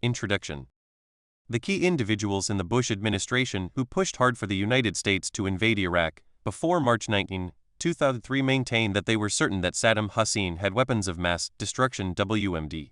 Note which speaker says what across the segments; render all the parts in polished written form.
Speaker 1: Introduction. The key individuals in the Bush administration who pushed hard for the United States to invade Iraq before March 19, 2003 maintained that they were certain that Saddam Hussein had weapons of mass destruction (WMD).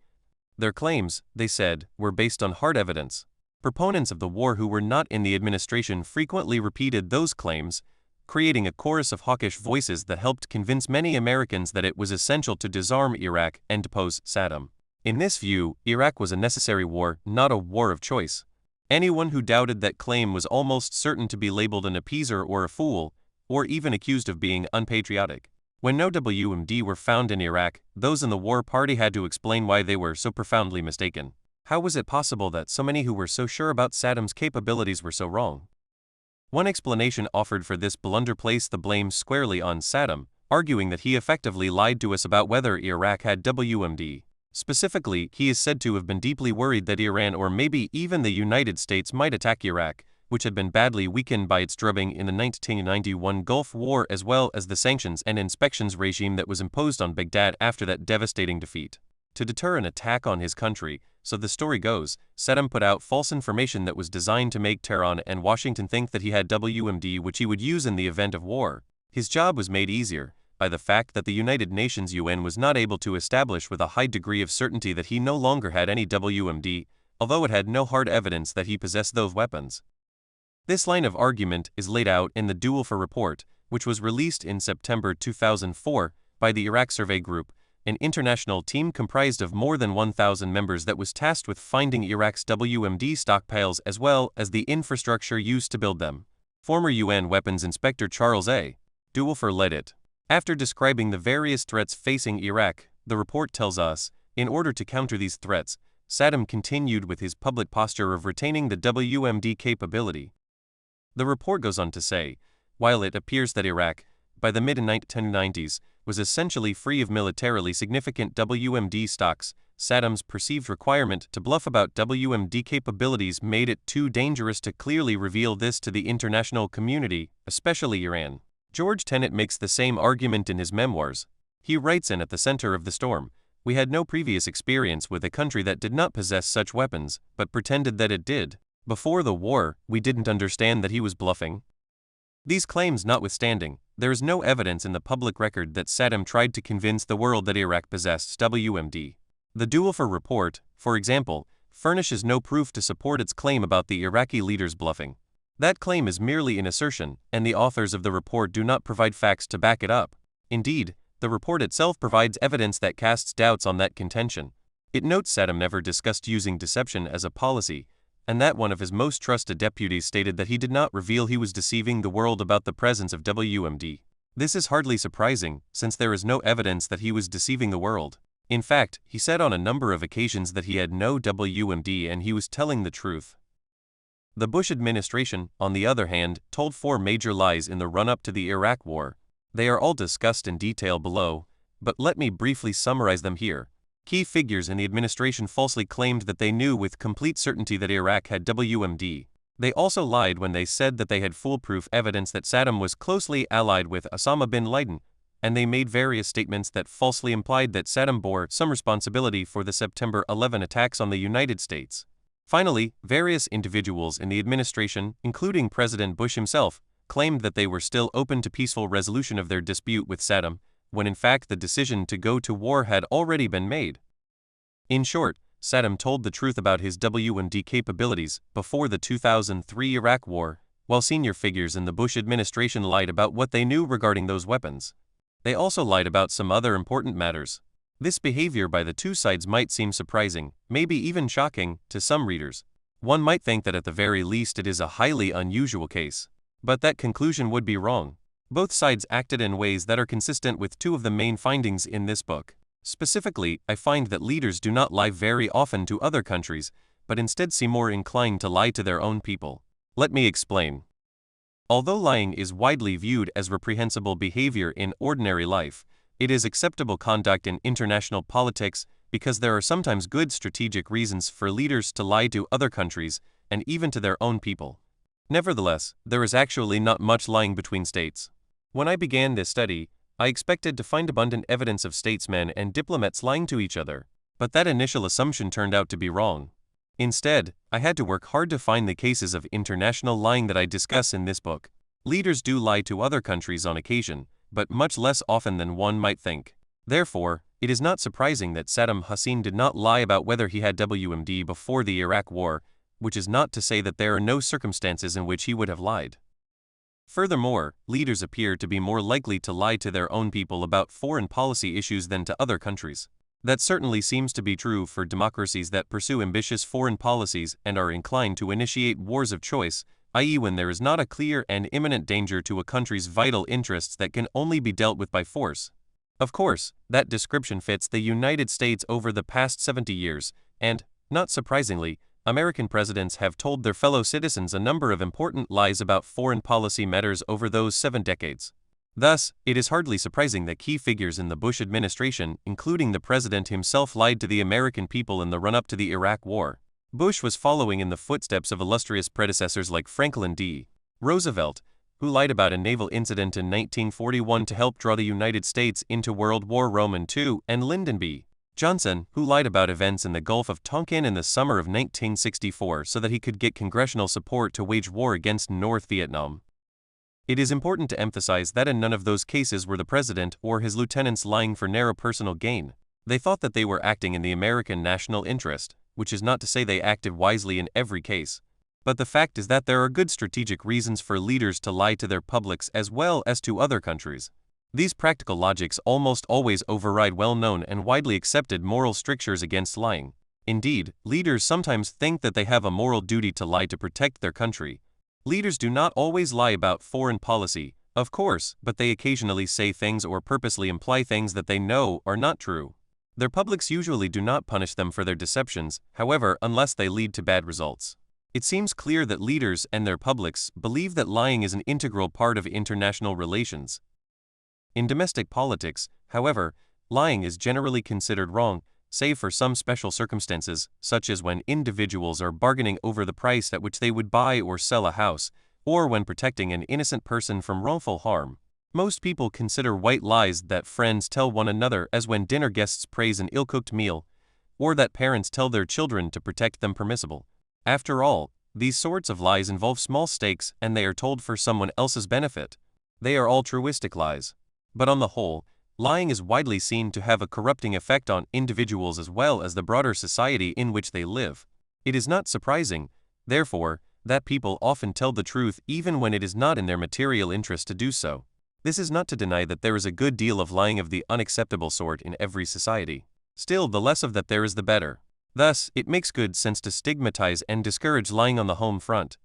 Speaker 1: Their claims, they said, were based on hard evidence. Proponents of the war who were not in the administration frequently repeated those claims, creating a chorus of hawkish voices that helped convince many Americans that it was essential to disarm Iraq and depose Saddam. In this view, Iraq was a necessary war, not a war of choice. Anyone who doubted that claim was almost certain to be labeled an appeaser or a fool, or even accused of being unpatriotic. When no WMD were found in Iraq, those in the war party had to explain why they were so profoundly mistaken. How was it possible that so many who were so sure about Saddam's capabilities were so wrong? One explanation offered for this blunder placed the blame squarely on Saddam, arguing that he effectively lied to us about whether Iraq had WMD. Specifically, he is said to have been deeply worried that Iran or maybe even the United States might attack Iraq, which had been badly weakened by its drubbing in the 1991 Gulf War as well as the sanctions and inspections regime that was imposed on Baghdad after that devastating defeat. To deter an attack on his country, so the story goes, Saddam put out false information that was designed to make Tehran and Washington think that he had WMD which he would use in the event of war. His job was made easier by the fact that the United Nations UN was not able to establish with a high degree of certainty that he no longer had any WMD, although it had no hard evidence that he possessed those weapons. This line of argument is laid out in the Duel for report, which was released in September 2004 by the Iraq Survey Group, an international team comprised of more than 1,000 members that was tasked with finding Iraq's WMD stockpiles as well as the infrastructure used to build them. Former UN Weapons Inspector Charles A. Duelfer led it. After describing the various threats facing Iraq, the report tells us, in order to counter these threats, Saddam continued with his public posture of retaining the WMD capability. The report goes on to say, while it appears that Iraq, by the mid-1990s, was essentially free of militarily significant WMD stocks, Saddam's perceived requirement to bluff about WMD capabilities made it too dangerous to clearly reveal this to the international community, especially Iran. George Tenet makes the same argument in his memoirs. He writes in At the Center of the Storm, "We had no previous experience with a country that did not possess such weapons, but pretended that it did. Before the war, we didn't understand that he was bluffing." These claims notwithstanding, there is no evidence in the public record that Saddam tried to convince the world that Iraq possessed WMD. The Duel for report, for example, furnishes no proof to support its claim about the Iraqi leaders bluffing. That claim is merely an assertion, and the authors of the report do not provide facts to back it up. Indeed, the report itself provides evidence that casts doubts on that contention. It notes Saddam never discussed using deception as a policy, and that one of his most trusted deputies stated that he did not reveal he was deceiving the world about the presence of WMD. This is hardly surprising, since there is no evidence that he was deceiving the world. In fact, he said on a number of occasions that he had no WMD and he was telling the truth. The Bush administration, on the other hand, told 4 major lies in the run-up to the Iraq War. They are all discussed in detail below, but let me briefly summarize them here. Key figures in the administration falsely claimed that they knew with complete certainty that Iraq had WMD. They also lied when they said that they had foolproof evidence that Saddam was closely allied with Osama bin Laden, and they made various statements that falsely implied that Saddam bore some responsibility for the September 11 attacks on the United States. Finally, various individuals in the administration, including President Bush himself, claimed that they were still open to peaceful resolution of their dispute with Saddam, when in fact the decision to go to war had already been made. In short, Saddam told the truth about his WMD capabilities before the 2003 Iraq War, while senior figures in the Bush administration lied about what they knew regarding those weapons. They also lied about some other important matters. This behavior by the two sides might seem surprising, maybe even shocking, to some readers. One might think that at the very least it is a highly unusual case. But that conclusion would be wrong. Both sides acted in ways that are consistent with 2 of the main findings in this book. Specifically, I find that leaders do not lie very often to other countries, but instead seem more inclined to lie to their own people. Let me explain. Although lying is widely viewed as reprehensible behavior in ordinary life, it is acceptable conduct in international politics because there are sometimes good strategic reasons for leaders to lie to other countries and even to their own people. Nevertheless, there is actually not much lying between states. When I began this study, I expected to find abundant evidence of statesmen and diplomats lying to each other, but that initial assumption turned out to be wrong. Instead, I had to work hard to find the cases of international lying that I discuss in this book. Leaders do lie to other countries on occasion, but much less often than one might think. Therefore, it is not surprising that Saddam Hussein did not lie about whether he had WMD before the Iraq War, which is not to say that there are no circumstances in which he would have lied. Furthermore, leaders appear to be more likely to lie to their own people about foreign policy issues than to other countries. That certainly seems to be true for democracies that pursue ambitious foreign policies and are inclined to initiate wars of choice, i.e., when there is not a clear and imminent danger to a country's vital interests that can only be dealt with by force. Of course, that description fits the United States over the past 70 years, and, not surprisingly, American presidents have told their fellow citizens a number of important lies about foreign policy matters over those 7 decades. Thus, it is hardly surprising that key figures in the Bush administration, including the president himself, lied to the American people in the run-up to the Iraq War. Bush was following in the footsteps of illustrious predecessors like Franklin D. Roosevelt, who lied about a naval incident in 1941 to help draw the United States into World War II, and Lyndon B. Johnson, who lied about events in the Gulf of Tonkin in the summer of 1964 so that he could get congressional support to wage war against North Vietnam. It is important to emphasize that in none of those cases were the president or his lieutenants lying for narrow personal gain. They thought that they were acting in the American national interest, which is not to say they acted wisely in every case. But the fact is that there are good strategic reasons for leaders to lie to their publics as well as to other countries. These practical logics almost always override well-known and widely accepted moral strictures against lying. Indeed, leaders sometimes think that they have a moral duty to lie to protect their country. Leaders do not always lie about foreign policy, of course, but they occasionally say things or purposely imply things that they know are not true. Their publics usually do not punish them for their deceptions, however, unless they lead to bad results. It seems clear that leaders and their publics believe that lying is an integral part of international relations. In domestic politics, however, lying is generally considered wrong, save for some special circumstances, such as when individuals are bargaining over the price at which they would buy or sell a house, or when protecting an innocent person from wrongful harm. Most people consider white lies that friends tell one another, as when dinner guests praise an ill-cooked meal, or that parents tell their children to protect them, permissible. After all, these sorts of lies involve small stakes and they are told for someone else's benefit. They are altruistic lies. But on the whole, lying is widely seen to have a corrupting effect on individuals as well as the broader society in which they live. It is not surprising, therefore, that people often tell the truth even when it is not in their material interest to do so. This is not to deny that there is a good deal of lying of the unacceptable sort in every society. Still, the less of that there is, the better. Thus, it makes good sense to stigmatize and discourage lying on the home front.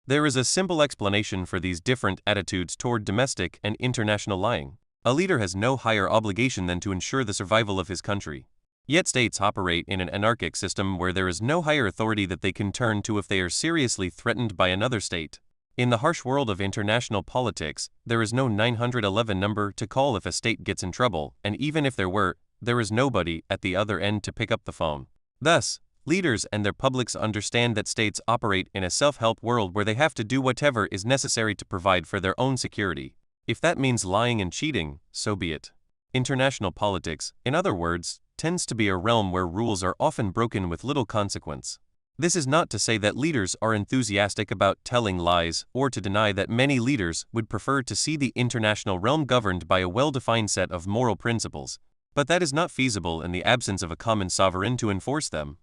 Speaker 1: There is a simple explanation for these different attitudes toward domestic and international lying. A leader has no higher obligation than to ensure the survival of his country. Yet states operate in an anarchic system where there is no higher authority that they can turn to if they are seriously threatened by another state. In the harsh world of international politics, there is no 911 number to call if a state gets in trouble, and even if there were, there is nobody at the other end to pick up the phone. Thus, leaders and their publics understand that states operate in a self-help world where they have to do whatever is necessary to provide for their own security. If that means lying and cheating, so be it. International politics, in other words, tends to be a realm where rules are often broken with little consequence. This is not to say that leaders are enthusiastic about telling lies or to deny that many leaders would prefer to see the international realm governed by a well-defined set of moral principles, but that is not feasible in the absence of a common sovereign to enforce them.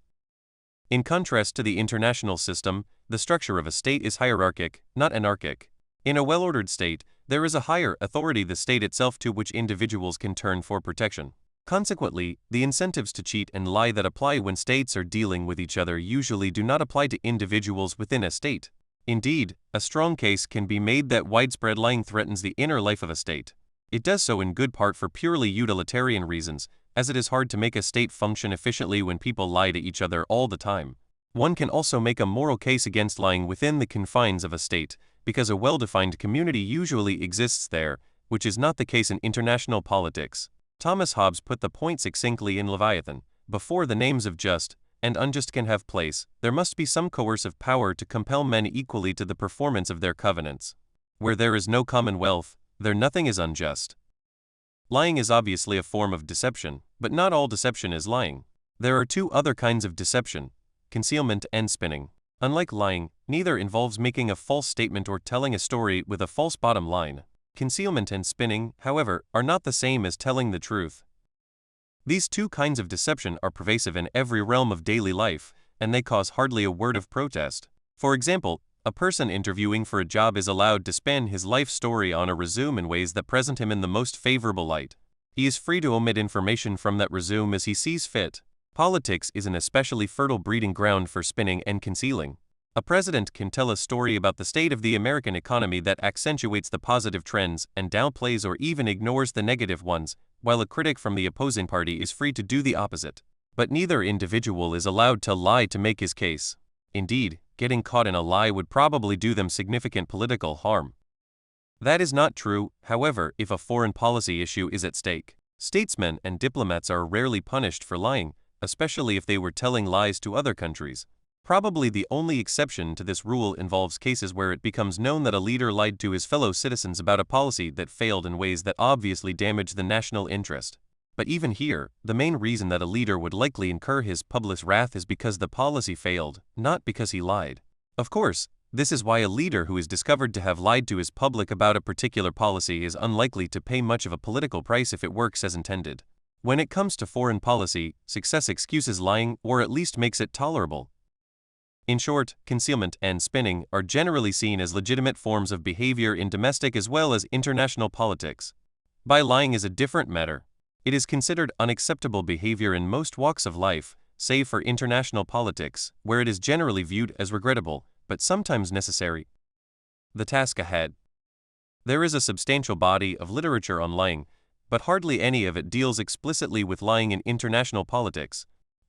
Speaker 1: In contrast to the international system, the structure of a state is hierarchic, not anarchic. In a well-ordered state, there is a higher authority, the state itself, to which individuals can turn for protection. Consequently, the incentives to cheat and lie that apply when states are dealing with each other usually do not apply to individuals within a state. Indeed, a strong case can be made that widespread lying threatens the inner life of a state. It does so in good part for purely utilitarian reasons, as it is hard to make a state function efficiently when people lie to each other all the time. One can also make a moral case against lying within the confines of a state, because a well-defined community usually exists there, which is not the case in international politics. Thomas Hobbes put the point succinctly in Leviathan: before the names of just and unjust can have place, there must be some coercive power to compel men equally to the performance of their covenants. Where there is no commonwealth, there nothing is unjust. Lying is obviously a form of deception, but not all deception is lying. There are two other kinds of deception: concealment and spinning. Unlike lying, neither involves making a false statement or telling a story with a false bottom line. Concealment and spinning, however, are not the same as telling the truth. These two kinds of deception are pervasive in every realm of daily life, and they cause hardly a word of protest. For example, a person interviewing for a job is allowed to spin his life story on a resume in ways that present him in the most favorable light. He is free to omit information from that resume as he sees fit. Politics is an especially fertile breeding ground for spinning and concealing. A president can tell a story about the state of the American economy that accentuates the positive trends and downplays or even ignores the negative ones, while a critic from the opposing party is free to do the opposite. But neither individual is allowed to lie to make his case. Indeed, getting caught in a lie would probably do them significant political harm. That is not true, however, if a foreign policy issue is at stake. Statesmen and diplomats are rarely punished for lying, especially if they were telling lies to other countries. Probably the only exception to this rule involves cases where it becomes known that a leader lied to his fellow citizens about a policy that failed in ways that obviously damaged the national interest. But even here, the main reason that a leader would likely incur his public's wrath is because the policy failed, not because he lied. Of course, this is why a leader who is discovered to have lied to his public about a particular policy is unlikely to pay much of a political price if it works as intended. When it comes to foreign policy, success excuses lying or at least makes it tolerable. In short, concealment and spinning are generally seen as legitimate forms of behavior in domestic as well as international politics. Lying is a different matter. It is considered unacceptable behavior in most walks of life, save for international politics, where it is generally viewed as regrettable, but sometimes necessary. The task ahead. There is a substantial body of literature on lying, but hardly any of it deals explicitly with lying in international politics.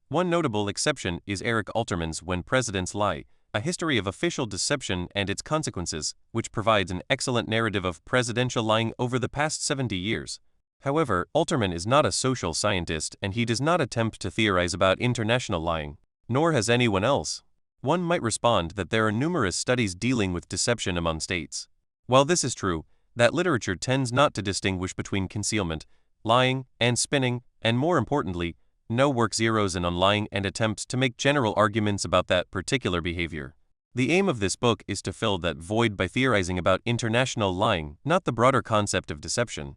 Speaker 1: One notable exception is Eric Alterman's When Presidents Lie, A History of Official Deception and Its Consequences, which provides an excellent narrative of presidential lying over the past 70 years. However, Alterman is not a social scientist and he does not attempt to theorize about international lying, nor has anyone else. One might respond that there are numerous studies dealing with deception among states. While this is true, that literature tends not to distinguish between concealment, lying, and spinning, and more importantly, no work zeroes in on lying and attempts to make general arguments about that particular behavior. The aim of this book is to fill that void by theorizing about international lying, not the broader concept of deception.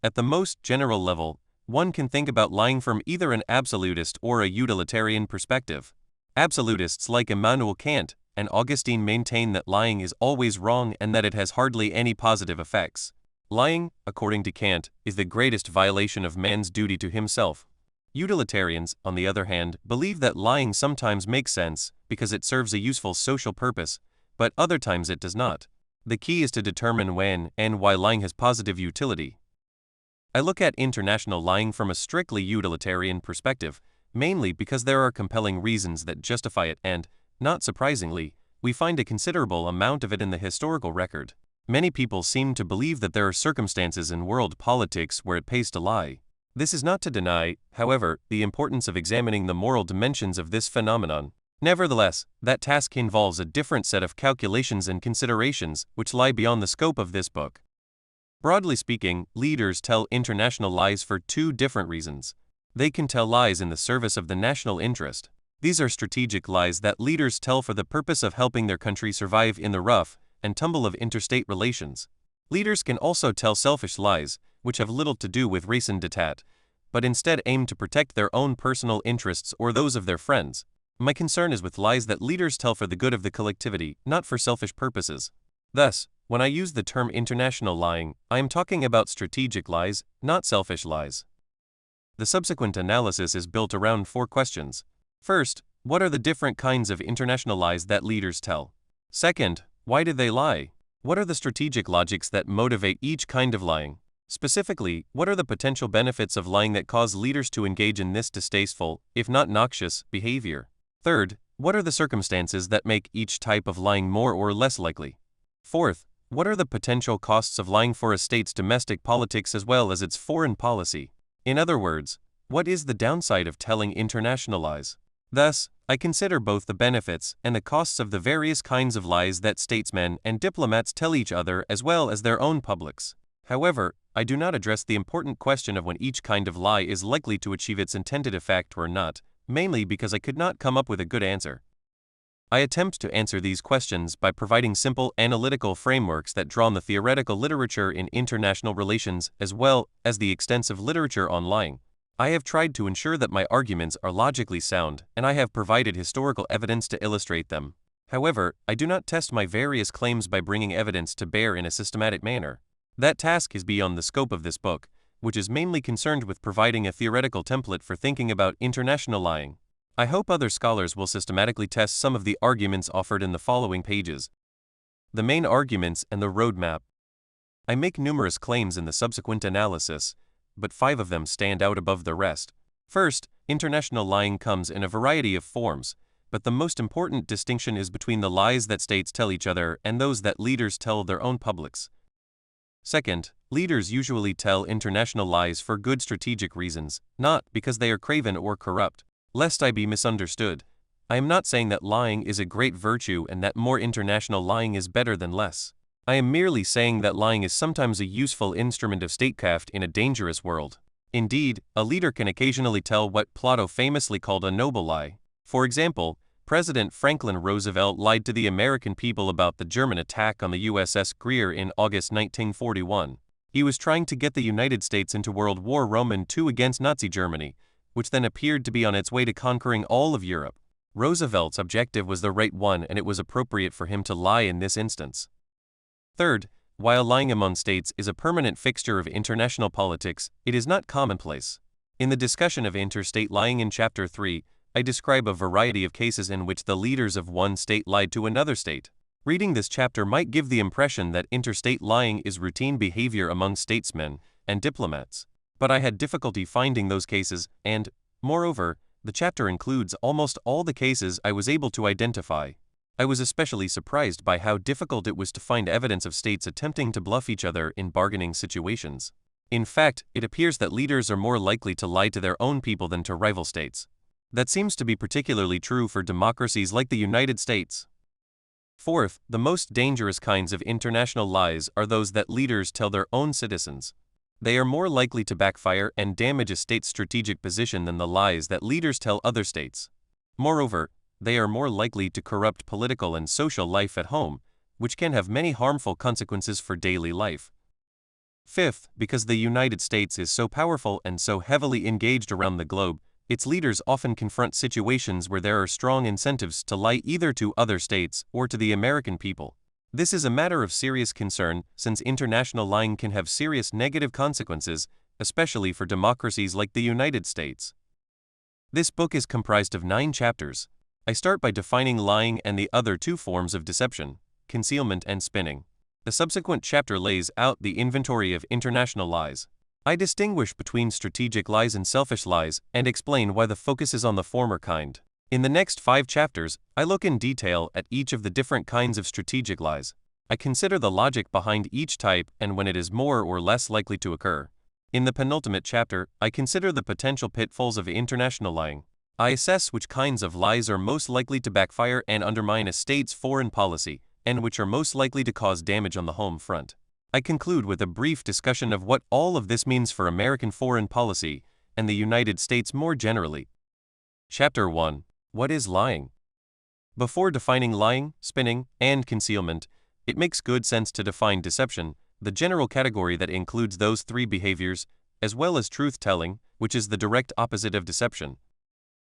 Speaker 1: At the most general level, one can think about lying from either an absolutist or a utilitarian perspective. Absolutists like Immanuel Kant and Augustine maintain that lying is always wrong and that it has hardly any positive effects. Lying, according to Kant, is the greatest violation of man's duty to himself. Utilitarians, on the other hand, believe that lying sometimes makes sense because it serves a useful social purpose, but other times it does not. The key is to determine when and why lying has positive utility. I look at international lying from a strictly utilitarian perspective, mainly because there are compelling reasons that justify it and, not surprisingly, we find a considerable amount of it in the historical record. Many people seem to believe that there are circumstances in world politics where it pays to lie. This is not to deny, however, the importance of examining the moral dimensions of this phenomenon. Nevertheless, that task involves a different set of calculations and considerations which lie beyond the scope of this book. Broadly speaking, leaders tell international lies for two different reasons. They can tell lies in the service of the national interest. These are strategic lies that leaders tell for the purpose of helping their country survive in the rough and tumble of interstate relations. Leaders can also tell selfish lies, which have little to do with raison d'etat, but instead aim to protect their own personal interests or those of their friends. My concern is with lies that leaders tell for the good of the collectivity, not for selfish purposes. Thus, when I use the term international lying, I am talking about strategic lies, not selfish lies. The subsequent analysis is built around 4 questions. First, what are the different kinds of international lies that leaders tell? Second, why do they lie? What are the strategic logics that motivate each kind of lying? Specifically, what are the potential benefits of lying that cause leaders to engage in this distasteful, if not noxious, behavior? Third, what are the circumstances that make each type of lying more or less likely? Fourth, what are the potential costs of lying for a state's domestic politics as well as its foreign policy? In other words, what is the downside of telling international lies? Thus, I consider both the benefits and the costs of the various kinds of lies that statesmen and diplomats tell each other as well as their own publics. However, I do not address the important question of when each kind of lie is likely to achieve its intended effect or not, mainly because I could not come up with a good answer. I attempt to answer these questions by providing simple analytical frameworks that draw on the theoretical literature in international relations as well as the extensive literature on lying. I have tried to ensure that my arguments are logically sound, and I have provided historical evidence to illustrate them. However, I do not test my various claims by bringing evidence to bear in a systematic manner. That task is beyond the scope of this book, which is mainly concerned with providing a theoretical template for thinking about international lying. I hope other scholars will systematically test some of the arguments offered in the following pages. The main arguments and the roadmap. I make numerous claims in the subsequent analysis, but 5 of them stand out above the rest. First, international lying comes in a variety of forms, but the most important distinction is between the lies that states tell each other and those that leaders tell their own publics. Second, leaders usually tell international lies for good strategic reasons, not because they are craven or corrupt. Lest I be misunderstood, I am not saying that lying is a great virtue and that more international lying is better than less. I am merely saying that lying is sometimes a useful instrument of statecraft in a dangerous world. Indeed, a leader can occasionally tell what Plato famously called a noble lie. For example, President Franklin Roosevelt lied to the American people about the German attack on the USS Greer in August 1941. He was trying to get the United States into World War II against Nazi Germany, which then appeared to be on its way to conquering all of Europe. Roosevelt's objective was the right one, and it was appropriate for him to lie in this instance. Third, while lying among states is a permanent fixture of international politics, it is not commonplace. In the discussion of interstate lying in Chapter 3, I describe a variety of cases in which the leaders of one state lied to another state. Reading this chapter might give the impression that interstate lying is routine behavior among statesmen and diplomats. But I had difficulty finding those cases, and, moreover, the chapter includes almost all the cases I was able to identify. I was especially surprised by how difficult it was to find evidence of states attempting to bluff each other in bargaining situations. In fact, it appears that leaders are more likely to lie to their own people than to rival states. That seems to be particularly true for democracies like the United States. Fourth, the most dangerous kinds of international lies are those that leaders tell their own citizens. They are more likely to backfire and damage a state's strategic position than the lies that leaders tell other states. Moreover, they are more likely to corrupt political and social life at home, which can have many harmful consequences for daily life. Fifth, because the United States is so powerful and so heavily engaged around the globe, its leaders often confront situations where there are strong incentives to lie either to other states or to the American people. This is a matter of serious concern, since international lying can have serious negative consequences, especially for democracies like the United States. This book is comprised of 9 chapters. I start by defining lying and the other 2 forms of deception, concealment and spinning. The subsequent chapter lays out the inventory of international lies. I distinguish between strategic lies and selfish lies and explain why the focus is on the former kind. In the next 5 chapters, I look in detail at each of the different kinds of strategic lies. I consider the logic behind each type and when it is more or less likely to occur. In the penultimate chapter, I consider the potential pitfalls of international lying. I assess which kinds of lies are most likely to backfire and undermine a state's foreign policy, and which are most likely to cause damage on the home front. I conclude with a brief discussion of what all of this means for American foreign policy and the United States more generally. Chapter 1. What is lying? Before defining lying, spinning, and concealment, it makes good sense to define deception, the general category that includes those 3 behaviors, as well as truth-telling, which is the direct opposite of deception.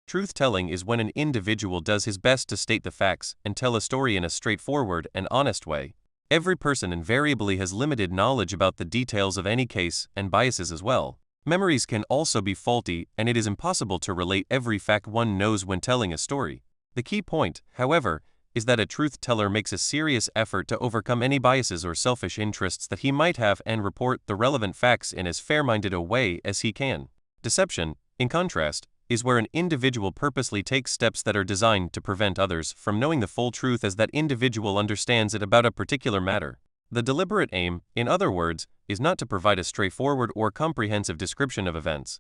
Speaker 1: Truth-telling is when an individual does his best to state the facts and tell a story in a straightforward and honest way. Every person invariably has limited knowledge about the details of any case and biases as well. Memories can also be faulty, and it is impossible to relate every fact one knows when telling a story. The key point, however, is that a truth-teller makes a serious effort to overcome any biases or selfish interests that he might have and report the relevant facts in as fair-minded a way as he can. Deception, in contrast, is where an individual purposely takes steps that are designed to prevent others from knowing the full truth as that individual understands it about a particular matter. The deliberate aim, in other words, is not to provide a straightforward or comprehensive description of events.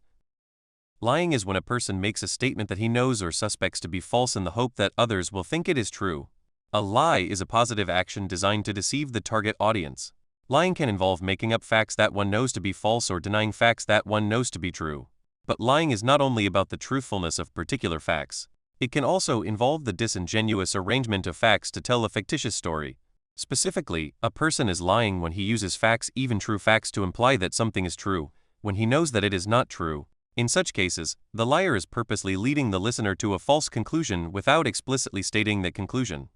Speaker 1: Lying is when a person makes a statement that he knows or suspects to be false in the hope that others will think it is true. A lie is a positive action designed to deceive the target audience. Lying can involve making up facts that one knows to be false or denying facts that one knows to be true. But lying is not only about the truthfulness of particular facts. It can also involve the disingenuous arrangement of facts to tell a fictitious story. Specifically, a person is lying when he uses facts, even true facts, to imply that something is true, when he knows that it is not true. In such cases, the liar is purposely leading the listener to a false conclusion without explicitly stating that conclusion.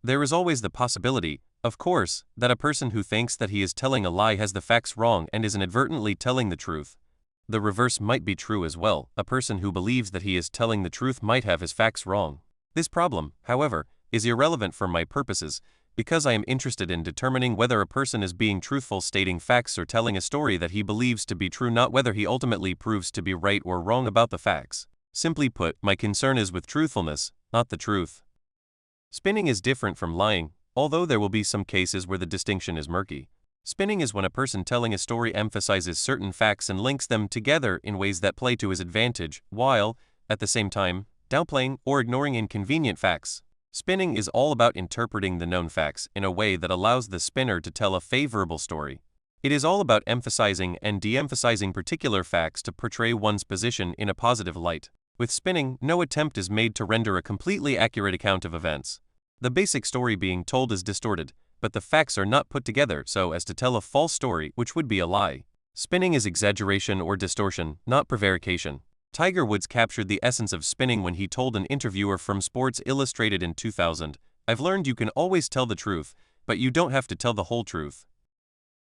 Speaker 1: There is always the possibility, of course, that a person who thinks that he is telling a lie has the facts wrong and is inadvertently telling the truth. The reverse might be true as well. A person who believes that he is telling the truth might have his facts wrong. This problem, however, is irrelevant for my purposes, because I am interested in determining whether a person is being truthful stating facts or telling a story that he believes to be true, not whether he ultimately proves to be right or wrong about the facts. Simply put, my concern is with truthfulness, not the truth. Spinning is different from lying, although there will be some cases where the distinction is murky. Spinning is when a person telling a story emphasizes certain facts and links them together in ways that play to his advantage, while, at the same time, downplaying or ignoring inconvenient facts. Spinning is all about interpreting the known facts in a way that allows the spinner to tell a favorable story. It is all about emphasizing and de-emphasizing particular facts to portray one's position in a positive light. With spinning, no attempt is made to render a completely accurate account of events. The basic story being told is distorted, but the facts are not put together so as to tell a false story, which would be a lie. Spinning is exaggeration or distortion, not prevarication. Tiger Woods captured the essence of spinning when he told an interviewer from Sports Illustrated in 2000, "I've learned you can always tell the truth, but you don't have to tell the whole truth."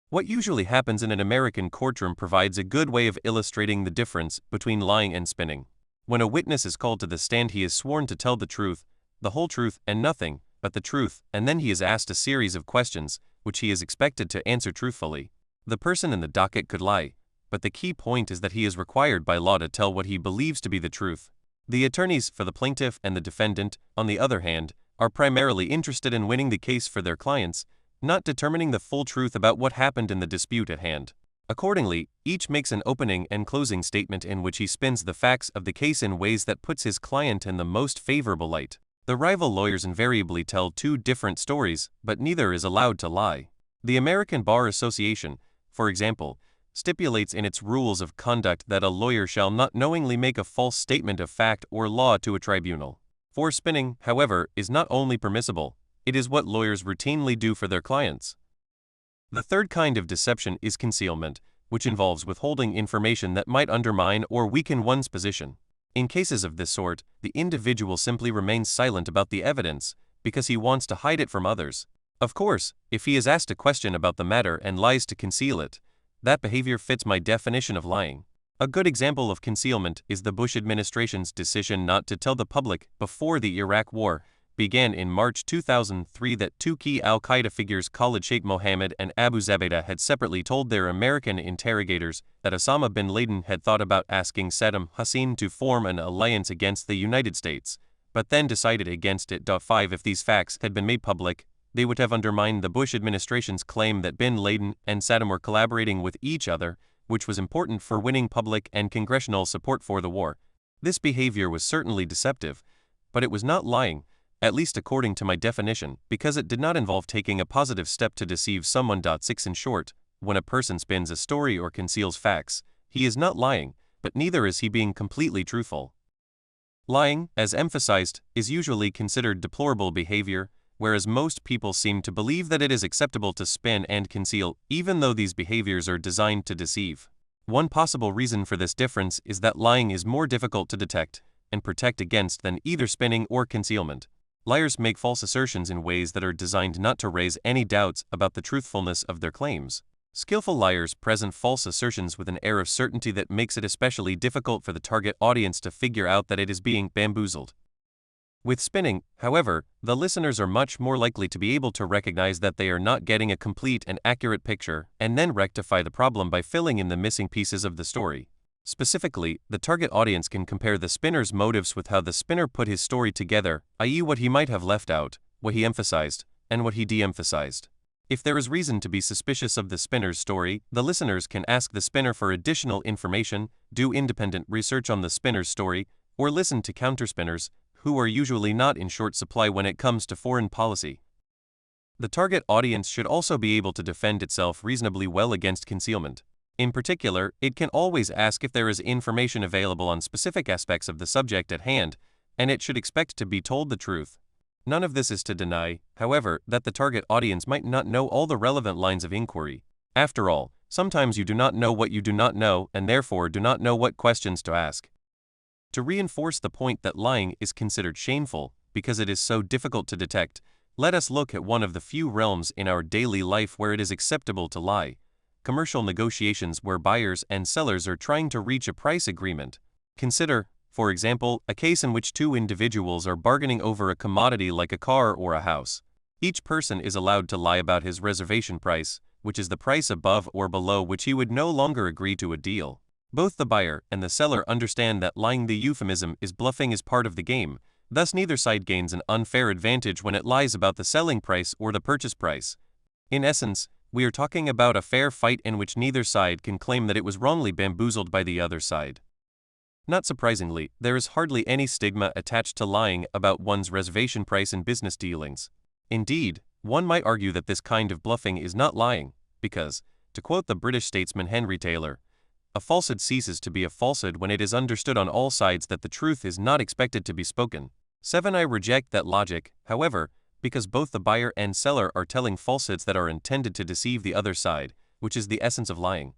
Speaker 1: What usually happens in an American courtroom provides a good way of illustrating the difference between lying and spinning. When a witness is called to the stand, he is sworn to tell the truth, the whole truth, and nothing but the truth, and then he is asked a series of questions, which he is expected to answer truthfully. The person in the docket could lie, but the key point is that he is required by law to tell what he believes to be the truth. The attorneys for the plaintiff and the defendant, on the other hand, are primarily interested in winning the case for their clients, not determining the full truth about what happened in the dispute at hand. Accordingly, each makes an opening and closing statement in which he spins the facts of the case in ways that puts his client in the most favorable light. The rival lawyers invariably tell two different stories, but neither is allowed to lie. The American Bar Association, for example, stipulates in its rules of conduct that a lawyer shall not knowingly make a false statement of fact or law to a tribunal. For spinning, however, is not only permissible, it is what lawyers routinely do for their clients. The third kind of deception is concealment, which involves withholding information that might undermine or weaken one's position. In cases of this sort, the individual simply remains silent about the evidence because he wants to hide it from others. Of course, if he is asked a question about the matter and lies to conceal it, that behavior fits my definition of lying. A good example of concealment is the Bush administration's decision not to tell the public before the Iraq War began in March 2003 that two key al-Qaeda figures, Khalid Sheikh Mohammed and Abu Zubaydah, had separately told their American interrogators that Osama bin Laden had thought about asking Saddam Hussein to form an alliance against the United States, but then decided against it. 5. If these facts had been made public, they would have undermined the Bush administration's claim that bin Laden and Saddam were collaborating with each other, which was important for winning public and congressional support for the war. This behavior was certainly deceptive, but it was not lying, at least according to my definition, because it did not involve taking a positive step to deceive someone. 6. In short, when a person spins a story or conceals facts, he is not lying, but neither is he being completely truthful. Lying, as emphasized, is usually considered deplorable behavior, whereas most people seem to believe that it is acceptable to spin and conceal, even though these behaviors are designed to deceive. One possible reason for this difference is that lying is more difficult to detect and protect against than either spinning or concealment. Liars make false assertions in ways that are designed not to raise any doubts about the truthfulness of their claims. Skillful liars present false assertions with an air of certainty that makes it especially difficult for the target audience to figure out that it is being bamboozled. With spinning, however, the listeners are much more likely to be able to recognize that they are not getting a complete and accurate picture, and then rectify the problem by filling in the missing pieces of the story. Specifically, the target audience can compare the spinner's motives with how the spinner put his story together, i.e., what he might have left out, what he emphasized, and what he de-emphasized. If there is reason to be suspicious of the spinner's story, the listeners can ask the spinner for additional information, do independent research on the spinner's story, or listen to counterspinners, who are usually not in short supply when it comes to foreign policy. The target audience should also be able to defend itself reasonably well against concealment. In particular, it can always ask if there is information available on specific aspects of the subject at hand, and it should expect to be told the truth. None of this is to deny, however, that the target audience might not know all the relevant lines of inquiry. After all, sometimes you do not know what you do not know and therefore do not know what questions to ask. To reinforce the point that lying is considered shameful because it is so difficult to detect, let us look at one of the few realms in our daily life where it is acceptable to lie: commercial negotiations where buyers and sellers are trying to reach a price agreement. Consider, for example, a case in which two individuals are bargaining over a commodity like a car or a house. Each person is allowed to lie about his reservation price, which is the price above or below which he would no longer agree to a deal. Both the buyer and the seller understand that lying, the euphemism is bluffing, is part of the game, thus neither side gains an unfair advantage when it lies about the selling price or the purchase price. In essence, we are talking about a fair fight in which neither side can claim that it was wrongly bamboozled by the other side. Not surprisingly, there is hardly any stigma attached to lying about one's reservation price in business dealings. Indeed, one might argue that this kind of bluffing is not lying, because, to quote the British statesman Henry Taylor, "A falsehood ceases to be a falsehood when it is understood on all sides that the truth is not expected to be spoken." 7. I reject that logic, however, because both the buyer and seller are telling falsehoods that are intended to deceive the other side, which is the essence of lying.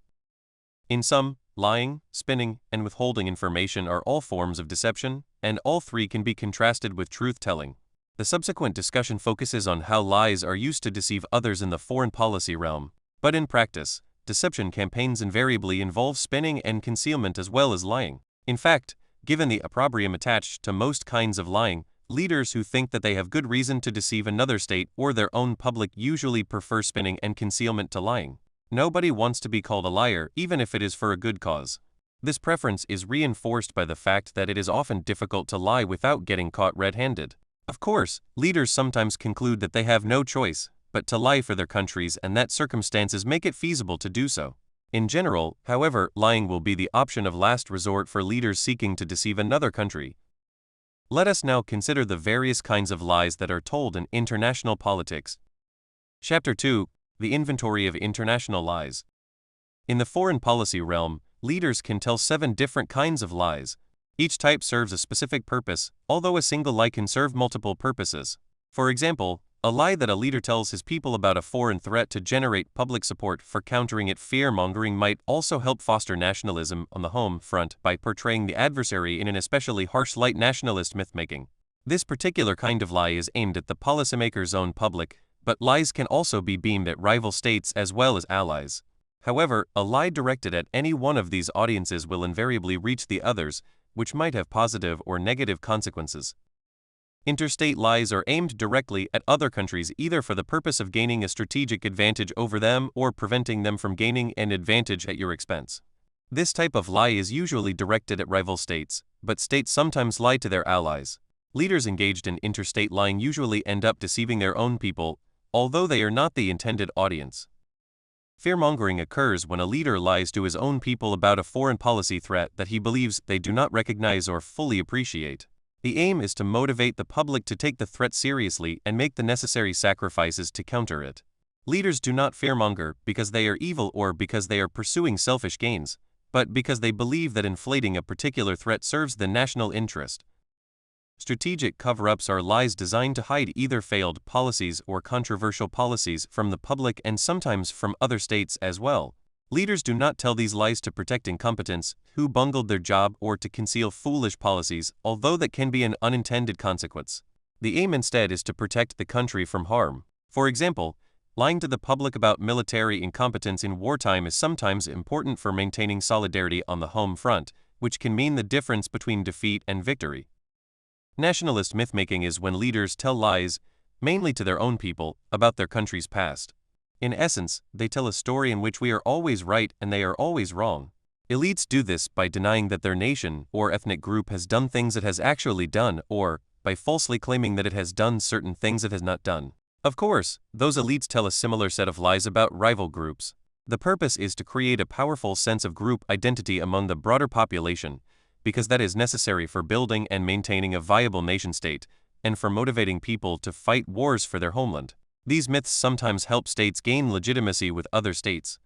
Speaker 1: In sum, lying, spinning, and withholding information are all forms of deception, and all three can be contrasted with truth-telling. The subsequent discussion focuses on how lies are used to deceive others in the foreign policy realm, but in practice, deception campaigns invariably involve spinning and concealment as well as lying. In fact, given the opprobrium attached to most kinds of lying, leaders who think that they have good reason to deceive another state or their own public usually prefer spinning and concealment to lying. Nobody wants to be called a liar, even if it is for a good cause. This preference is reinforced by the fact that it is often difficult to lie without getting caught red-handed. Of course, leaders sometimes conclude that they have no choice but to lie for their countries and that circumstances make it feasible to do so. In general, however, lying will be the option of last resort for leaders seeking to deceive another country. Let us now consider the various kinds of lies that are told in international politics. Chapter 2: The Inventory of International Lies. In the foreign policy realm, leaders can tell 7 different kinds of lies. Each type serves a specific purpose, although a single lie can serve multiple purposes. For example, a lie that a leader tells his people about a foreign threat to generate public support for countering it. Fear-mongering might also help foster nationalism on the home front by portraying the adversary in an especially harsh light. Nationalist myth-making. This particular kind of lie is aimed at the policymaker's own public, but lies can also be beamed at rival states as well as allies. However, a lie directed at any one of these audiences will invariably reach the others, which might have positive or negative consequences. Interstate lies are aimed directly at other countries, either for the purpose of gaining a strategic advantage over them or preventing them from gaining an advantage at your expense. This type of lie is usually directed at rival states, but states sometimes lie to their allies. Leaders engaged in interstate lying usually end up deceiving their own people, although they are not the intended audience. Fear-mongering occurs when a leader lies to his own people about a foreign policy threat that he believes they do not recognize or fully appreciate. The aim is to motivate the public to take the threat seriously and make the necessary sacrifices to counter it. Leaders do not fearmonger because they are evil or because they are pursuing selfish gains, but because they believe that inflating a particular threat serves the national interest. Strategic cover-ups are lies designed to hide either failed policies or controversial policies from the public and sometimes from other states as well. Leaders do not tell these lies to protect incompetents who bungled their job or to conceal foolish policies, although that can be an unintended consequence. The aim instead is to protect the country from harm. For example, lying to the public about military incompetence in wartime is sometimes important for maintaining solidarity on the home front, which can mean the difference between defeat and victory. Nationalist myth-making is when leaders tell lies, mainly to their own people, about their country's past. In essence, they tell a story in which we are always right and they are always wrong. Elites do this by denying that their nation or ethnic group has done things it has actually done, or by falsely claiming that it has done certain things it has not done. Of course, those elites tell a similar set of lies about rival groups. The purpose is to create a powerful sense of group identity among the broader population, because that is necessary for building and maintaining a viable nation-state, and for motivating people to fight wars for their homeland. These myths sometimes help states gain legitimacy with other states.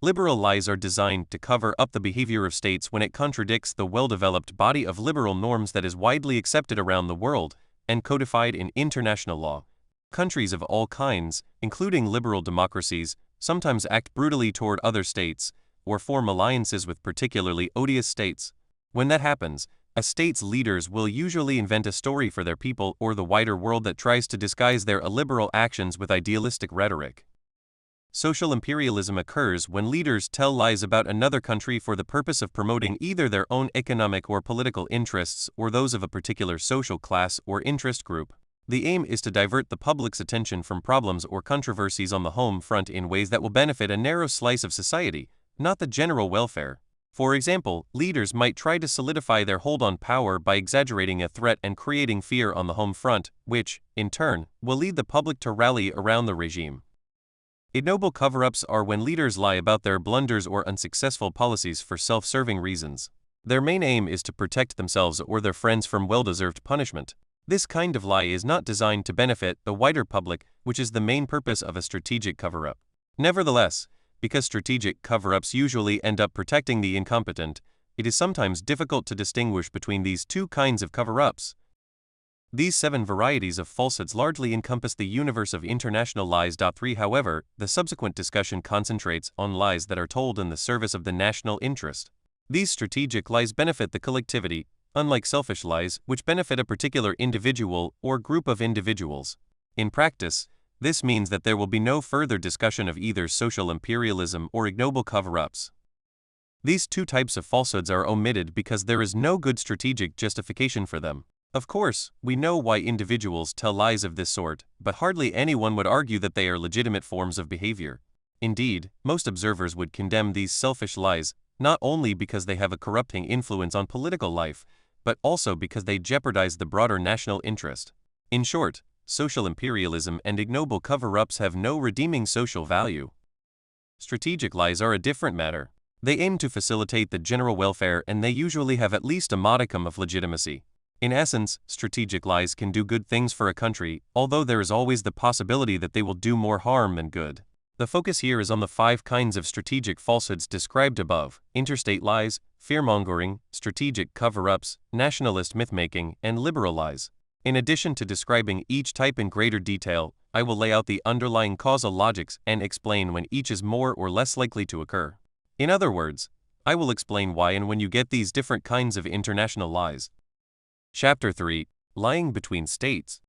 Speaker 1: Liberal lies are designed to cover up the behavior of states when it contradicts the well-developed body of liberal norms that is widely accepted around the world and codified in international law. Countries of all kinds, including liberal democracies, sometimes act brutally toward other states or form alliances with particularly odious states. When that happens, a state's leaders will usually invent a story for their people or the wider world that tries to disguise their illiberal actions with idealistic rhetoric. Social imperialism occurs when leaders tell lies about another country for the purpose of promoting either their own economic or political interests or those of a particular social class or interest group. The aim is to divert the public's attention from problems or controversies on the home front in ways that will benefit a narrow slice of society, not the general welfare. For example, leaders might try to solidify their hold on power by exaggerating a threat and creating fear on the home front, which, in turn, will lead the public to rally around the regime. Ignoble cover-ups are when leaders lie about their blunders or unsuccessful policies for self-serving reasons. Their main aim is to protect themselves or their friends from well-deserved punishment. This kind of lie is not designed to benefit the wider public, which is the main purpose of a strategic cover-up. Nevertheless, because strategic cover-ups usually end up protecting the incompetent, it is sometimes difficult to distinguish between these two kinds of cover-ups. These 7 varieties of falsehoods largely encompass the universe of international lies. 3 However, the subsequent discussion concentrates on lies that are told in the service of the national interest. These strategic lies benefit the collectivity, unlike selfish lies, which benefit a particular individual or group of individuals. In practice, this means that there will be no further discussion of either social imperialism or ignoble cover-ups. These two types of falsehoods are omitted because there is no good strategic justification for them. Of course, we know why individuals tell lies of this sort, but hardly anyone would argue that they are legitimate forms of behavior. Indeed, most observers would condemn these selfish lies, not only because they have a corrupting influence on political life, but also because they jeopardize the broader national interest. In short, social imperialism and ignoble cover-ups have no redeeming social value. Strategic lies are a different matter. They aim to facilitate the general welfare and they usually have at least a modicum of legitimacy. In essence, strategic lies can do good things for a country, although there is always the possibility that they will do more harm than good. The focus here is on the 5 kinds of strategic falsehoods described above: interstate lies, fear-mongering, strategic cover-ups, nationalist myth-making, and liberal lies. In addition to describing each type in greater detail, I will lay out the underlying causal logics and explain when each is more or less likely to occur. In other words, I will explain why and when you get these different kinds of international lies. Chapter 3: Lying Between States.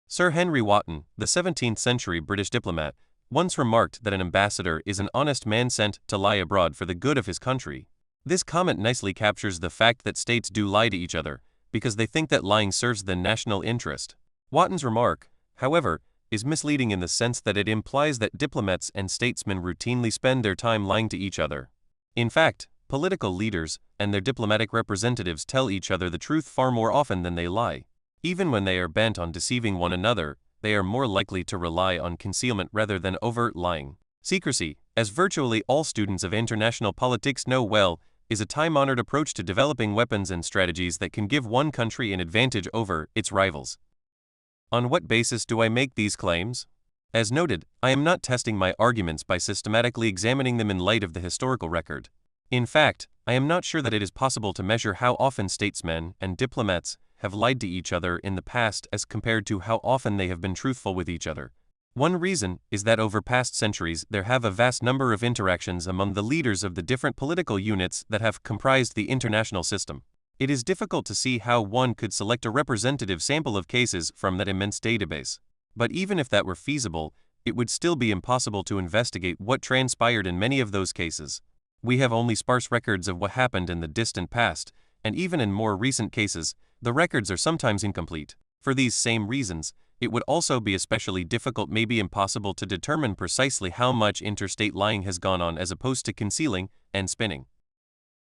Speaker 1: Sir Henry Wotton, the 17th century British diplomat, once remarked that an ambassador is an honest man sent to lie abroad for the good of his country. This comment nicely captures the fact that states do lie to each other, because they think that lying serves the national interest. Wotton's remark, however, is misleading in the sense that it implies that diplomats and statesmen routinely spend their time lying to each other. In fact, political leaders and their diplomatic representatives tell each other the truth far more often than they lie. Even when they are bent on deceiving one another, they are more likely to rely on concealment rather than overt lying. Secrecy, as virtually all students of international politics know well, is a time-honored approach to developing weapons and strategies that can give one country an advantage over its rivals. On what basis do I make these claims? As noted, I am not testing my arguments by systematically examining them in light of the historical record. In fact, I am not sure that it is possible to measure how often statesmen and diplomats have lied to each other in the past as compared to how often they have been truthful with each other. One reason is that over past centuries there have a vast number of interactions among the leaders of the different political units that have comprised the international system. It is difficult to see how one could select a representative sample of cases from that immense database. But even if that were feasible, it would still be impossible to investigate what transpired in many of those cases. We have only sparse records of what happened in the distant past, and even in more recent cases, the records are sometimes incomplete. For these same reasons, it would also be especially difficult, maybe impossible, to determine precisely how much interstate lying has gone on as opposed to concealing and spinning.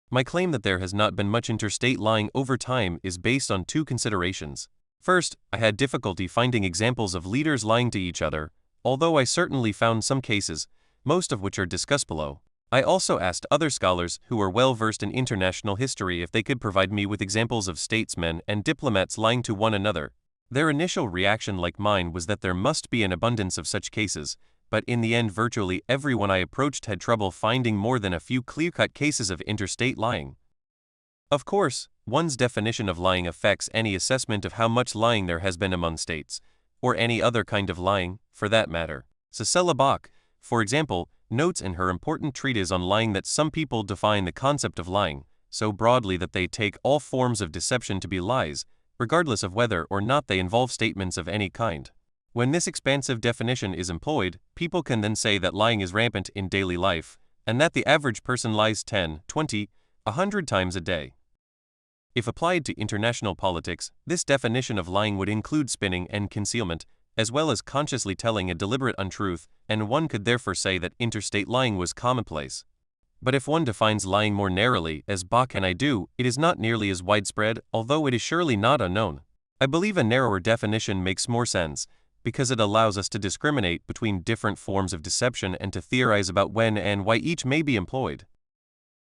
Speaker 1: My claim that there has not been much interstate lying over time is based on 2 considerations. First, I had difficulty finding examples of leaders lying to each other, although I certainly found some cases, most of which are discussed below. I also asked other scholars who were well versed in international history if they could provide me with examples of statesmen and diplomats lying to one another. Their initial reaction, like mine, was that there must be an abundance of such cases, but in the end virtually everyone I approached had trouble finding more than a few clear-cut cases of interstate lying. Of course, one's definition of lying affects any assessment of how much lying there has been among states, or any other kind of lying, for that matter. Cecilia Bach, for example, notes in her important treatise on lying that some people define the concept of lying so broadly that they take all forms of deception to be lies, regardless of whether or not they involve statements of any kind. When this expansive definition is employed, people can then say that lying is rampant in daily life, and that the average person lies 10, 20, 100 times a day. If applied to international politics, this definition of lying would include spinning and concealment, as well as consciously telling a deliberate untruth, and one could therefore say that interstate lying was commonplace. But if one defines lying more narrowly, as Bach and I do, it is not nearly as widespread, although it is surely not unknown. I believe a narrower definition makes more sense, because it allows us to discriminate between different forms of deception and to theorize about when and why each may be employed.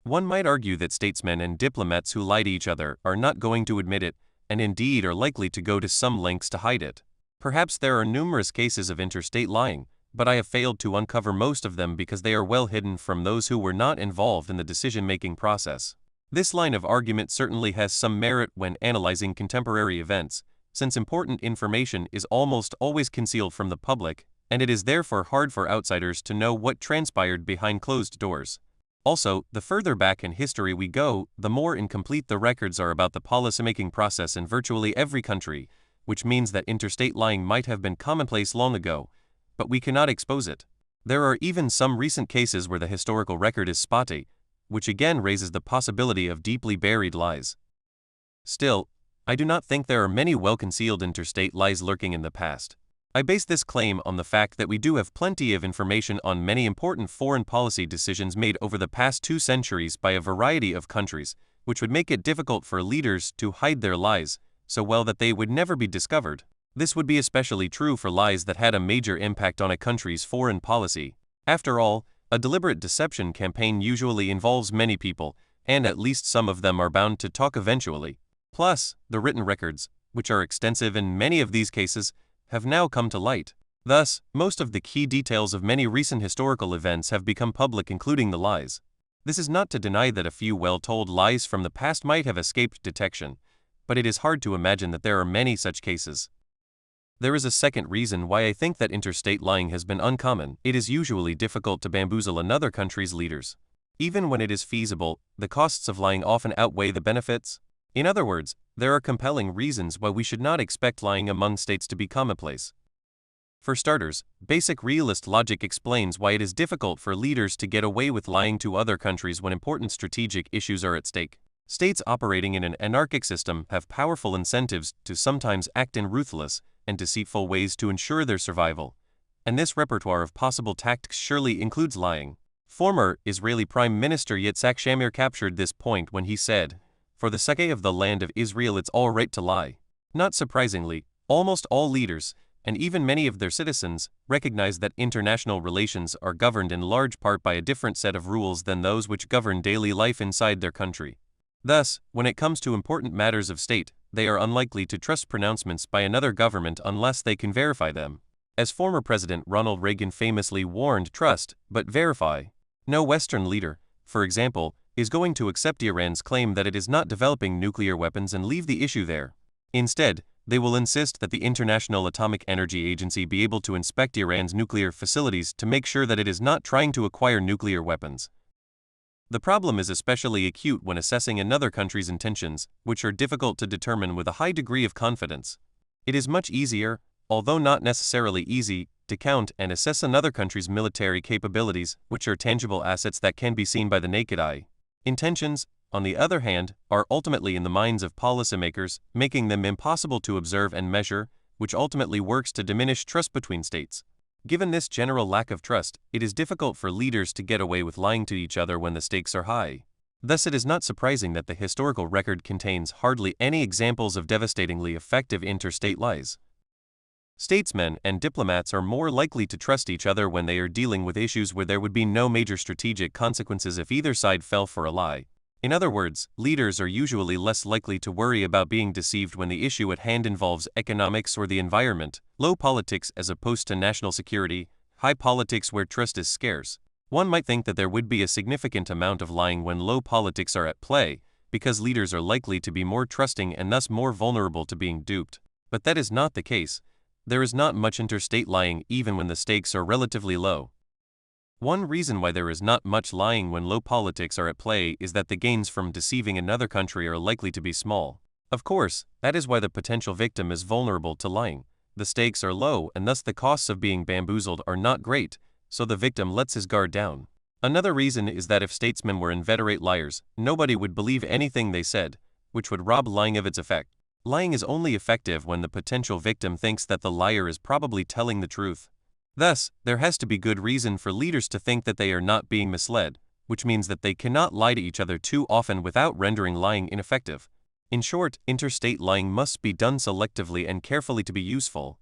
Speaker 1: One might argue that statesmen and diplomats who lie to each other are not going to admit it, and indeed are likely to go to some lengths to hide it. Perhaps there are numerous cases of interstate lying, but I have failed to uncover most of them because they are well hidden from those who were not involved in the decision-making process. This line of argument certainly has some merit when analyzing contemporary events, since important information is almost always concealed from the public, and it is therefore hard for outsiders to know what transpired behind closed doors. Also, the further back in history we go, the more incomplete the records are about the policymaking process in virtually every country, which means that interstate lying might have been commonplace long ago, but we cannot expose it. There are even some recent cases where the historical record is spotty, which again raises the possibility of deeply buried lies. Still, I do not think there are many well-concealed interstate lies lurking in the past. I base this claim on the fact that we do have plenty of information on many important foreign policy decisions made over the past 2 centuries by a variety of countries, which would make it difficult for leaders to hide their lies so well that they would never be discovered. This would be especially true for lies that had a major impact on a country's foreign policy. After all, a deliberate deception campaign usually involves many people, and at least some of them are bound to talk eventually. Plus, the written records, which are extensive in many of these cases, have now come to light. Thus, most of the key details of many recent historical events have become public, including the lies. This is not to deny that a few well-told lies from the past might have escaped detection, but it is hard to imagine that there are many such cases. There is a second reason why I think that interstate lying has been uncommon. It is usually difficult to bamboozle another country's leaders. Even when it is feasible, the costs of lying often outweigh the benefits. In other words, there are compelling reasons why we should not expect lying among states to be commonplace. For starters, basic realist logic explains why it is difficult for leaders to get away with lying to other countries when important strategic issues are at stake. States operating in an anarchic system have powerful incentives to sometimes act in ruthless and deceitful ways to ensure their survival, and this repertoire of possible tactics surely includes lying. Former Israeli Prime Minister Yitzhak Shamir captured this point when he said, "For the sake of the land of Israel, it's all right to lie." Not surprisingly, almost all leaders, and even many of their citizens, recognize that international relations are governed in large part by a different set of rules than those which govern daily life inside their country. Thus, when it comes to important matters of state, they are unlikely to trust pronouncements by another government unless they can verify them. As former President Ronald Reagan famously warned, trust, but verify. No Western leader, for example, is going to accept Iran's claim that it is not developing nuclear weapons and leave the issue there. Instead, they will insist that the International Atomic Energy Agency be able to inspect Iran's nuclear facilities to make sure that it is not trying to acquire nuclear weapons. The problem is especially acute when assessing another country's intentions, which are difficult to determine with a high degree of confidence. It is much easier, although not necessarily easy, to count and assess another country's military capabilities, which are tangible assets that can be seen by the naked eye. Intentions, on the other hand, are ultimately in the minds of policymakers, making them impossible to observe and measure, which ultimately works to diminish trust between states. Given this general lack of trust, it is difficult for leaders to get away with lying to each other when the stakes are high. Thus, it is not surprising that the historical record contains hardly any examples of devastatingly effective interstate lies. Statesmen and diplomats are more likely to trust each other when they are dealing with issues where there would be no major strategic consequences if either side fell for a lie. In other words, leaders are usually less likely to worry about being deceived when the issue at hand involves economics or the environment, low politics as opposed to national security, high politics where trust is scarce. One might think that there would be a significant amount of lying when low politics are at play, because leaders are likely to be more trusting and thus more vulnerable to being duped. But that is not the case. There is not much interstate lying even when the stakes are relatively low. One reason why there is not much lying when low politics are at play is that the gains from deceiving another country are likely to be small. Of course, that is why the potential victim is vulnerable to lying. The stakes are low and thus the costs of being bamboozled are not great, so the victim lets his guard down. Another reason is that if statesmen were inveterate liars, nobody would believe anything they said, which would rob lying of its effect. Lying is only effective when the potential victim thinks that the liar is probably telling the truth. Thus, there has to be good reason for leaders to think that they are not being misled, which means that they cannot lie to each other too often without rendering lying ineffective. In short, interstate lying must be done selectively and carefully to be useful.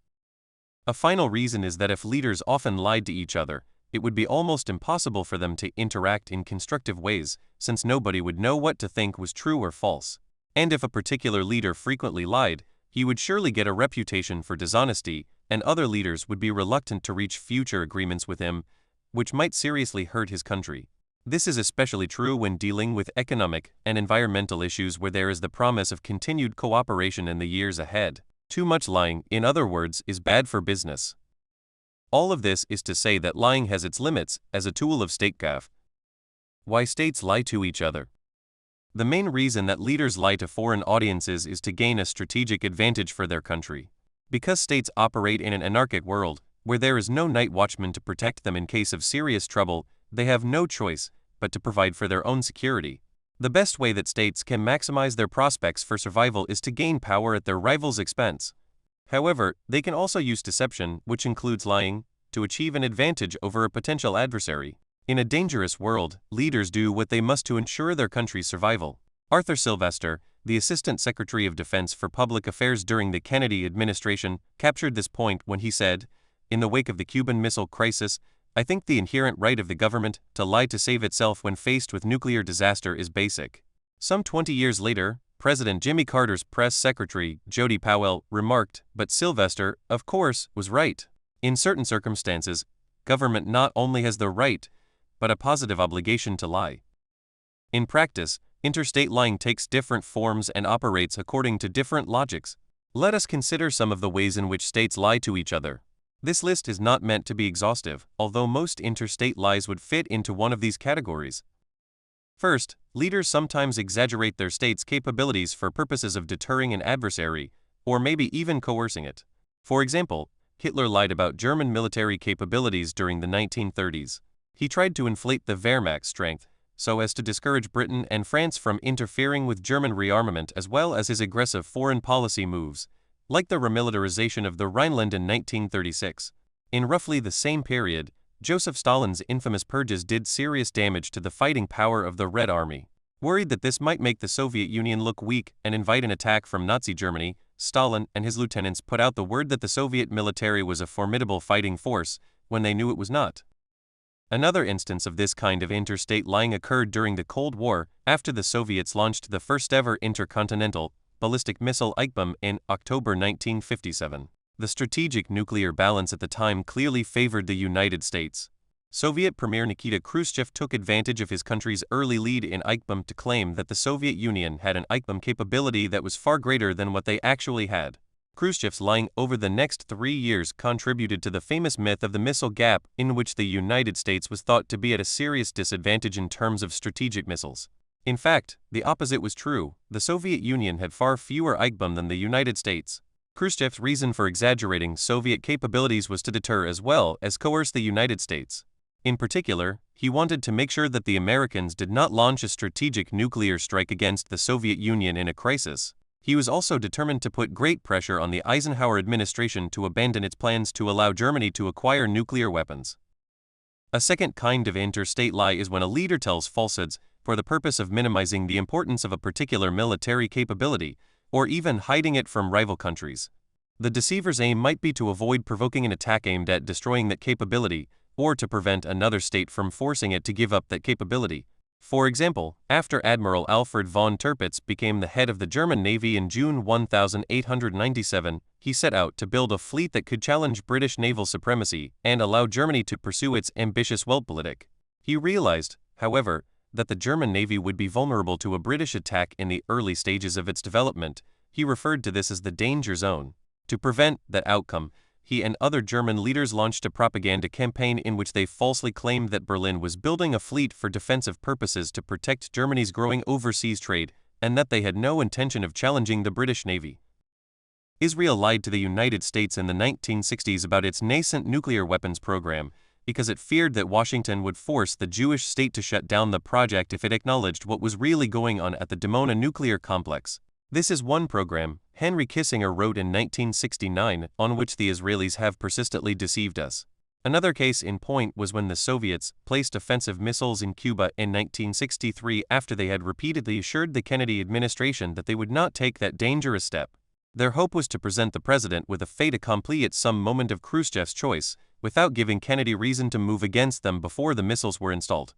Speaker 1: A final reason is that if leaders often lied to each other, it would be almost impossible for them to interact in constructive ways, since nobody would know what to think was true or false. And if a particular leader frequently lied, he would surely get a reputation for dishonesty, and other leaders would be reluctant to reach future agreements with him, which might seriously hurt his country. This is especially true when dealing with economic and environmental issues where there is the promise of continued cooperation in the years ahead. Too much lying, in other words, is bad for business. All of this is to say that lying has its limits as a tool of statecraft. Why states lie to each other? The main reason that leaders lie to foreign audiences is to gain a strategic advantage for their country. Because states operate in an anarchic world, where there is no night watchman to protect them in case of serious trouble, they have no choice but to provide for their own security. The best way that states can maximize their prospects for survival is to gain power at their rivals' expense. However, they can also use deception, which includes lying, to achieve an advantage over a potential adversary. In a dangerous world, leaders do what they must to ensure their country's survival. Arthur Sylvester, the Assistant Secretary of Defense for Public Affairs during the Kennedy administration, captured this point when he said, "In the wake of the Cuban Missile Crisis, I think the inherent right of the government to lie to save itself when faced with nuclear disaster is basic." Some 20 years later, President Jimmy Carter's press secretary, Jody Powell, remarked, "But Sylvester, of course, was right. In certain circumstances, government not only has the right, but a positive obligation to lie." In practice, interstate lying takes different forms and operates according to different logics. Let us consider some of the ways in which states lie to each other. This list is not meant to be exhaustive, although most interstate lies would fit into one of these categories. First, leaders sometimes exaggerate their state's capabilities for purposes of deterring an adversary, or maybe even coercing it. For example, Hitler lied about German military capabilities during the 1930s. He tried to inflate the Wehrmacht's strength, so as to discourage Britain and France from interfering with German rearmament as well as his aggressive foreign policy moves, like the remilitarization of the Rhineland in 1936. In roughly the same period, Joseph Stalin's infamous purges did serious damage to the fighting power of the Red Army. Worried that this might make the Soviet Union look weak and invite an attack from Nazi Germany, Stalin and his lieutenants put out the word that the Soviet military was a formidable fighting force when they knew it was not. Another instance of this kind of interstate lying occurred during the Cold War after the Soviets launched the first-ever intercontinental ballistic missile Ikebom in October 1957. The strategic nuclear balance at the time clearly favored the United States. Soviet Premier Nikita Khrushchev took advantage of his country's early lead in Ikebom to claim that the Soviet Union had an Ikebom capability that was far greater than what they actually had. Khrushchev's lying over the next 3 years contributed to the famous myth of the missile gap, in which the United States was thought to be at a serious disadvantage in terms of strategic missiles. In fact, the opposite was true. The Soviet Union had far fewer Ikebom than the United States. Khrushchev's reason for exaggerating Soviet capabilities was to deter as well as coerce the United States. In particular, he wanted to make sure that the Americans did not launch a strategic nuclear strike against the Soviet Union in a crisis. He was also determined to put great pressure on the Eisenhower administration to abandon its plans to allow Germany to acquire nuclear weapons. A second kind of interstate lie is when a leader tells falsehoods for the purpose of minimizing the importance of a particular military capability, or even hiding it from rival countries. The deceiver's aim might be to avoid provoking an attack aimed at destroying that capability, or to prevent another state from forcing it to give up that capability. For example, after Admiral Alfred von Tirpitz became the head of the German Navy in June 1897, he set out to build a fleet that could challenge British naval supremacy and allow Germany to pursue its ambitious Weltpolitik. He realized, however, that the German Navy would be vulnerable to a British attack in the early stages of its development. He referred to this as the danger zone. To prevent that outcome, he and other German leaders launched a propaganda campaign in which they falsely claimed that Berlin was building a fleet for defensive purposes to protect Germany's growing overseas trade, and that they had no intention of challenging the British Navy. Israel lied to the United States in the 1960s about its nascent nuclear weapons program, because it feared that Washington would force the Jewish state to shut down the project if it acknowledged what was really going on at the Dimona nuclear complex. This is one program, Henry Kissinger wrote in 1969, on which the Israelis have persistently deceived us. Another case in point was when the Soviets placed offensive missiles in Cuba in 1963 after they had repeatedly assured the Kennedy administration that they would not take that dangerous step. Their hope was to present the president with a fait accompli at some moment of Khrushchev's choice, without giving Kennedy reason to move against them before the missiles were installed.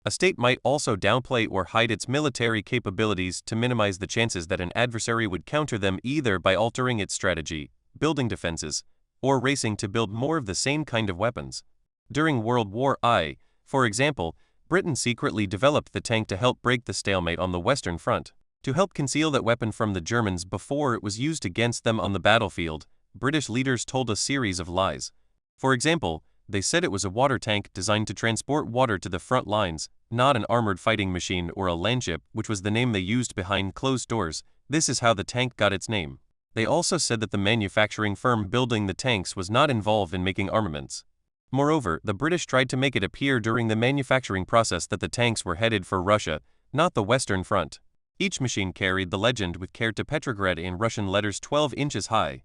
Speaker 1: A state might also downplay or hide its military capabilities to minimize the chances that an adversary would counter them either by altering its strategy, building defenses, or racing to build more of the same kind of weapons. During World War I, for example, Britain secretly developed the tank to help break the stalemate on the Western Front. To help conceal that weapon from the Germans before it was used against them on the battlefield, British leaders told a series of lies. For example, they said it was a water tank designed to transport water to the front lines, not an armored fighting machine or a landship, which was the name they used behind closed doors. This is how the tank got its name. They also said that the manufacturing firm building the tanks was not involved in making armaments. Moreover, the British tried to make it appear during the manufacturing process that the tanks were headed for Russia, not the Western Front. Each machine carried the legend with care to Petrograd in Russian letters 12 inches high.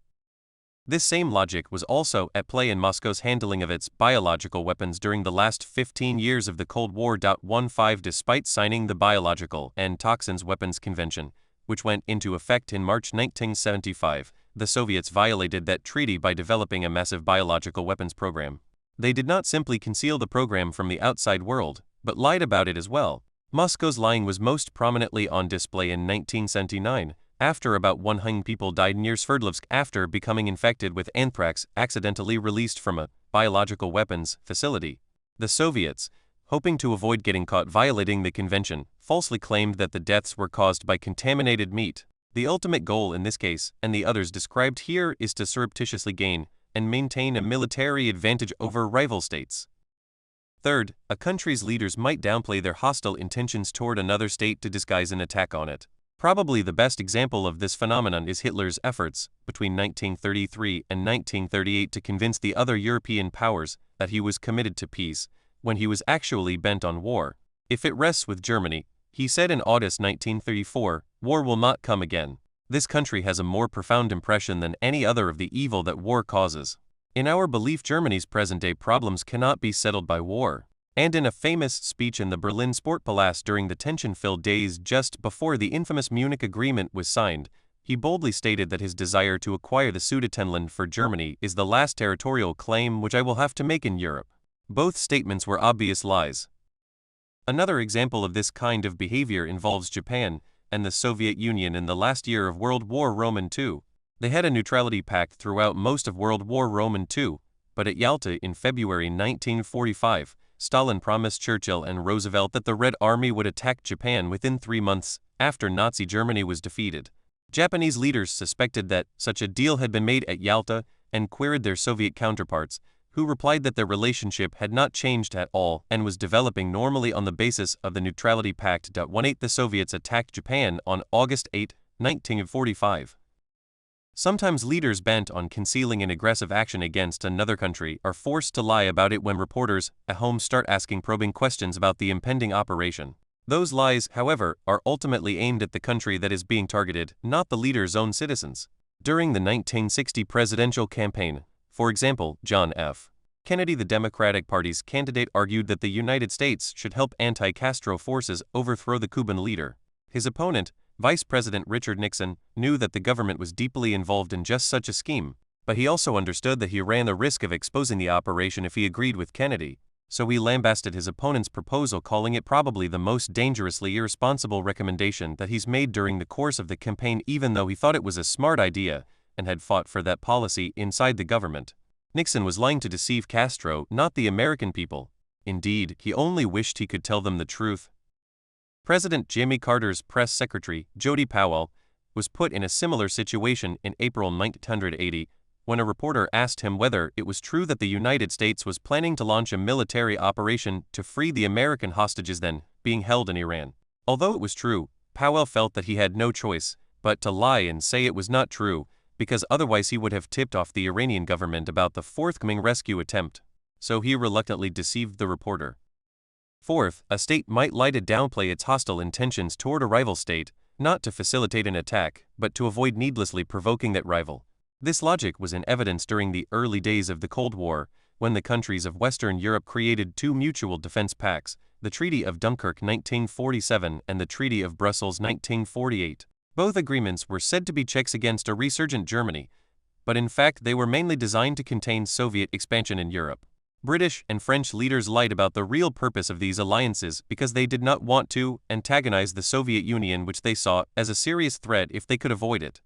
Speaker 1: This same logic was also at play in Moscow's handling of its biological weapons during the last 15 years of the Cold War. 15 Despite signing the Biological and Toxins Weapons Convention, which went into effect in March 1975, the Soviets violated that treaty by developing a massive biological weapons program. They did not simply conceal the program from the outside world, but lied about it as well. Moscow's lying was most prominently on display in 1979, after about 100 people died near Sverdlovsk after becoming infected with anthrax accidentally released from a biological weapons facility. The Soviets, hoping to avoid getting caught violating the convention, falsely claimed that the deaths were caused by contaminated meat. The ultimate goal in this case, and the others described here, is to surreptitiously gain and maintain a military advantage over rival states. Third, a country's leaders might downplay their hostile intentions toward another state to disguise an attack on it. Probably the best example of this phenomenon is Hitler's efforts, between 1933 and 1938, to convince the other European powers that he was committed to peace, when he was actually bent on war. If it rests with Germany, he said in August 1934, war will not come again. This country has a more profound impression than any other of the evil that war causes. In our belief, Germany's present-day problems cannot be settled by war. And in a famous speech in the Berlin Sportpalast during the tension-filled days just before the infamous Munich Agreement was signed, he boldly stated that his desire to acquire the Sudetenland for Germany is the last territorial claim which I will have to make in Europe. Both statements were obvious lies. Another example of this kind of behavior involves Japan and the Soviet Union in the last year of World War II. They had a neutrality pact throughout most of World War II, but at Yalta in February 1945, Stalin promised Churchill and Roosevelt that the Red Army would attack Japan within 3 months after Nazi Germany was defeated. Japanese leaders suspected that such a deal had been made at Yalta and queried their Soviet counterparts, who replied that their relationship had not changed at all and was developing normally on the basis of the Neutrality Pact. 18 The Soviets attacked Japan on August 8, 1945. Sometimes leaders bent on concealing an aggressive action against another country are forced to lie about it when reporters at home start asking probing questions about the impending operation. Those lies, however, are ultimately aimed at the country that is being targeted, not the leader's own citizens. During the 1960 presidential campaign, for example, John F. Kennedy, the Democratic Party's candidate, argued that the United States should help anti-Castro forces overthrow the Cuban leader. His opponent, Vice President Richard Nixon, knew that the government was deeply involved in just such a scheme, but he also understood that he ran the risk of exposing the operation if he agreed with Kennedy. so he lambasted his opponent's proposal, calling it probably the most dangerously irresponsible recommendation that he's made during the course of the campaign, even though he thought it was a smart idea and had fought for that policy inside the government. Nixon was lying to deceive Castro, not the American people. Indeed, he only wished he could tell them the truth. President Jimmy Carter's press secretary, Jody Powell, was put in a similar situation in April 1980 when a reporter asked him whether it was true that the United States was planning to launch a military operation to free the American hostages then being held in Iran. Although it was true, Powell felt that he had no choice but to lie and say it was not true, because otherwise he would have tipped off the Iranian government about the forthcoming rescue attempt. So he reluctantly deceived the reporter. Fourth, a state might lie to downplay its hostile intentions toward a rival state, not to facilitate an attack, but to avoid needlessly provoking that rival. This logic was in evidence during the early days of the Cold War, when the countries of Western Europe created two mutual defense pacts, the Treaty of Dunkirk 1947 and the Treaty of Brussels 1948. Both agreements were said to be checks against a resurgent Germany, but in fact they were mainly designed to contain Soviet expansion in Europe. British and French leaders lied about the real purpose of these alliances because they did not want to antagonize the Soviet Union, which they saw as a serious threat if they could avoid it.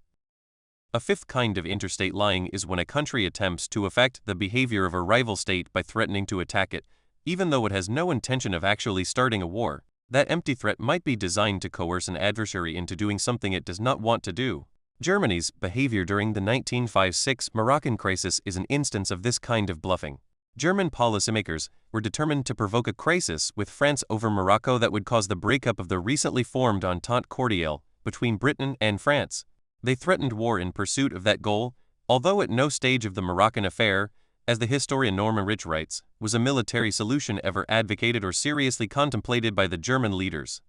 Speaker 1: A fifth kind of interstate lying is when a country attempts to affect the behavior of a rival state by threatening to attack it, even though it has no intention of actually starting a war. That empty threat might be designed to coerce an adversary into doing something it does not want to do. Germany's behavior during the 1956 Moroccan crisis is an instance of this kind of bluffing. German policymakers were determined to provoke a crisis with France over Morocco that would cause the breakup of the recently formed Entente Cordiale between Britain and France. They threatened war in pursuit of that goal, although at no stage of the Moroccan affair, as the historian Norman Rich writes, was a military solution ever advocated or seriously contemplated by the German leaders.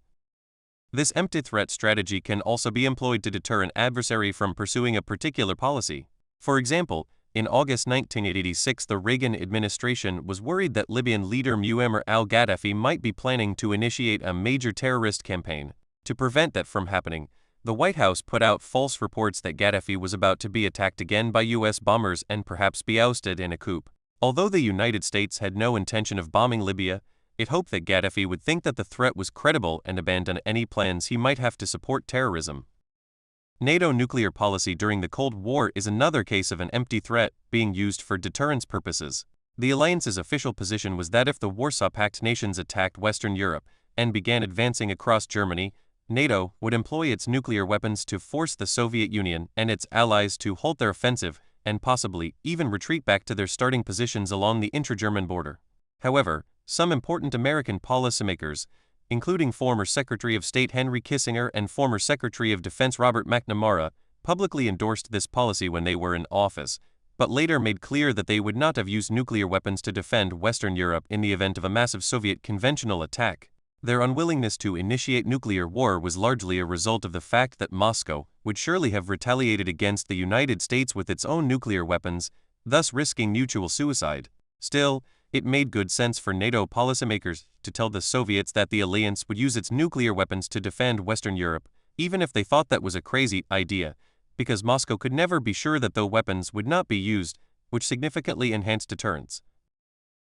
Speaker 1: This empty threat strategy can also be employed to deter an adversary from pursuing a particular policy. For example, in August 1986, the Reagan administration was worried that Libyan leader Muammar al-Gaddafi might be planning to initiate a major terrorist campaign. To prevent that from happening, the White House put out false reports that Gaddafi was about to be attacked again by U.S. bombers and perhaps be ousted in a coup. Although the United States had no intention of bombing Libya, it hoped that Gaddafi would think that the threat was credible and abandon any plans he might have to support terrorism. NATO nuclear policy during the Cold War is another case of an empty threat being used for deterrence purposes. The alliance's official position was that if the Warsaw Pact nations attacked Western Europe and began advancing across Germany, NATO would employ its nuclear weapons to force the Soviet Union and its allies to halt their offensive and possibly even retreat back to their starting positions along the intra-German border. However, some important American policymakers, including former Secretary of State Henry Kissinger and former Secretary of Defense Robert McNamara, publicly endorsed this policy when they were in office, but later made clear that they would not have used nuclear weapons to defend Western Europe in the event of a massive Soviet conventional attack. Their unwillingness to initiate nuclear war was largely a result of the fact that Moscow would surely have retaliated against the United States with its own nuclear weapons, thus risking mutual suicide. Still, it made good sense for NATO policymakers to tell the Soviets that the alliance would use its nuclear weapons to defend Western Europe, even if they thought that was a crazy idea, because Moscow could never be sure that those weapons would not be used, which significantly enhanced deterrence.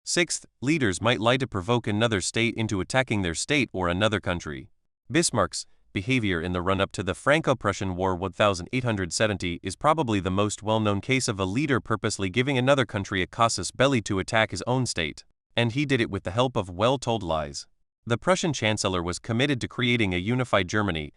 Speaker 1: Sixth, leaders might lie to provoke another state into attacking their state or another country. Bismarck's behavior in the run-up to the Franco-Prussian War 1870 is probably the most well-known case of a leader purposely giving another country a casus belli to attack his own state, and he did it with the help of well-told lies. The Prussian chancellor was committed to creating a unified Germany,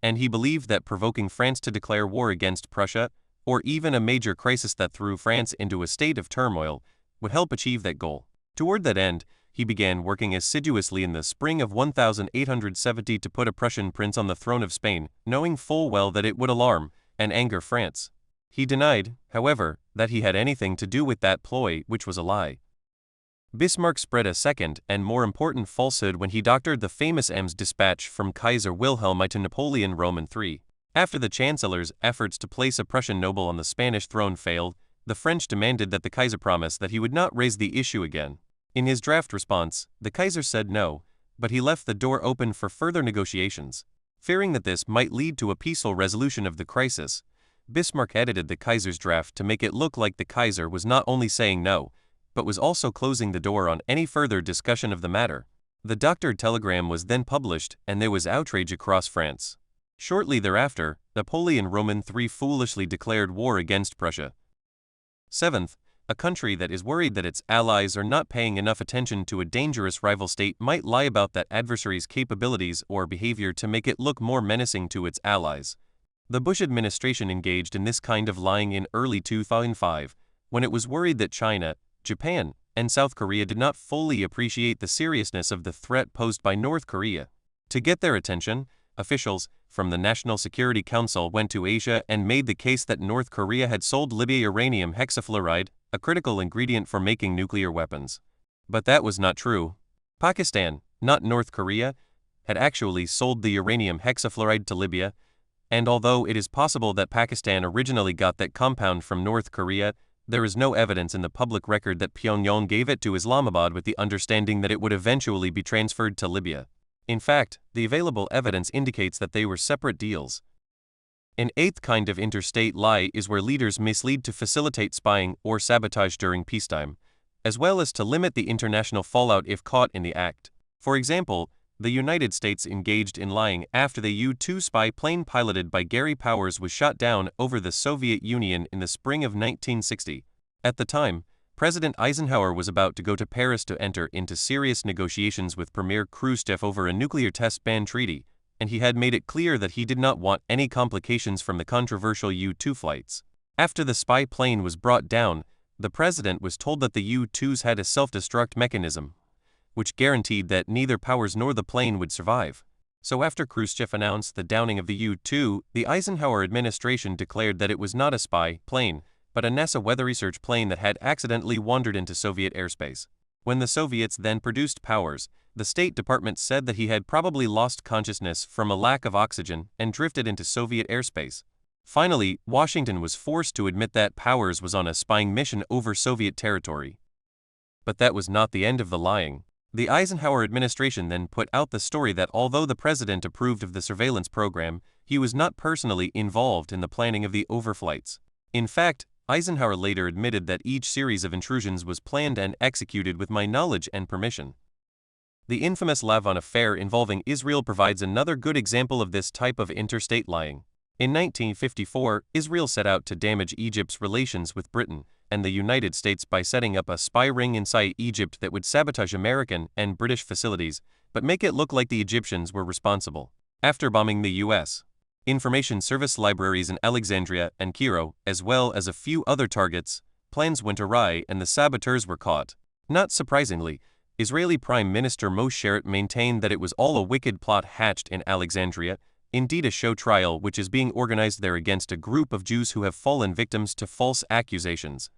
Speaker 1: and he believed that provoking France to declare war against Prussia, or even a major crisis that threw France into a state of turmoil, would help achieve that goal. Toward that end, he began working assiduously in the spring of 1870 to put a Prussian prince on the throne of Spain, knowing full well that it would alarm and anger France. He denied, however, that he had anything to do with that ploy, which was a lie. Bismarck spread a second and more important falsehood when he doctored the famous Ems dispatch from Kaiser Wilhelm I to Napoleon Roman III. After the Chancellor's efforts to place a Prussian noble on the Spanish throne failed, the French demanded that the Kaiser promise that he would not raise the issue again. In his draft response, the Kaiser said no, but he left the door open for further negotiations. Fearing that this might lead to a peaceful resolution of the crisis, Bismarck edited the Kaiser's draft to make it look like the Kaiser was not only saying no, but was also closing the door on any further discussion of the matter. The doctored telegram was then published, and there was outrage across France. Shortly thereafter, Napoleon Roman III foolishly declared war against Prussia. 7th, a country that is worried that its allies are not paying enough attention to a dangerous rival state might lie about that adversary's capabilities or behavior to make it look more menacing to its allies. The Bush administration engaged in this kind of lying in early 2005, when it was worried that China, Japan, and South Korea did not fully appreciate the seriousness of the threat posed by North Korea. To get their attention, officials from the National Security Council went to Asia and made the case that North Korea had sold Libya uranium hexafluoride, a critical ingredient for making nuclear weapons. But that was not true. Pakistan, not North Korea, had actually sold the uranium hexafluoride to Libya, and although it is possible that Pakistan originally got that compound from North Korea, there is no evidence in the public record that Pyongyang gave it to Islamabad with the understanding that it would eventually be transferred to Libya. In fact, the available evidence indicates that they were separate deals. An 8th kind of interstate lie is where leaders mislead to facilitate spying or sabotage during peacetime, as well as to limit the international fallout if caught in the act. For example, the United States engaged in lying after the U-2 spy plane piloted by Gary Powers was shot down over the Soviet Union in the spring of 1960. At the time, President Eisenhower was about to go to Paris to enter into serious negotiations with Premier Khrushchev over a nuclear test ban treaty, and he had made it clear that he did not want any complications from the controversial U-2 flights. After the spy plane was brought down, the president was told that the U-2s had a self-destruct mechanism, which guaranteed that neither Powers nor the plane would survive. So after Khrushchev announced the downing of the U-2, the Eisenhower administration declared that it was not a spy plane, but a NASA weather research plane that had accidentally wandered into Soviet airspace. When the Soviets then produced Powers, the State Department said that he had probably lost consciousness from a lack of oxygen and drifted into Soviet airspace. Finally, Washington was forced to admit that Powers was on a spying mission over Soviet territory. But that was not the end of the lying. The Eisenhower administration then put out the story that although the president approved of the surveillance program, he was not personally involved in the planning of the overflights. In fact, Eisenhower later admitted that each series of intrusions was planned and executed with my knowledge and permission. The infamous Lavon affair involving Israel provides another good example of this type of interstate lying. In 1954, Israel set out to damage Egypt's relations with Britain and the United States by setting up a spy ring inside Egypt that would sabotage American and British facilities, but make it look like the Egyptians were responsible. After bombing the U.S. Information Service libraries in Alexandria and Cairo, as well as a few other targets, plans went awry and the saboteurs were caught. Not surprisingly, Israeli Prime Minister Moshe Sharett maintained that it was all a wicked plot hatched in Alexandria, indeed a show trial which is being organized there against a group of Jews who have fallen victims to false accusations.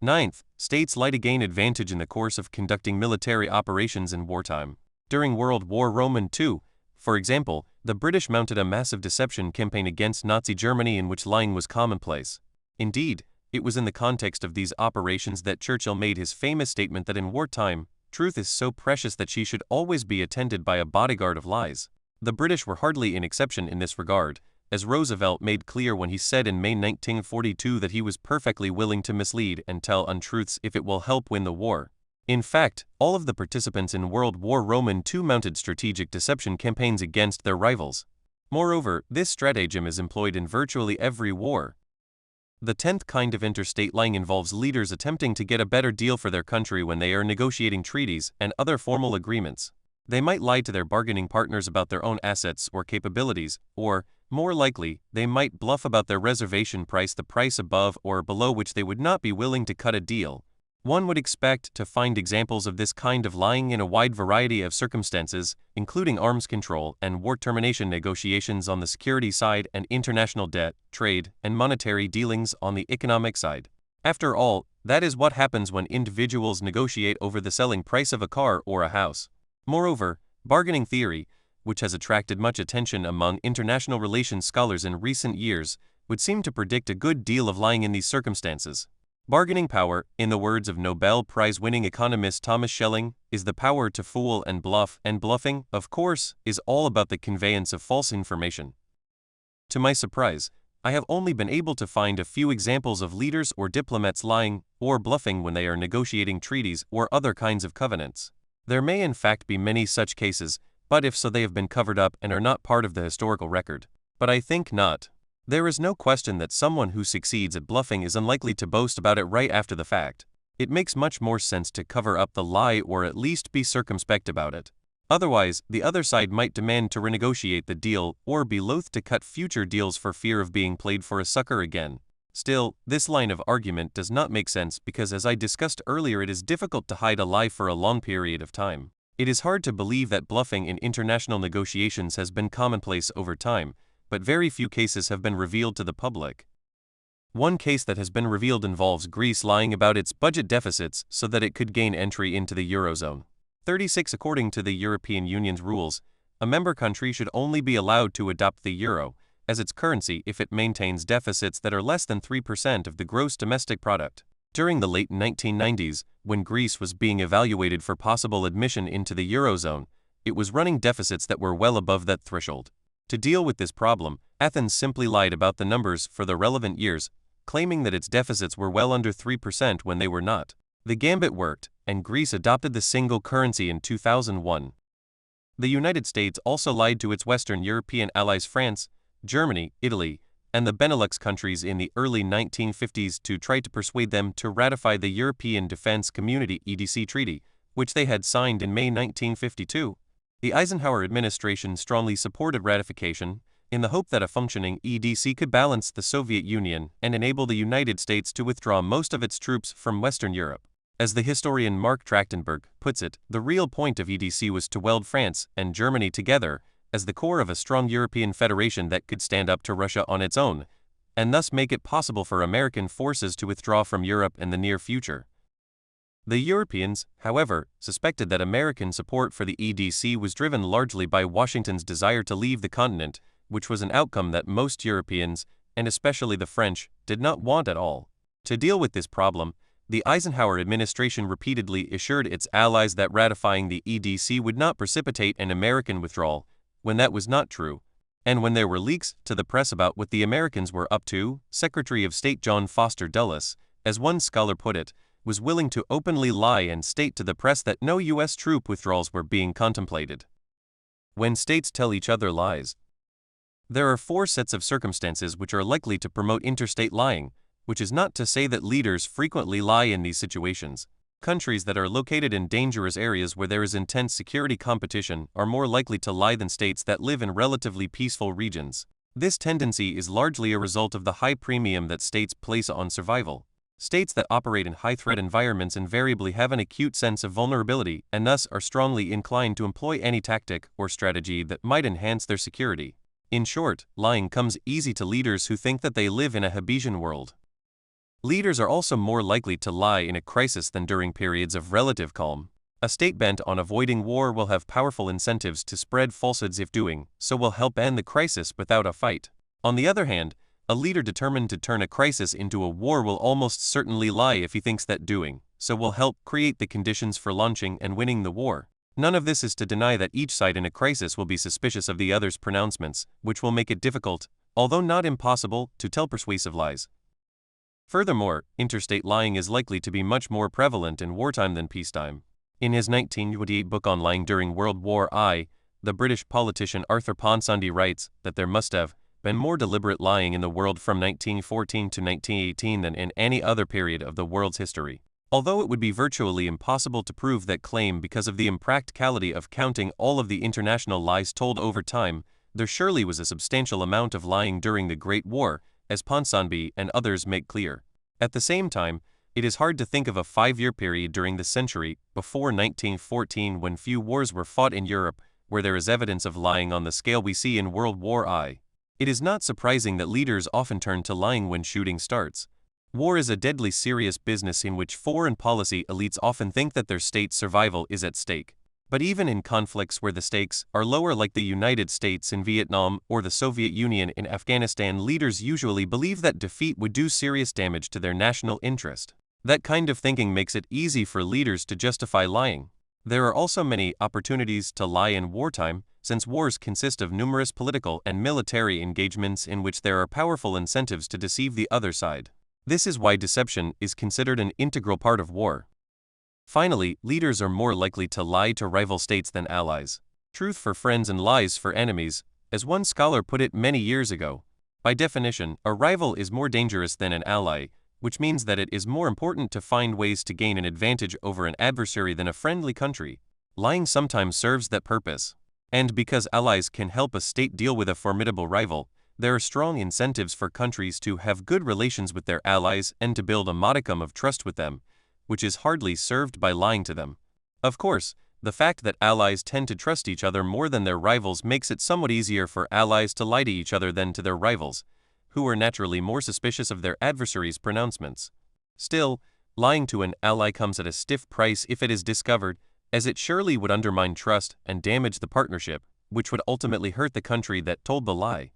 Speaker 1: 9th, states lie to gain advantage in the course of conducting military operations in wartime. During World War II, for example, the British mounted a massive deception campaign against Nazi Germany in which lying was commonplace. Indeed, it was in the context of these operations that Churchill made his famous statement that in wartime, truth is so precious that she should always be attended by a bodyguard of lies. The British were hardly an exception in this regard, as Roosevelt made clear when he said in May 1942 that he was perfectly willing to mislead and tell untruths if it will help win the war. In fact, all of the participants in World War II mounted strategic deception campaigns against their rivals. Moreover, this stratagem is employed in virtually every war. The 10th kind of interstate lying involves leaders attempting to get a better deal for their country when they are negotiating treaties and other formal agreements. They might lie to their bargaining partners about their own assets or capabilities, or, more likely, they might bluff about their reservation price, the price above or below which they would not be willing to cut a deal. One would expect to find examples of this kind of lying in a wide variety of circumstances, including arms control and war termination negotiations on the security side and international debt, trade, and monetary dealings on the economic side. After all, that is what happens when individuals negotiate over the selling price of a car or a house. Moreover, bargaining theory, which has attracted much attention among international relations scholars in recent years, would seem to predict a good deal of lying in these circumstances. Bargaining power, in the words of Nobel Prize-winning economist Thomas Schelling, is the power to fool and bluff, and bluffing, of course, is all about the conveyance of false information. To my surprise, I have only been able to find a few examples of leaders or diplomats lying or bluffing when they are negotiating treaties or other kinds of covenants. There may in fact be many such cases, but if so, they have been covered up and are not part of the historical record. But I think not. There is no question that someone who succeeds at bluffing is unlikely to boast about it right after the fact. It makes much more sense to cover up the lie or at least be circumspect about it. Otherwise, the other side might demand to renegotiate the deal or be loath to cut future deals for fear of being played for a sucker again. Still, this line of argument does not make sense because, as I discussed earlier, it is difficult to hide a lie for a long period of time. It is hard to believe that bluffing in international negotiations has been commonplace over time, but very few cases have been revealed to the public. One case that has been revealed involves Greece lying about its budget deficits so that it could gain entry into the Eurozone. 36 According to the European Union's rules, a member country should only be allowed to adopt the euro as its currency if it maintains deficits that are less than 3% of the gross domestic product. During the late 1990s, when Greece was being evaluated for possible admission into the Eurozone, it was running deficits that were well above that threshold. To deal with this problem, Athens simply lied about the numbers for the relevant years, claiming that its deficits were well under 3% when they were not. The gambit worked, and Greece adopted the single currency in 2001. The United States also lied to its Western European allies France, Germany, Italy, and the Benelux countries in the early 1950s to try to persuade them to ratify the European Defense Community (EDC) Treaty, which they had signed in May 1952. The Eisenhower administration strongly supported ratification, in the hope that a functioning EDC could balance the Soviet Union and enable the United States to withdraw most of its troops from Western Europe. As the historian Mark Trachtenberg puts it, the real point of EDC was to weld France and Germany together as the core of a strong European federation that could stand up to Russia on its own, and thus make it possible for American forces to withdraw from Europe in the near future. The Europeans, however, suspected that American support for the EDC was driven largely by Washington's desire to leave the continent, which was an outcome that most Europeans, and especially the French, did not want at all. To deal with this problem, the Eisenhower administration repeatedly assured its allies that ratifying the EDC would not precipitate an American withdrawal, when that was not true. And when there were leaks to the press about what the Americans were up to, Secretary of State John Foster Dulles, as one scholar put it, was willing to openly lie and state to the press that no U.S. troop withdrawals were being contemplated. When states tell each other lies, there are 4 sets of circumstances which are likely to promote interstate lying, which is not to say that leaders frequently lie in these situations. Countries that are located in dangerous areas where there is intense security competition are more likely to lie than states that live in relatively peaceful regions. This tendency is largely a result of the high premium that states place on survival. States that operate in high-threat environments invariably have an acute sense of vulnerability and thus are strongly inclined to employ any tactic or strategy that might enhance their security. In short, lying comes easy to leaders who think that they live in a Hobbesian world. Leaders are also more likely to lie in a crisis than during periods of relative calm. A state bent on avoiding war will have powerful incentives to spread falsehoods if doing so will help end the crisis without a fight. On the other hand, a leader determined to turn a crisis into a war will almost certainly lie if he thinks that doing so will help create the conditions for launching and winning the war. None of this is to deny that each side in a crisis will be suspicious of the other's pronouncements, which will make it difficult, although not impossible, to tell persuasive lies. Furthermore, interstate lying is likely to be much more prevalent in wartime than peacetime. In his 1928 book on lying during World War I, the British politician Arthur Ponsonby writes that there must have been more deliberate lying in the world from 1914 to 1918 than in any other period of the world's history. Although it would be virtually impossible to prove that claim because of the impracticality of counting all of the international lies told over time, there surely was a substantial amount of lying during the Great War, as Ponsonby and others make clear. At the same time, it is hard to think of a 5-year period during the century before 1914 when few wars were fought in Europe where there is evidence of lying on the scale we see in World War I. It is not surprising that leaders often turn to lying when shooting starts. War is a deadly serious business in which foreign policy elites often think that their state's survival is at stake. But even in conflicts where the stakes are lower, like the United States in Vietnam or the Soviet Union in Afghanistan, leaders usually believe that defeat would do serious damage to their national interest. That kind of thinking makes it easy for leaders to justify lying. There are also many opportunities to lie in wartime, since wars consist of numerous political and military engagements in which there are powerful incentives to deceive the other side. This is why deception is considered an integral part of war. Finally, leaders are more likely to lie to rival states than allies. Truth for friends and lies for enemies, as one scholar put it many years ago. By definition, a rival is more dangerous than an ally, which means that it is more important to find ways to gain an advantage over an adversary than a friendly country. Lying sometimes serves that purpose. And because allies can help a state deal with a formidable rival, there are strong incentives for countries to have good relations with their allies and to build a modicum of trust with them, which is hardly served by lying to them. Of course, the fact that allies tend to trust each other more than their rivals makes it somewhat easier for allies to lie to each other than to their rivals, who are naturally more suspicious of their adversaries' pronouncements. Still, lying to an ally comes at a stiff price if it is discovered, as it surely would undermine trust and damage the partnership, which would ultimately hurt the country that told the lie.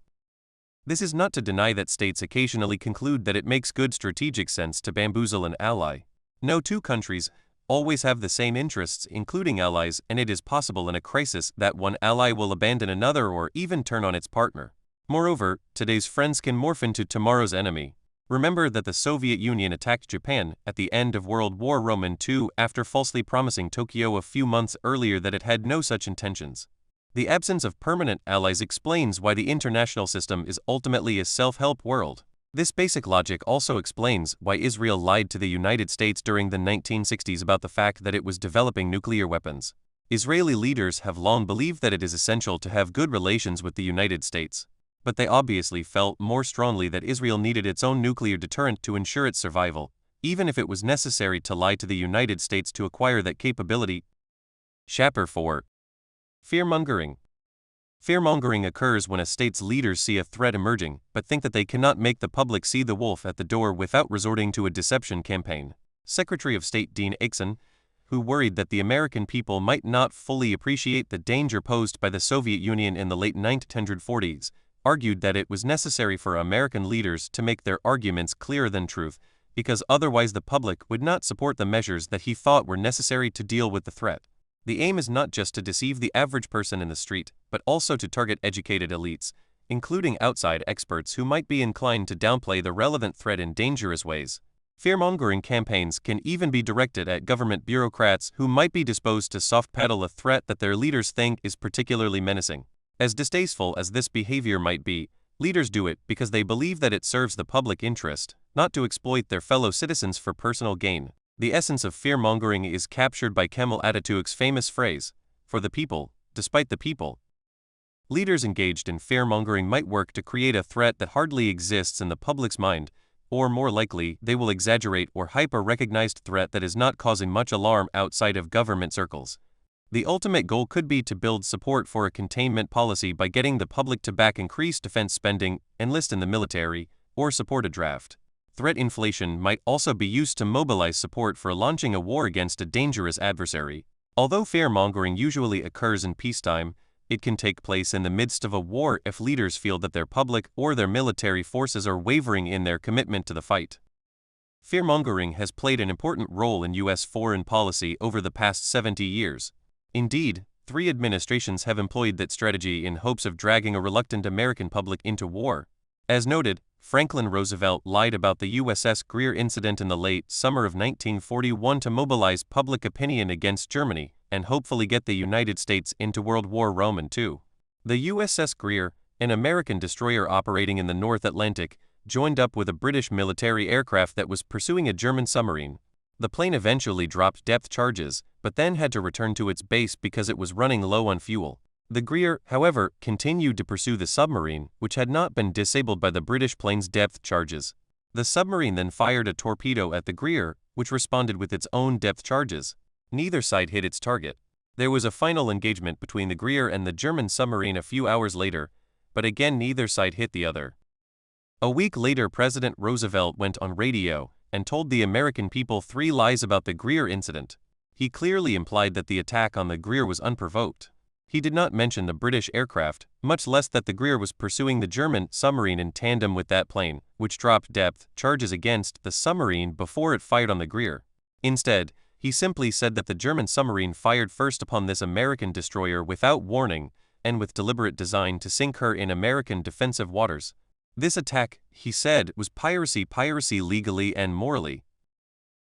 Speaker 1: This is not to deny that states occasionally conclude that it makes good strategic sense to bamboozle an ally. No two countries always have the same interests, including allies, and it is possible in a crisis that one ally will abandon another or even turn on its partner. Moreover, today's friends can morph into tomorrow's enemy. Remember that the Soviet Union attacked Japan at the end of World War II after falsely promising Tokyo a few months earlier that it had no such intentions. The absence of permanent allies explains why the international system is ultimately a self-help world. This basic logic also explains why Israel lied to the United States during the 1960s about the fact that it was developing nuclear weapons. Israeli leaders have long believed that it is essential to have good relations with the United States, but they obviously felt more strongly that Israel needed its own nuclear deterrent to ensure its survival, even if it was necessary to lie to the United States to acquire that capability. Chapter 4. Fear-mongering. Fear-mongering occurs when a state's leaders see a threat emerging, but think that they cannot make the public see the wolf at the door without resorting to a deception campaign. Secretary of State Dean Axon, who worried that the American people might not fully appreciate the danger posed by the Soviet Union in the late 1940s, argued that it was necessary for American leaders to make their arguments clearer than truth, because otherwise the public would not support the measures that he thought were necessary to deal with the threat. The aim is not just to deceive the average person in the street, but also to target educated elites, including outside experts who might be inclined to downplay the relevant threat in dangerous ways. Fear-mongering campaigns can even be directed at government bureaucrats who might be disposed to soft-pedal a threat that their leaders think is particularly menacing. As distasteful as this behavior might be, leaders do it because they believe that it serves the public interest, not to exploit their fellow citizens for personal gain. The essence of fear-mongering is captured by Kemal Atatürk's famous phrase, "For the people, despite the people." Leaders engaged in fear-mongering might work to create a threat that hardly exists in the public's mind, or more likely, they will exaggerate or hype a recognized threat that is not causing much alarm outside of government circles. The ultimate goal could be to build support for a containment policy by getting the public to back increased defense spending, enlist in the military, or support a draft. Threat inflation might also be used to mobilize support for launching a war against a dangerous adversary. Although fear-mongering usually occurs in peacetime, it can take place in the midst of a war if leaders feel that their public or their military forces are wavering in their commitment to the fight. Fear-mongering has played an important role in U.S. foreign policy over the past 70 years. Indeed, 3 administrations have employed that strategy in hopes of dragging a reluctant American public into war. As noted, Franklin Roosevelt lied about the USS Greer incident in the late summer of 1941 to mobilize public opinion against Germany and hopefully get the United States into World War II. The USS Greer, an American destroyer operating in the North Atlantic, joined up with a British military aircraft that was pursuing a German submarine. The plane eventually dropped depth charges, but then had to return to its base because it was running low on fuel. The Greer, however, continued to pursue the submarine, which had not been disabled by the British plane's depth charges. The submarine then fired a torpedo at the Greer, which responded with its own depth charges. Neither side hit its target. There was a final engagement between the Greer and the German submarine a few hours later, but again neither side hit the other. A week later, President Roosevelt went on radio and told the American people 3 lies about the Greer incident. He clearly implied that the attack on the Greer was unprovoked. He did not mention the British aircraft, much less that the Greer was pursuing the German submarine in tandem with that plane, which dropped depth charges against the submarine before it fired on the Greer. Instead, he simply said that the German submarine fired first upon this American destroyer without warning, and with deliberate design to sink her in American defensive waters. This attack, he said, was piracy legally and morally.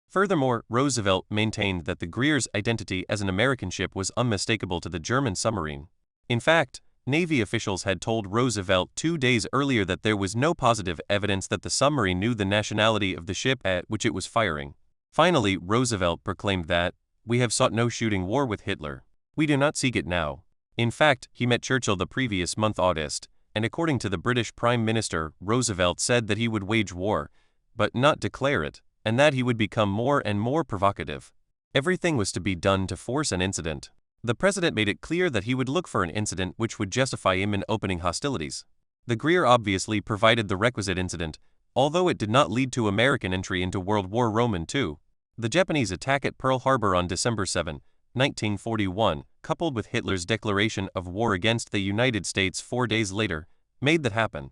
Speaker 1: Furthermore, Roosevelt maintained that the Greer's identity as an American ship was unmistakable to the German submarine. In fact, Navy officials had told Roosevelt 2 days earlier that there was no positive evidence that the submarine knew the nationality of the ship at which it was firing. Finally, Roosevelt proclaimed that, "We have sought no shooting war with Hitler. We do not seek it now." In fact, he met Churchill the previous month August, and according to the British Prime Minister, Roosevelt said that he would wage war, but not declare it, and that he would become more and more provocative. Everything was to be done to force an incident. The president made it clear that he would look for an incident which would justify him in opening hostilities. The Greer obviously provided the requisite incident, although it did not lead to American entry into World War II. The Japanese attack at Pearl Harbor on December 7, 1941, coupled with Hitler's declaration of war against the United States 4 days later, made that happen.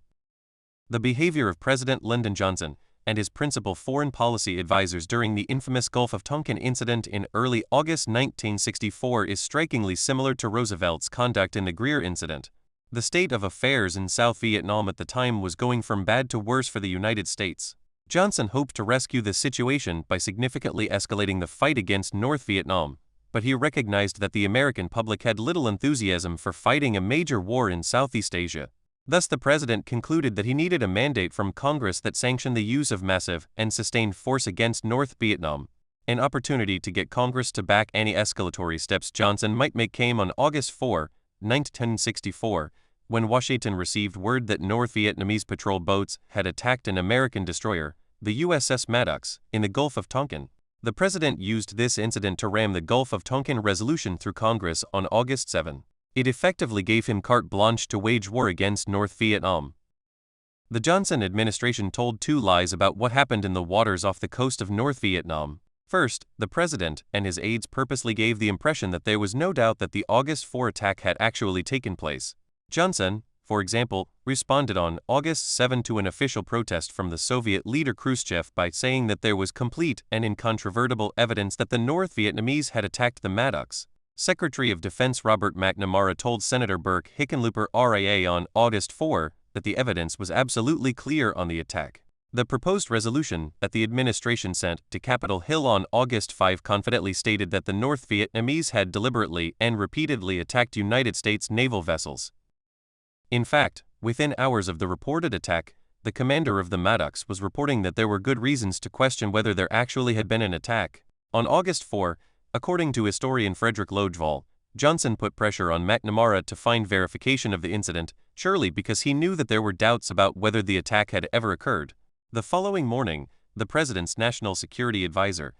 Speaker 1: The behavior of President Lyndon Johnson and his principal foreign policy advisors during the infamous Gulf of Tonkin incident in early August 1964 is strikingly similar to Roosevelt's conduct in the Greer incident. The state of affairs in South Vietnam at the time was going from bad to worse for the United States. Johnson hoped to rescue the situation by significantly escalating the fight against North Vietnam, but he recognized that the American public had little enthusiasm for fighting a major war in Southeast Asia. Thus the president concluded that he needed a mandate from Congress that sanctioned the use of massive and sustained force against North Vietnam. An opportunity to get Congress to back any escalatory steps Johnson might make came on August 4, 1964, when Washington received word that North Vietnamese patrol boats had attacked an American destroyer, the USS Maddox, in the Gulf of Tonkin. The president used this incident to ram the Gulf of Tonkin resolution through Congress on August 7. It effectively gave him carte blanche to wage war against North Vietnam. The Johnson administration told 2 lies about what happened in the waters off the coast of North Vietnam. First, the president and his aides purposely gave the impression that there was no doubt that the August 4 attack had actually taken place. Johnson, for example, responded on August 7 to an official protest from the Soviet leader Khrushchev by saying that there was complete and incontrovertible evidence that the North Vietnamese had attacked the Maddox. Secretary of Defense Robert McNamara told Senator Burke Hickenlooper RIA on August 4 that the evidence was absolutely clear on the attack. The proposed resolution that the administration sent to Capitol Hill on August 5 confidently stated that the North Vietnamese had deliberately and repeatedly attacked United States naval vessels. In fact, within hours of the reported attack, the commander of the Maddox was reporting that there were good reasons to question whether there actually had been an attack. On August 4, according to historian Frederick Lodgevall, Johnson put pressure on McNamara to find verification of the incident, surely because he knew that there were doubts about whether the attack had ever occurred. The following morning, the president's national security advisor,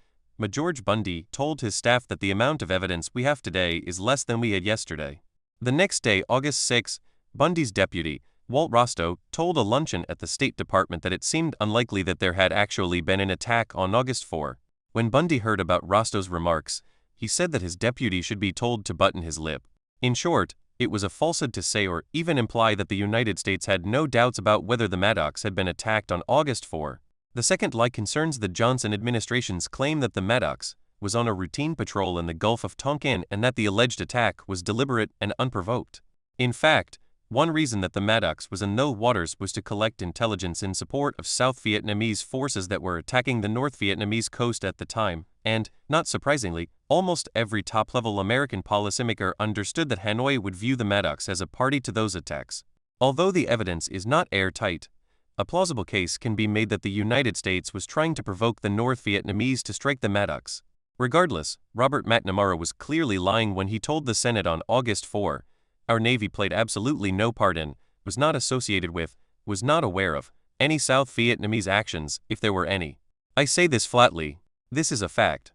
Speaker 1: George Bundy, told his staff that the amount of evidence we have today is less than we had yesterday. The next day, August 6, Bundy's deputy, Walt Rostow, told a luncheon at the State Department that it seemed unlikely that there had actually been an attack on August 4. When Bundy heard about Rostow's remarks, he said that his deputy should be told to button his lip. In short, it was a falsehood to say or even imply that the United States had no doubts about whether the Maddox had been attacked on August 4. The second lie concerns the Johnson administration's claim that the Maddox was on a routine patrol in the Gulf of Tonkin and that the alleged attack was deliberate and unprovoked. In fact, one reason that the Maddox was in those waters was to collect intelligence in support of South Vietnamese forces that were attacking the North Vietnamese coast at the time, and, not surprisingly, almost every top-level American policymaker understood that Hanoi would view the Maddox as a party to those attacks. Although the evidence is not airtight, a plausible case can be made that the United States was trying to provoke the North Vietnamese to strike the Maddox. Regardless, Robert McNamara was clearly lying when he told the Senate on August 4, "Our Navy played absolutely no part in, was not associated with, was not aware of, any South Vietnamese actions, if there were any. I say this flatly. This is a fact."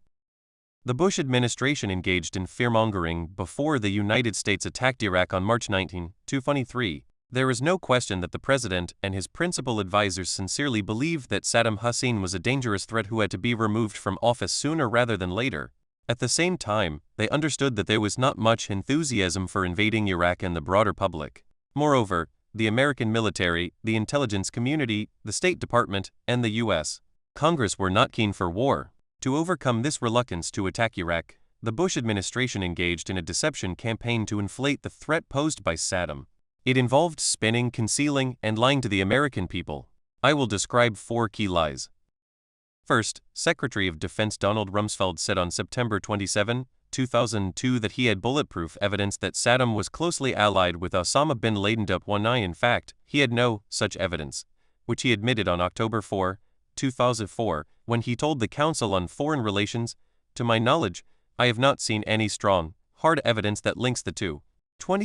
Speaker 1: The Bush administration engaged in fearmongering before the United States attacked Iraq on March 19, 2023. There is no question that the president and his principal advisors sincerely believed that Saddam Hussein was a dangerous threat who had to be removed from office sooner rather than later. At the same time, they understood that there was not much enthusiasm for invading Iraq in the broader public. Moreover, the American military, the intelligence community, the State Department, and the U.S. Congress were not keen for war. To overcome this reluctance to attack Iraq, the Bush administration engaged in a deception campaign to inflate the threat posed by Saddam. It involved spinning, concealing, and lying to the American people. I will describe 4 key lies. First, Secretary of Defense Donald Rumsfeld said on September 27, 2002 that he had bulletproof evidence that Saddam was closely allied with Osama bin Laden. In fact, he had no such evidence, which he admitted on October 4, 2004, when he told the Council on Foreign Relations, "To my knowledge, I have not seen any strong, hard evidence that links the two."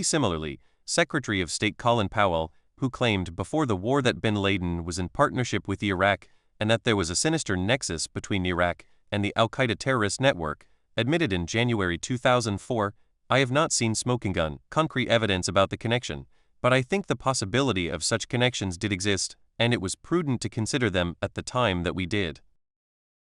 Speaker 1: Similarly, Secretary of State Colin Powell, who claimed before the war that bin Laden was in partnership with Iraq and that there was a sinister nexus between Iraq and the al-Qaeda terrorist network, admitted in January 2004, "I have not seen smoking gun, concrete evidence about the connection, but I think the possibility of such connections did exist, and it was prudent to consider them at the time that we did."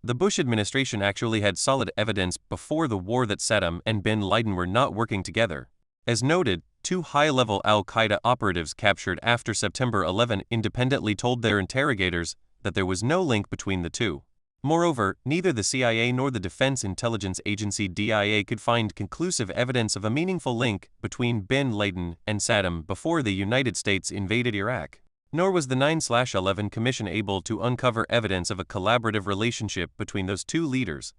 Speaker 1: The Bush administration actually had solid evidence before the war that Saddam and bin Laden were not working together. As noted, 2 high-level al-Qaeda operatives captured after September 11 independently told their interrogators that there was no link between the two. Moreover, neither the CIA nor the Defense Intelligence Agency DIA could find conclusive evidence of a meaningful link between bin Laden and Saddam before the United States invaded Iraq. Nor was the 9/11 Commission able to uncover evidence of a collaborative relationship between those two leaders.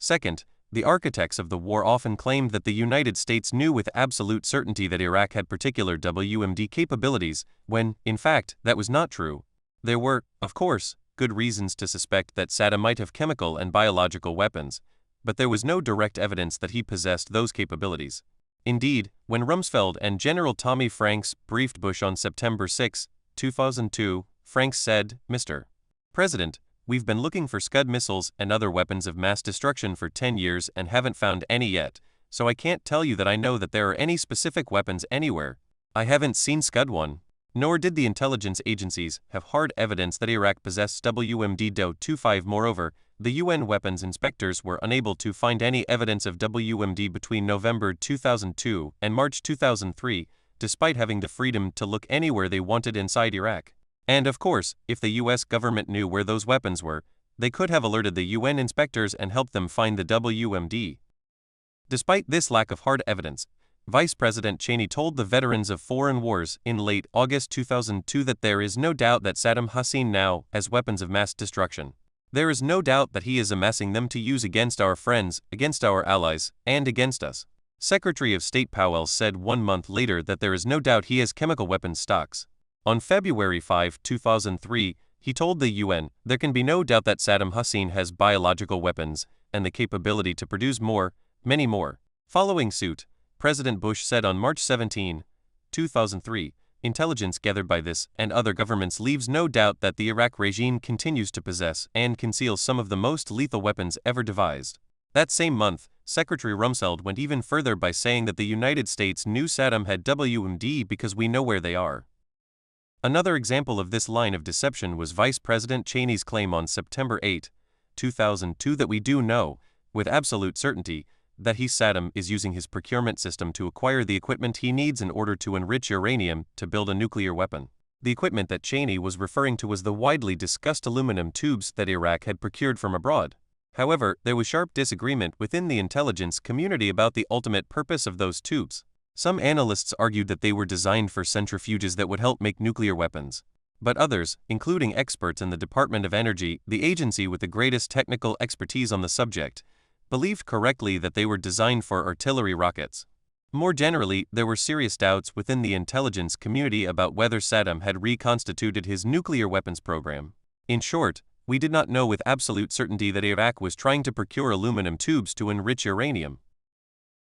Speaker 1: Second, the architects of the war often claimed that the United States knew with absolute certainty that Iraq had particular WMD capabilities, when, in fact, that was not true. There were, of course, good reasons to suspect that Saddam might have chemical and biological weapons, but there was no direct evidence that he possessed those capabilities. Indeed, when Rumsfeld and General Tommy Franks briefed Bush on September 6, 2002, Franks said, "Mr. President, we've been looking for Scud missiles and other weapons of mass destruction for 10 years and haven't found any yet, so I can't tell you that I know that there are any specific weapons anywhere. I haven't seen Scud one." Nor did the intelligence agencies have hard evidence that Iraq possessed WMD-25. Moreover, the UN weapons inspectors were unable to find any evidence of WMD between November 2002 and March 2003, despite having the freedom to look anywhere they wanted inside Iraq. And of course, if the US government knew where those weapons were, they could have alerted the UN inspectors and helped them find the WMD. Despite this lack of hard evidence, Vice President Cheney told the veterans of foreign wars in late August 2002 that there is no doubt that Saddam Hussein now has weapons of mass destruction. There is no doubt that he is amassing them to use against our friends, against our allies, and against us. Secretary of State Powell said 1 month later that there is no doubt he has chemical weapons stocks. On February 5, 2003, he told the UN, "There can be no doubt that Saddam Hussein has biological weapons and the capability to produce more, many more." Following suit, President Bush said on March 17, 2003, "Intelligence gathered by this and other governments leaves no doubt that the Iraq regime continues to possess and conceal some of the most lethal weapons ever devised." That same month, Secretary Rumsfeld went even further by saying that the United States knew Saddam had WMD because we know where they are. Another example of this line of deception was Vice President Cheney's claim on September 8, 2002 that we do know, with absolute certainty, that Saddam is using his procurement system to acquire the equipment he needs in order to enrich uranium to build a nuclear weapon. The equipment that Cheney was referring to was the widely discussed aluminum tubes that Iraq had procured from abroad. However, there was sharp disagreement within the intelligence community about the ultimate purpose of those tubes. Some analysts argued that they were designed for centrifuges that would help make nuclear weapons. But others, including experts in the Department of Energy, the agency with the greatest technical expertise on the subject, believed correctly that they were designed for artillery rockets. More generally, there were serious doubts within the intelligence community about whether Saddam had reconstituted his nuclear weapons program. In short, we did not know with absolute certainty that Iraq was trying to procure aluminum tubes to enrich uranium.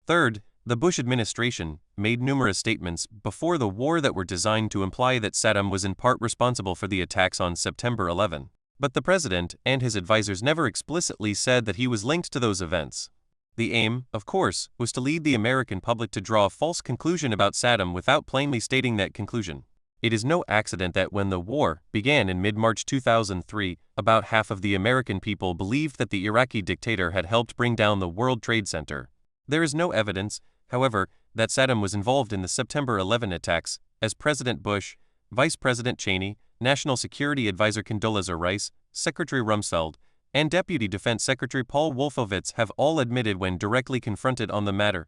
Speaker 1: Third, the Bush administration made numerous statements before the war that were designed to imply that Saddam was in part responsible for the attacks on September 11. But the president and his advisors never explicitly said that he was linked to those events. The aim, of course, was to lead the American public to draw a false conclusion about Saddam without plainly stating that conclusion. It is no accident that when the war began in mid-March 2003, about half of the American people believed that the Iraqi dictator had helped bring down the World Trade Center. There is no evidence, however, that Saddam was involved in the September 11 attacks, as President Bush, Vice President Cheney, National Security Advisor Condoleezza Rice, Secretary Rumsfeld, and Deputy Defense Secretary Paul Wolfowitz have all admitted when directly confronted on the matter.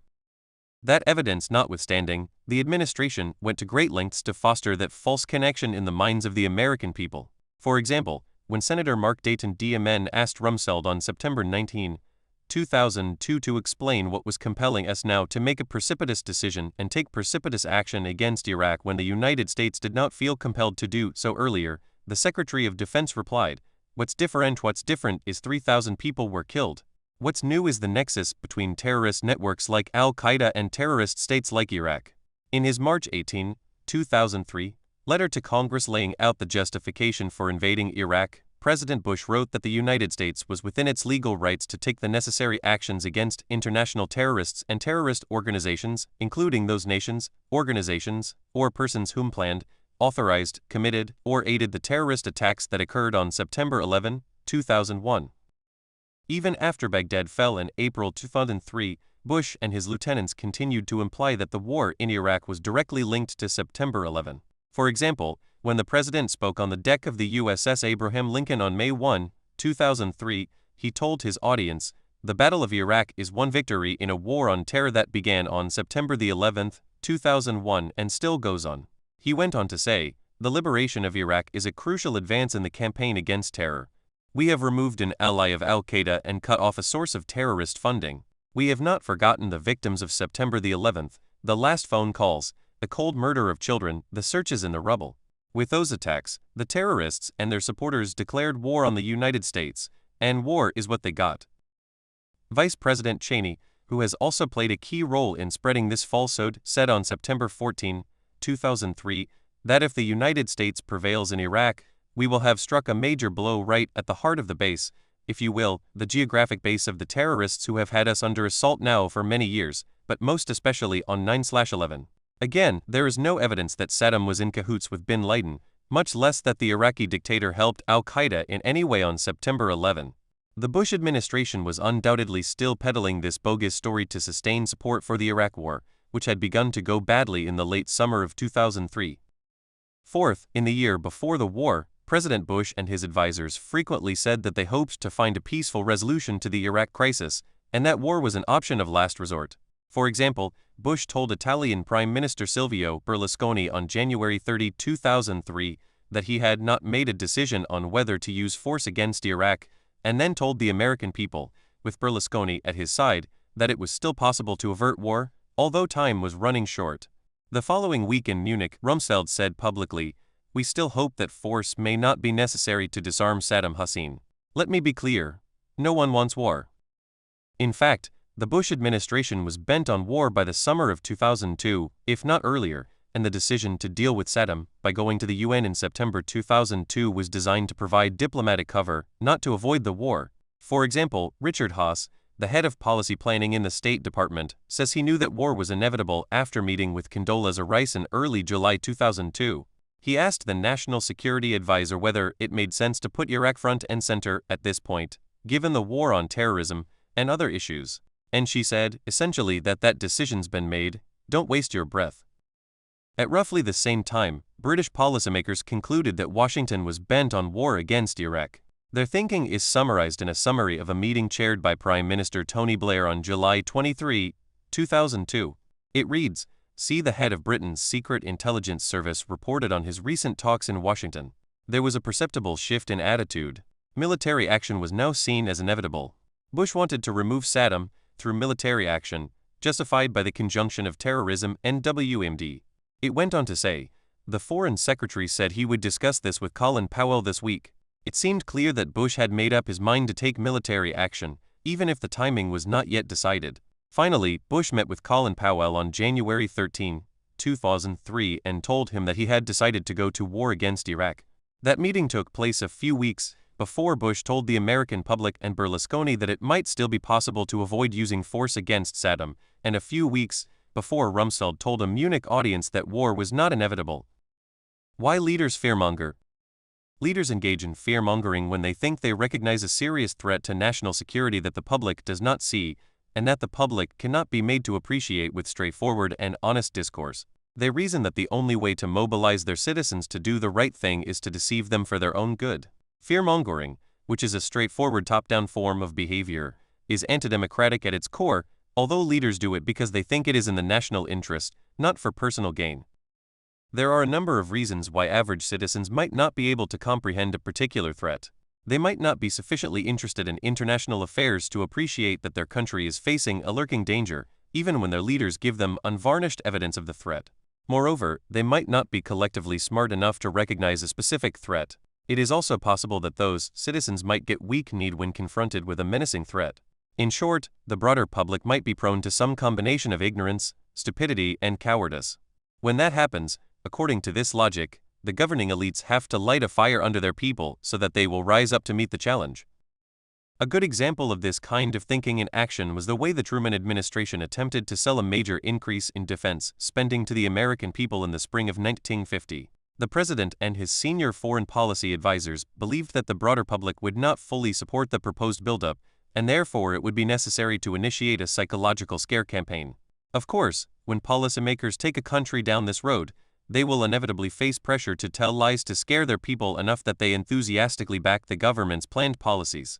Speaker 1: That evidence notwithstanding, the administration went to great lengths to foster that false connection in the minds of the American people. For example, when Senator Mark Dayton DMN asked Rumsfeld on September 19, 2002 to explain what was compelling us now to make a precipitous decision and take precipitous action against Iraq when the United States did not feel compelled to do so earlier, the Secretary of Defense replied, What's different is 3,000 people were killed. What's new is the nexus between terrorist networks like Al-Qaeda and terrorist states like Iraq. In his March 18, 2003, letter to Congress laying out the justification for invading Iraq, President Bush wrote that the United States was within its legal rights to take the necessary actions against international terrorists and terrorist organizations, including those nations, organizations, or persons whom planned, authorized, committed, or aided the terrorist attacks that occurred on September 11, 2001. Even after Baghdad fell in April 2003, Bush and his lieutenants continued to imply that the war in Iraq was directly linked to September 11. For example, when the president spoke on the deck of the USS Abraham Lincoln on May 1, 2003, he told his audience, "The Battle of Iraq is one victory in a war on terror that began on September the 11th, 2001 and still goes on." He went on to say, "The liberation of Iraq is a crucial advance in the campaign against terror. We have removed an ally of Al-Qaeda and cut off a source of terrorist funding. We have not forgotten the victims of September the 11th, the last phone calls, the cold murder of children, the searches in the rubble. With those attacks, the terrorists and their supporters declared war on the United States, and war is what they got." Vice President Cheney, who has also played a key role in spreading this falsehood, said on September 14, 2003, that if the United States prevails in Iraq, we will have struck a major blow right at the heart of the base, if you will, the geographic base of the terrorists who have had us under assault now for many years, but most especially on 9/11. Again, there is no evidence that Saddam was in cahoots with bin Laden, much less that the Iraqi dictator helped Al-Qaeda in any way on September 11. The Bush administration was undoubtedly still peddling this bogus story to sustain support for the Iraq War, which had begun to go badly in the late summer of 2003. Fourth, in the year before the war, President Bush and his advisors frequently said that they hoped to find a peaceful resolution to the Iraq crisis, and that war was an option of last resort. For example, Bush told Italian Prime Minister Silvio Berlusconi on January 30, 2003, that he had not made a decision on whether to use force against Iraq, and then told the American people, with Berlusconi at his side, that it was still possible to avert war, although time was running short. The following week in Munich, Rumsfeld said publicly, "We still hope that force may not be necessary to disarm Saddam Hussein. Let me be clear, no one wants war." In fact, the Bush administration was bent on war by the summer of 2002, if not earlier, and the decision to deal with Saddam by going to the UN in September 2002 was designed to provide diplomatic cover, not to avoid the war. For example, Richard Haass, the head of policy planning in the State Department, says he knew that war was inevitable after meeting with Condoleezza Rice in early July 2002. He asked the National Security Advisor whether it made sense to put Iraq front and center at this point, given the war on terrorism and other issues. And she said, essentially, that decision's been made, don't waste your breath. At roughly the same time, British policymakers concluded that Washington was bent on war against Iraq. Their thinking is summarized in a summary of a meeting chaired by Prime Minister Tony Blair on July 23, 2002. It reads, "See, the head of Britain's Secret Intelligence Service reported on his recent talks in Washington. There was a perceptible shift in attitude. Military action was now seen as inevitable. Bush wanted to remove Saddam through military action, justified by the conjunction of terrorism and WMD." It went on to say, "The Foreign Secretary said he would discuss this with Colin Powell this week. It seemed clear that Bush had made up his mind to take military action, even if the timing was not yet decided." Finally, Bush met with Colin Powell on January 13, 2003 and told him that he had decided to go to war against Iraq. That meeting took place a few weeks before Bush told the American public and Berlusconi that it might still be possible to avoid using force against Saddam, and a few weeks before Rumsfeld told a Munich audience that war was not inevitable. Why leaders fearmonger? Leaders engage in fearmongering when they think they recognize a serious threat to national security that the public does not see, and that the public cannot be made to appreciate with straightforward and honest discourse. They reason that the only way to mobilize their citizens to do the right thing is to deceive them for their own good. Fearmongering, which is a straightforward top-down form of behavior, is antidemocratic at its core, although leaders do it because they think it is in the national interest, not for personal gain. There are a number of reasons why average citizens might not be able to comprehend a particular threat. They might not be sufficiently interested in international affairs to appreciate that their country is facing a lurking danger, even when their leaders give them unvarnished evidence of the threat. Moreover, they might not be collectively smart enough to recognize a specific threat. It is also possible that those citizens might get weak-kneed when confronted with a menacing threat. In short, the broader public might be prone to some combination of ignorance, stupidity, and cowardice. When that happens, according to this logic, the governing elites have to light a fire under their people so that they will rise up to meet the challenge. A good example of this kind of thinking in action was the way the Truman administration attempted to sell a major increase in defense spending to the American people in the spring of 1950. The president and his senior foreign policy advisors believed that the broader public would not fully support the proposed buildup, and therefore it would be necessary to initiate a psychological scare campaign. Of course, when policymakers take a country down this road, they will inevitably face pressure to tell lies to scare their people enough that they enthusiastically back the government's planned policies.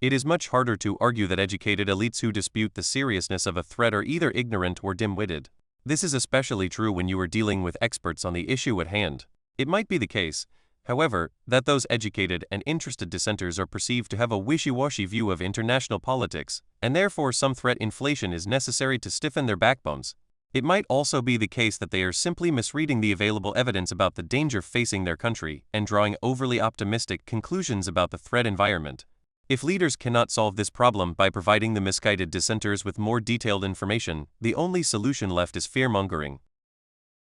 Speaker 1: It is much harder to argue that educated elites who dispute the seriousness of a threat are either ignorant or dim-witted. This is especially true when you are dealing with experts on the issue at hand. It might be the case, however, that those educated and interested dissenters are perceived to have a wishy-washy view of international politics, and therefore some threat inflation is necessary to stiffen their backbones. It might also be the case that they are simply misreading the available evidence about the danger facing their country and drawing overly optimistic conclusions about the threat environment. If leaders cannot solve this problem by providing the misguided dissenters with more detailed information, the only solution left is fear-mongering.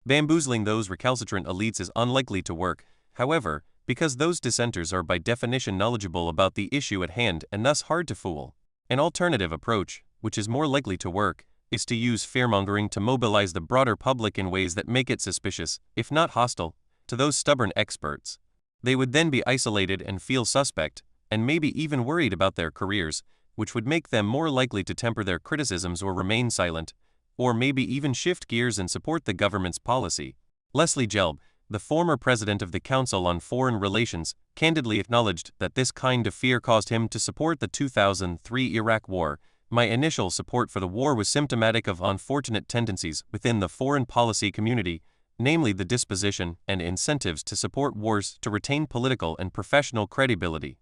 Speaker 1: Bamboozling those recalcitrant elites is unlikely to work, however, because those dissenters are by definition knowledgeable about the issue at hand and thus hard to fool. An alternative approach, which is more likely to work, is to use fear-mongering to mobilize the broader public in ways that make it suspicious, if not hostile, to those stubborn experts. They would then be isolated and feel suspect, and maybe even worried about their careers, which would make them more likely to temper their criticisms or remain silent, or maybe even shift gears and support the government's policy. Leslie Gelb, the former president of the Council on Foreign Relations, candidly acknowledged that this kind of fear caused him to support the 2003 Iraq War. My initial support for the war was symptomatic of unfortunate tendencies within the foreign policy community, namely the disposition and incentives to support wars to retain political and professional credibility.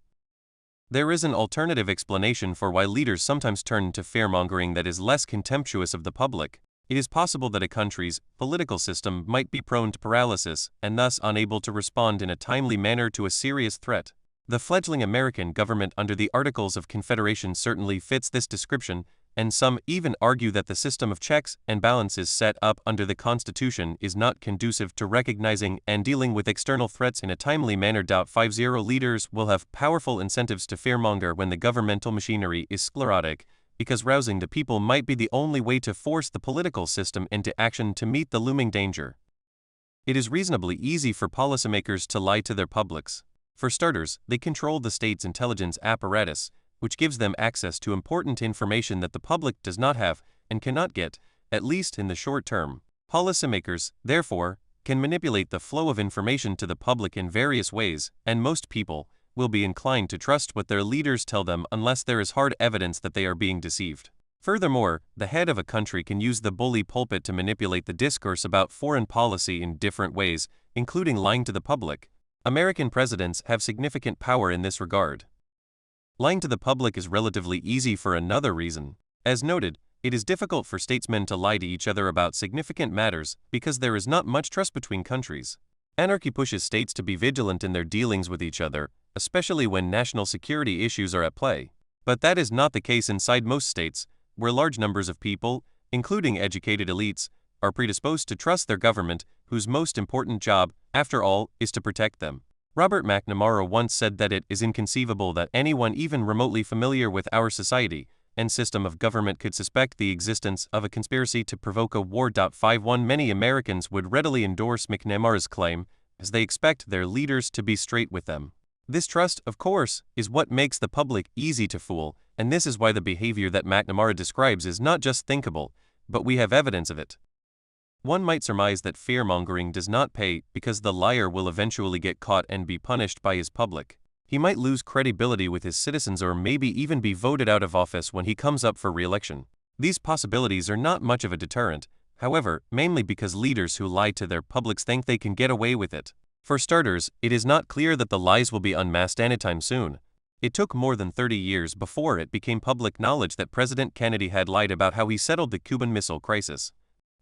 Speaker 1: There is an alternative explanation for why leaders sometimes turn to fear-mongering that is less contemptuous of the public. It is possible that a country's political system might be prone to paralysis and thus unable to respond in a timely manner to a serious threat. The fledgling American government under the Articles of Confederation certainly fits this description, and some even argue that the system of checks and balances set up under the Constitution is not conducive to recognizing and dealing with external threats in a timely manner. 50 leaders will have powerful incentives to fearmonger when the governmental machinery is sclerotic, because rousing the people might be the only way to force the political system into action to meet the looming danger. It is reasonably easy for policymakers to lie to their publics. For starters, they control the state's intelligence apparatus, which gives them access to important information that the public does not have and cannot get, at least in the short term. Policymakers, therefore, can manipulate the flow of information to the public in various ways, and most people will be inclined to trust what their leaders tell them unless there is hard evidence that they are being deceived. Furthermore, the head of a country can use the bully pulpit to manipulate the discourse about foreign policy in different ways, including lying to the public. American presidents have significant power in this regard. Lying to the public is relatively easy for another reason. As noted, it is difficult for statesmen to lie to each other about significant matters because there is not much trust between countries. Anarchy pushes states to be vigilant in their dealings with each other, especially when national security issues are at play. But that is not the case inside most states, where large numbers of people, including educated elites, are predisposed to trust their government, whose most important job, after all, is to protect them. Robert McNamara once said that it is inconceivable that anyone even remotely familiar with our society and system of government could suspect the existence of a conspiracy to provoke a war. 51 Many Americans would readily endorse McNamara's claim, as they expect their leaders to be straight with them. This trust, of course, is what makes the public easy to fool, and this is why the behavior that McNamara describes is not just thinkable, but we have evidence of it. One might surmise that fear-mongering does not pay because the liar will eventually get caught and be punished by his public. He might lose credibility with his citizens or maybe even be voted out of office when he comes up for re-election. These possibilities are not much of a deterrent, however, mainly because leaders who lie to their publics think they can get away with it. For starters, it is not clear that the lies will be unmasked anytime soon. It took more than 30 years before it became public knowledge that President Kennedy had lied about how he settled the Cuban Missile Crisis.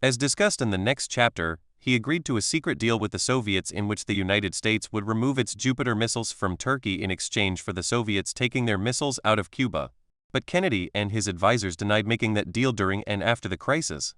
Speaker 1: As discussed in the next chapter, he agreed to a secret deal with the Soviets in which the United States would remove its Jupiter missiles from Turkey in exchange for the Soviets taking their missiles out of Cuba. But Kennedy and his advisors denied making that deal during and after the crisis.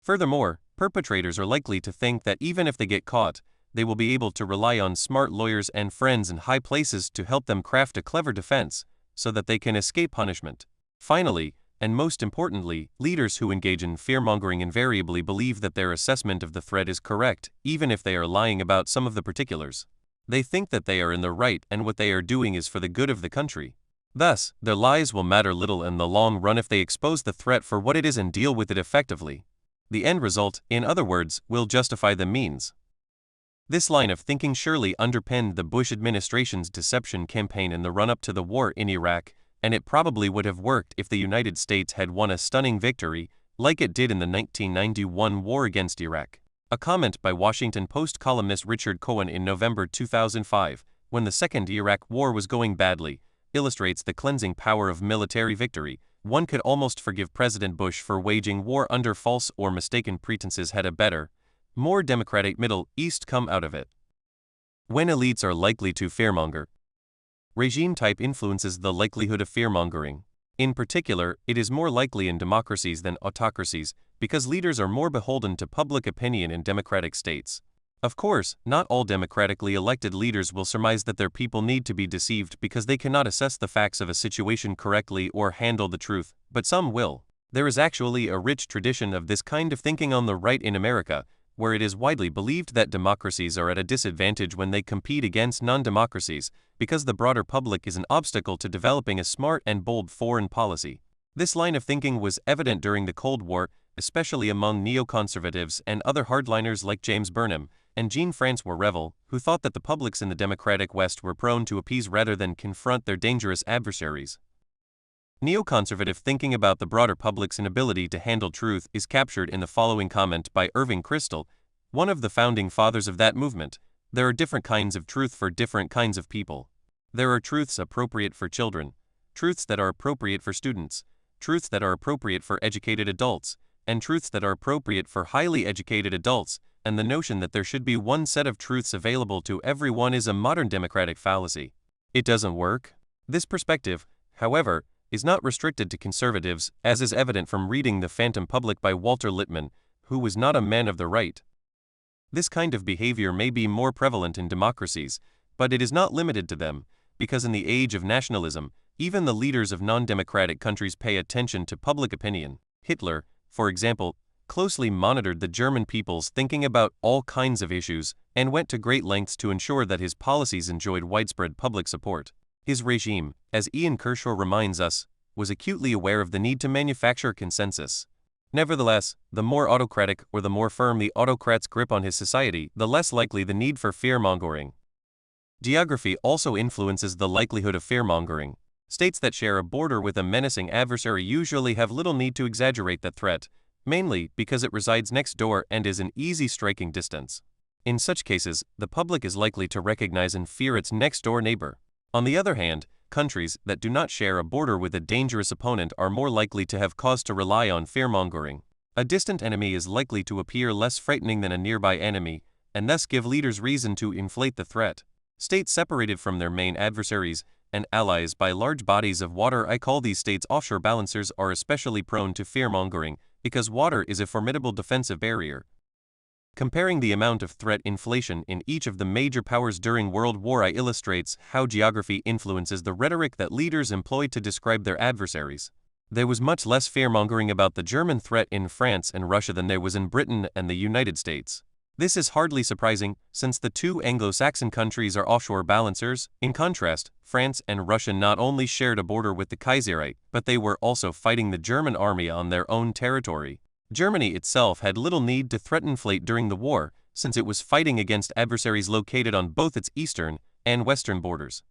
Speaker 1: Furthermore, perpetrators are likely to think that even if they get caught, they will be able to rely on smart lawyers and friends in high places to help them craft a clever defense, so that they can escape punishment. Finally, and most importantly, leaders who engage in fear-mongering invariably believe that their assessment of the threat is correct, even if they are lying about some of the particulars. They think that they are in the right and what they are doing is for the good of the country. Thus, their lies will matter little in the long run if they expose the threat for what it is and deal with it effectively. The end result, in other words, will justify the means. This line of thinking surely underpinned the Bush administration's deception campaign in the run-up to the war in Iraq, and it probably would have worked if the United States had won a stunning victory, like it did in the 1991 war against Iraq. A comment by Washington Post columnist Richard Cohen in November 2005, when the Second Iraq War was going badly, illustrates the cleansing power of military victory. One could almost forgive President Bush for waging war under false or mistaken pretenses had a better, more democratic Middle East come out of it. When elites are likely to fearmonger, regime type influences the likelihood of fearmongering. In particular, it is more likely in democracies than autocracies, because leaders are more beholden to public opinion in democratic states. Of course, not all democratically elected leaders will surmise that their people need to be deceived because they cannot assess the facts of a situation correctly or handle the truth, but some will. There is actually a rich tradition of this kind of thinking on the right in America, where it is widely believed that democracies are at a disadvantage when they compete against non-democracies, because the broader public is an obstacle to developing a smart and bold foreign policy. This line of thinking was evident during the Cold War, especially among neoconservatives and other hardliners like James Burnham and Jean-François Revel, who thought that the publics in the democratic West were prone to appease rather than confront their dangerous adversaries. Neoconservative thinking about the broader public's inability to handle truth is captured in the following comment by Irving Kristol, one of the founding fathers of that movement. There are different kinds of truth for different kinds of people. There are truths appropriate for children, truths that are appropriate for students, truths that are appropriate for educated adults, and truths that are appropriate for highly educated adults, and the notion that there should be one set of truths available to everyone is a modern democratic fallacy. It doesn't work. This perspective, however, is not restricted to conservatives, as is evident from reading The Phantom Public by Walter Lippmann, who was not a man of the right. This kind of behavior may be more prevalent in democracies, but it is not limited to them, because in the age of nationalism, even the leaders of non-democratic countries pay attention to public opinion. Hitler, for example, closely monitored the German people's thinking about all kinds of issues and went to great lengths to ensure that his policies enjoyed widespread public support. His regime, as Ian Kershaw reminds us, was acutely aware of the need to manufacture consensus. Nevertheless, the more autocratic or the more firm the autocrat's grip on his society, the less likely the need for fear-mongering. Geography also influences the likelihood of fear-mongering. States that share a border with a menacing adversary usually have little need to exaggerate that threat, mainly because it resides next door and is in easy striking distance. In such cases, the public is likely to recognize and fear its next-door neighbor. On the other hand, countries that do not share a border with a dangerous opponent are more likely to have cause to rely on fear-mongering. A distant enemy is likely to appear less frightening than a nearby enemy, and thus give leaders reason to inflate the threat. States separated from their main adversaries and allies by large bodies of water, I call these states offshore balancers, are especially prone to fear-mongering, because water is a formidable defensive barrier. Comparing the amount of threat inflation in each of the major powers during World War I illustrates how geography influences the rhetoric that leaders employed to describe their adversaries. There was much less fear-mongering about the German threat in France and Russia than there was in Britain and the United States. This is hardly surprising, since the two Anglo-Saxon countries are offshore balancers. In contrast, France and Russia not only shared a border with the Kaiserate, but they were also fighting the German army on their own territory. Germany itself had little need to threaten fleet during the war, since it was fighting against adversaries located on both its eastern and western borders.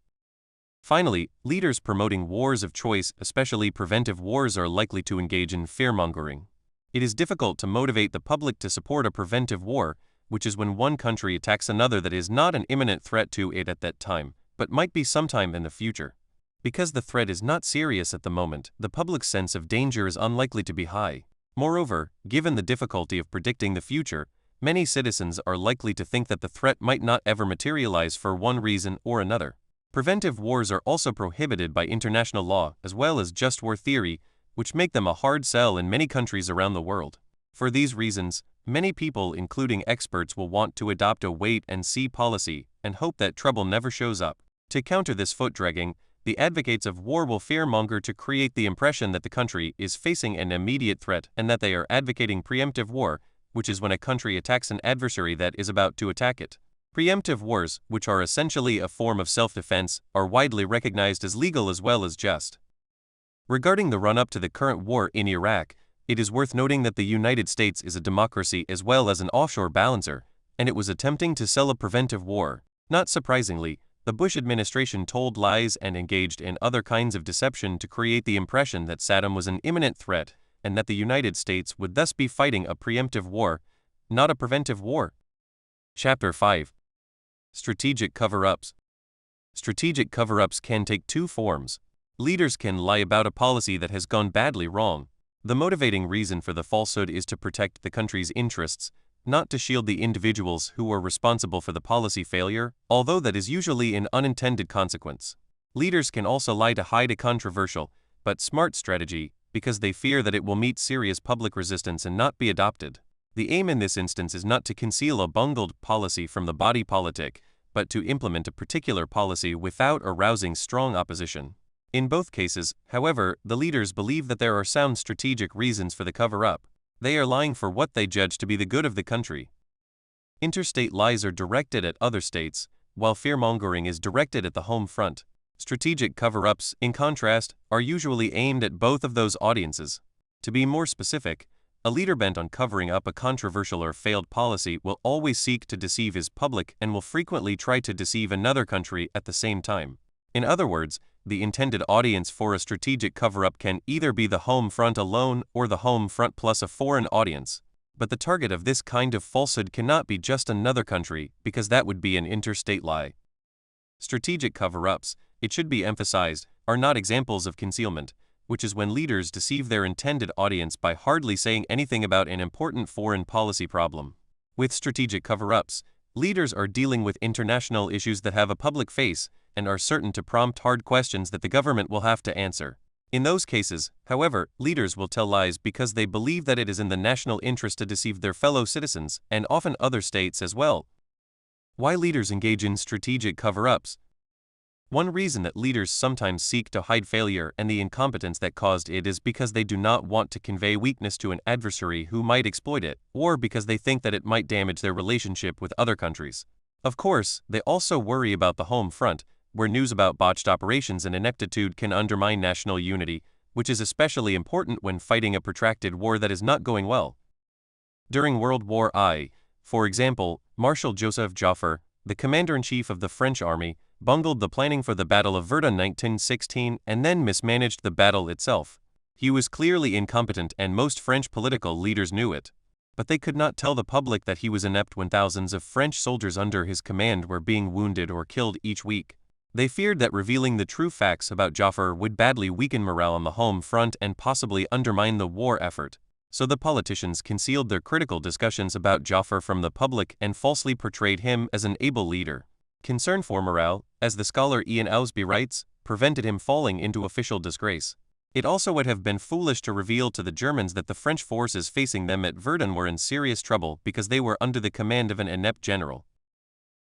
Speaker 1: Finally, leaders promoting wars of choice, especially preventive wars, are likely to engage in fearmongering. It is difficult to motivate the public to support a preventive war, which is when one country attacks another that is not an imminent threat to it at that time, but might be sometime in the future. Because the threat is not serious at the moment, the public's sense of danger is unlikely to be high. Moreover, given the difficulty of predicting the future, many citizens are likely to think that the threat might not ever materialize for one reason or another. Preventive wars are also prohibited by international law as well as just war theory, which make them a hard sell in many countries around the world. For these reasons, many people, including experts, will want to adopt a wait-and-see policy and hope that trouble never shows up. To counter this foot-dragging, the advocates of war will fearmonger to create the impression that the country is facing an immediate threat and that they are advocating preemptive war, which is when a country attacks an adversary that is about to attack it. Preemptive wars, which are essentially a form of self-defense, are widely recognized as legal as well as just. Regarding the run-up to the current war in Iraq, it is worth noting that the United States is a democracy as well as an offshore balancer, and it was attempting to sell a preventive war. Not surprisingly, the Bush administration told lies and engaged in other kinds of deception to create the impression that Saddam was an imminent threat and that the United States would thus be fighting a preemptive war, not a preventive war. Chapter 5. Strategic cover-ups. Strategic cover-ups can take two forms. Leaders can lie about a policy that has gone badly wrong. The motivating reason for the falsehood is to protect the country's interests, not to shield the individuals who are responsible for the policy failure, although that is usually an unintended consequence. Leaders can also lie to hide a controversial, but smart strategy, because they fear that it will meet serious public resistance and not be adopted. The aim in this instance is not to conceal a bungled policy from the body politic, but to implement a particular policy without arousing strong opposition. In both cases, however, the leaders believe that there are sound strategic reasons for the cover-up. They are lying for what they judge to be the good of the country. Interstate lies are directed at other states, while fearmongering is directed at the home front. Strategic cover-ups, in contrast, are usually aimed at both of those audiences. To be more specific, a leader bent on covering up a controversial or failed policy will always seek to deceive his public and will frequently try to deceive another country at the same time. In other words, the intended audience for a strategic cover-up can either be the home front alone or the home front plus a foreign audience. But the target of this kind of falsehood cannot be just another country, because that would be an interstate lie. Strategic cover-ups, it should be emphasized, are not examples of concealment, which is when leaders deceive their intended audience by hardly saying anything about an important foreign policy problem. With strategic cover-ups, leaders are dealing with international issues that have a public face and are certain to prompt hard questions that the government will have to answer. In those cases, however, leaders will tell lies because they believe that it is in the national interest to deceive their fellow citizens and often other states as well. Why leaders engage in strategic cover-ups? One reason that leaders sometimes seek to hide failure and the incompetence that caused it is because they do not want to convey weakness to an adversary who might exploit it, or because they think that it might damage their relationship with other countries. Of course, they also worry about the home front, where news about botched operations and ineptitude can undermine national unity, which is especially important when fighting a protracted war that is not going well. During World War I, for example, Marshal Joseph Joffre, the commander-in-chief of the French army, bungled the planning for the Battle of Verdun 1916 and then mismanaged the battle itself. He was clearly incompetent and most French political leaders knew it. But they could not tell the public that he was inept when thousands of French soldiers under his command were being wounded or killed each week. They feared that revealing the true facts about Joffre would badly weaken morale on the home front and possibly undermine the war effort. So the politicians concealed their critical discussions about Joffre from the public and falsely portrayed him as an able leader. Concern for morale, as the scholar Ian Ausby writes, prevented him falling into official disgrace. It also would have been foolish to reveal to the Germans that the French forces facing them at Verdun were in serious trouble because they were under the command of an inept general.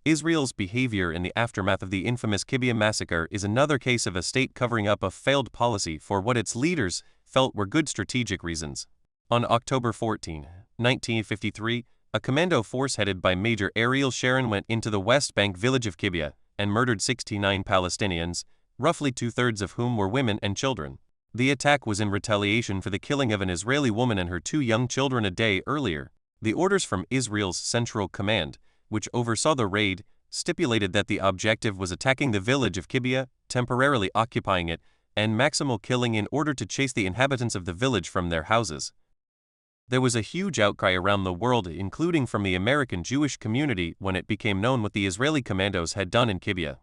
Speaker 1: Israel's behavior in the aftermath of the infamous Kibbutz massacre is another case of a state covering up a failed policy for what its leaders felt were good strategic reasons. On October 14, 1953, a commando force headed by Major Ariel Sharon went into the West Bank village of Kibbutz and murdered 69 Palestinians, roughly two-thirds of whom were women and children. The attack was in retaliation for the killing of an Israeli woman and her two young children a day earlier. The orders from Israel's Central Command, which oversaw the raid, stipulated that the objective was attacking the village of Kibbutz, temporarily occupying it, and maximal killing in order to chase the inhabitants of the village from their houses. There was a huge outcry around the world, including from the American Jewish community, when it became known what the Israeli commandos had done in Kibbutz.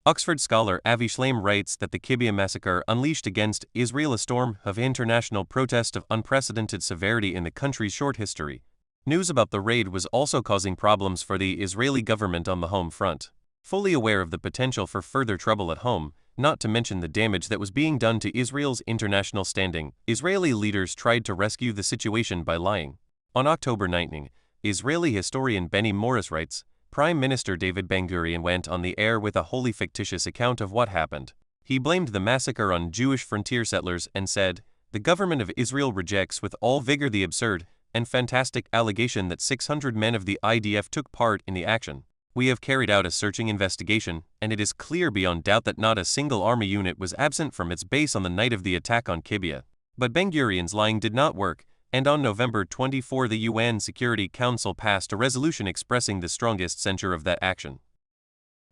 Speaker 1: Oxford scholar Avi Shlaim writes that the Kibbutz massacre unleashed against Israel a storm of international protest of unprecedented severity in the country's short history. News about the raid was also causing problems for the Israeli government on the home front. Fully aware of the potential for further trouble at home, not to mention the damage that was being done to Israel's international standing, Israeli leaders tried to rescue the situation by lying. On October 19, Israeli historian Benny Morris writes, Prime Minister David Ben-Gurion went on the air with a wholly fictitious account of what happened. He blamed the massacre on Jewish frontier settlers and said, "The government of Israel rejects with all vigor the absurd and fantastic allegation that 600 men of the IDF took part in the action. We have carried out a searching investigation, and it is clear beyond doubt that not a single army unit was absent from its base on the night of the attack on Kibbutz." But Ben-Gurion's lying did not work, and on November 24 the UN Security Council passed a resolution expressing the strongest censure of that action.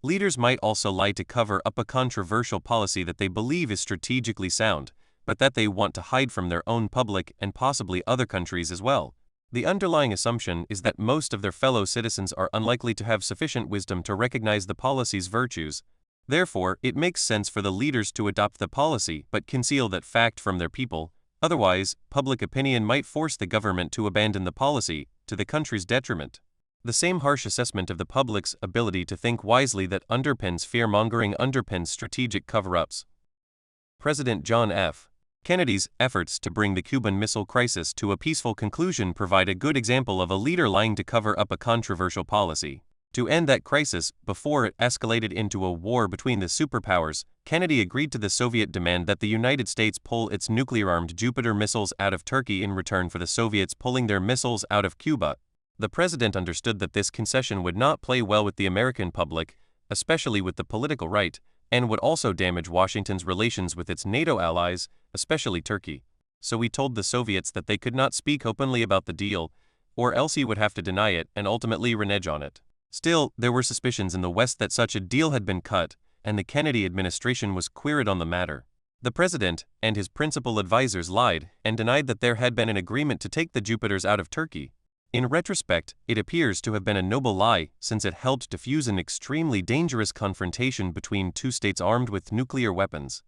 Speaker 1: Leaders might also lie to cover up a controversial policy that they believe is strategically sound, but that they want to hide from their own public and possibly other countries as well. The underlying assumption is that most of their fellow citizens are unlikely to have sufficient wisdom to recognize the policy's virtues. Therefore, it makes sense for the leaders to adopt the policy but conceal that fact from their people. Otherwise, public opinion might force the government to abandon the policy, to the country's detriment. The same harsh assessment of the public's ability to think wisely that underpins fear-mongering underpins strategic cover-ups. President John F. Kennedy's efforts to bring the Cuban Missile Crisis to a peaceful conclusion provide a good example of a leader lying to cover up a controversial policy. To end that crisis, before it escalated into a war between the superpowers, Kennedy agreed to the Soviet demand that the United States pull its nuclear-armed Jupiter missiles out of Turkey in return for the Soviets pulling their missiles out of Cuba. The president understood that this concession would not play well with the American public, especially with the political right, and would also damage Washington's relations with its NATO allies, especially Turkey. So he told the Soviets that they could not speak openly about the deal, or else he would have to deny it and ultimately renege on it. Still, there were suspicions in the West that such a deal had been cut, and the Kennedy administration was queried on the matter. The president and his principal advisors lied and denied that there had been an agreement to take the Jupiters out of Turkey. In retrospect, it appears to have been a noble lie, since it helped defuse an extremely dangerous confrontation between two states armed with nuclear weapons.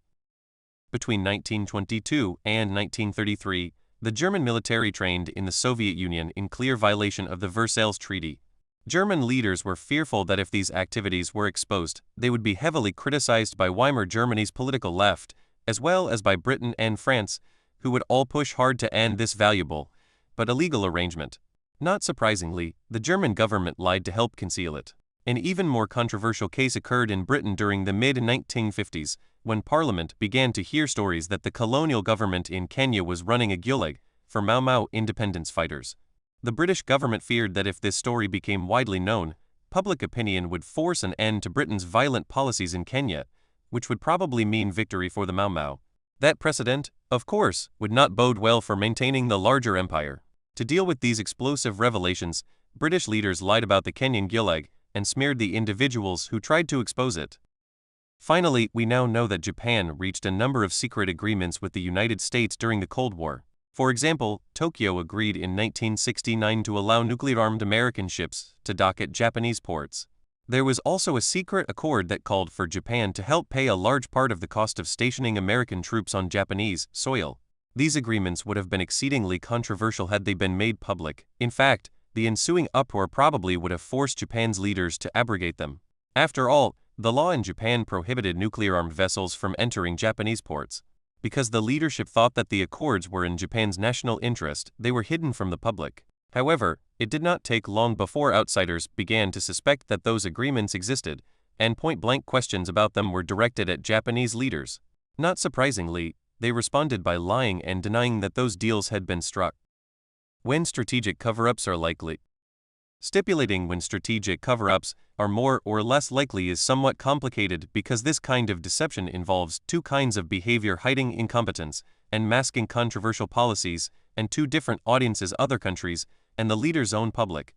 Speaker 1: Between 1922 and 1933, the German military trained in the Soviet Union in clear violation of the Versailles Treaty. German leaders were fearful that if these activities were exposed, they would be heavily criticized by Weimar Germany's political left, as well as by Britain and France, who would all push hard to end this valuable, but illegal arrangement. Not surprisingly, the German government lied to help conceal it. An even more controversial case occurred in Britain during the mid-1950s, when Parliament began to hear stories that the colonial government in Kenya was running a gulag for Mau Mau independence fighters. The British government feared that if this story became widely known, public opinion would force an end to Britain's violent policies in Kenya, which would probably mean victory for the Mau Mau. That precedent, of course, would not bode well for maintaining the larger empire. To deal with these explosive revelations, British leaders lied about the Kenyan gulag and smeared the individuals who tried to expose it. Finally, we now know that Japan reached a number of secret agreements with the United States during the Cold War. For example, Tokyo agreed in 1969 to allow nuclear-armed American ships to dock at Japanese ports. There was also a secret accord that called for Japan to help pay a large part of the cost of stationing American troops on Japanese soil. These agreements would have been exceedingly controversial had they been made public. In fact, the ensuing uproar probably would have forced Japan's leaders to abrogate them. After all, the law in Japan prohibited nuclear-armed vessels from entering Japanese ports. Because the leadership thought that the accords were in Japan's national interest, they were hidden from the public. However, it did not take long before outsiders began to suspect that those agreements existed, and point-blank questions about them were directed at Japanese leaders. Not surprisingly, they responded by lying and denying that those deals had been struck. When strategic cover-ups are likely. Stipulating when strategic cover-ups are more or less likely is somewhat complicated because this kind of deception involves two kinds of behavior: hiding incompetence and masking controversial policies, and two different audiences: other countries and the leader's own public.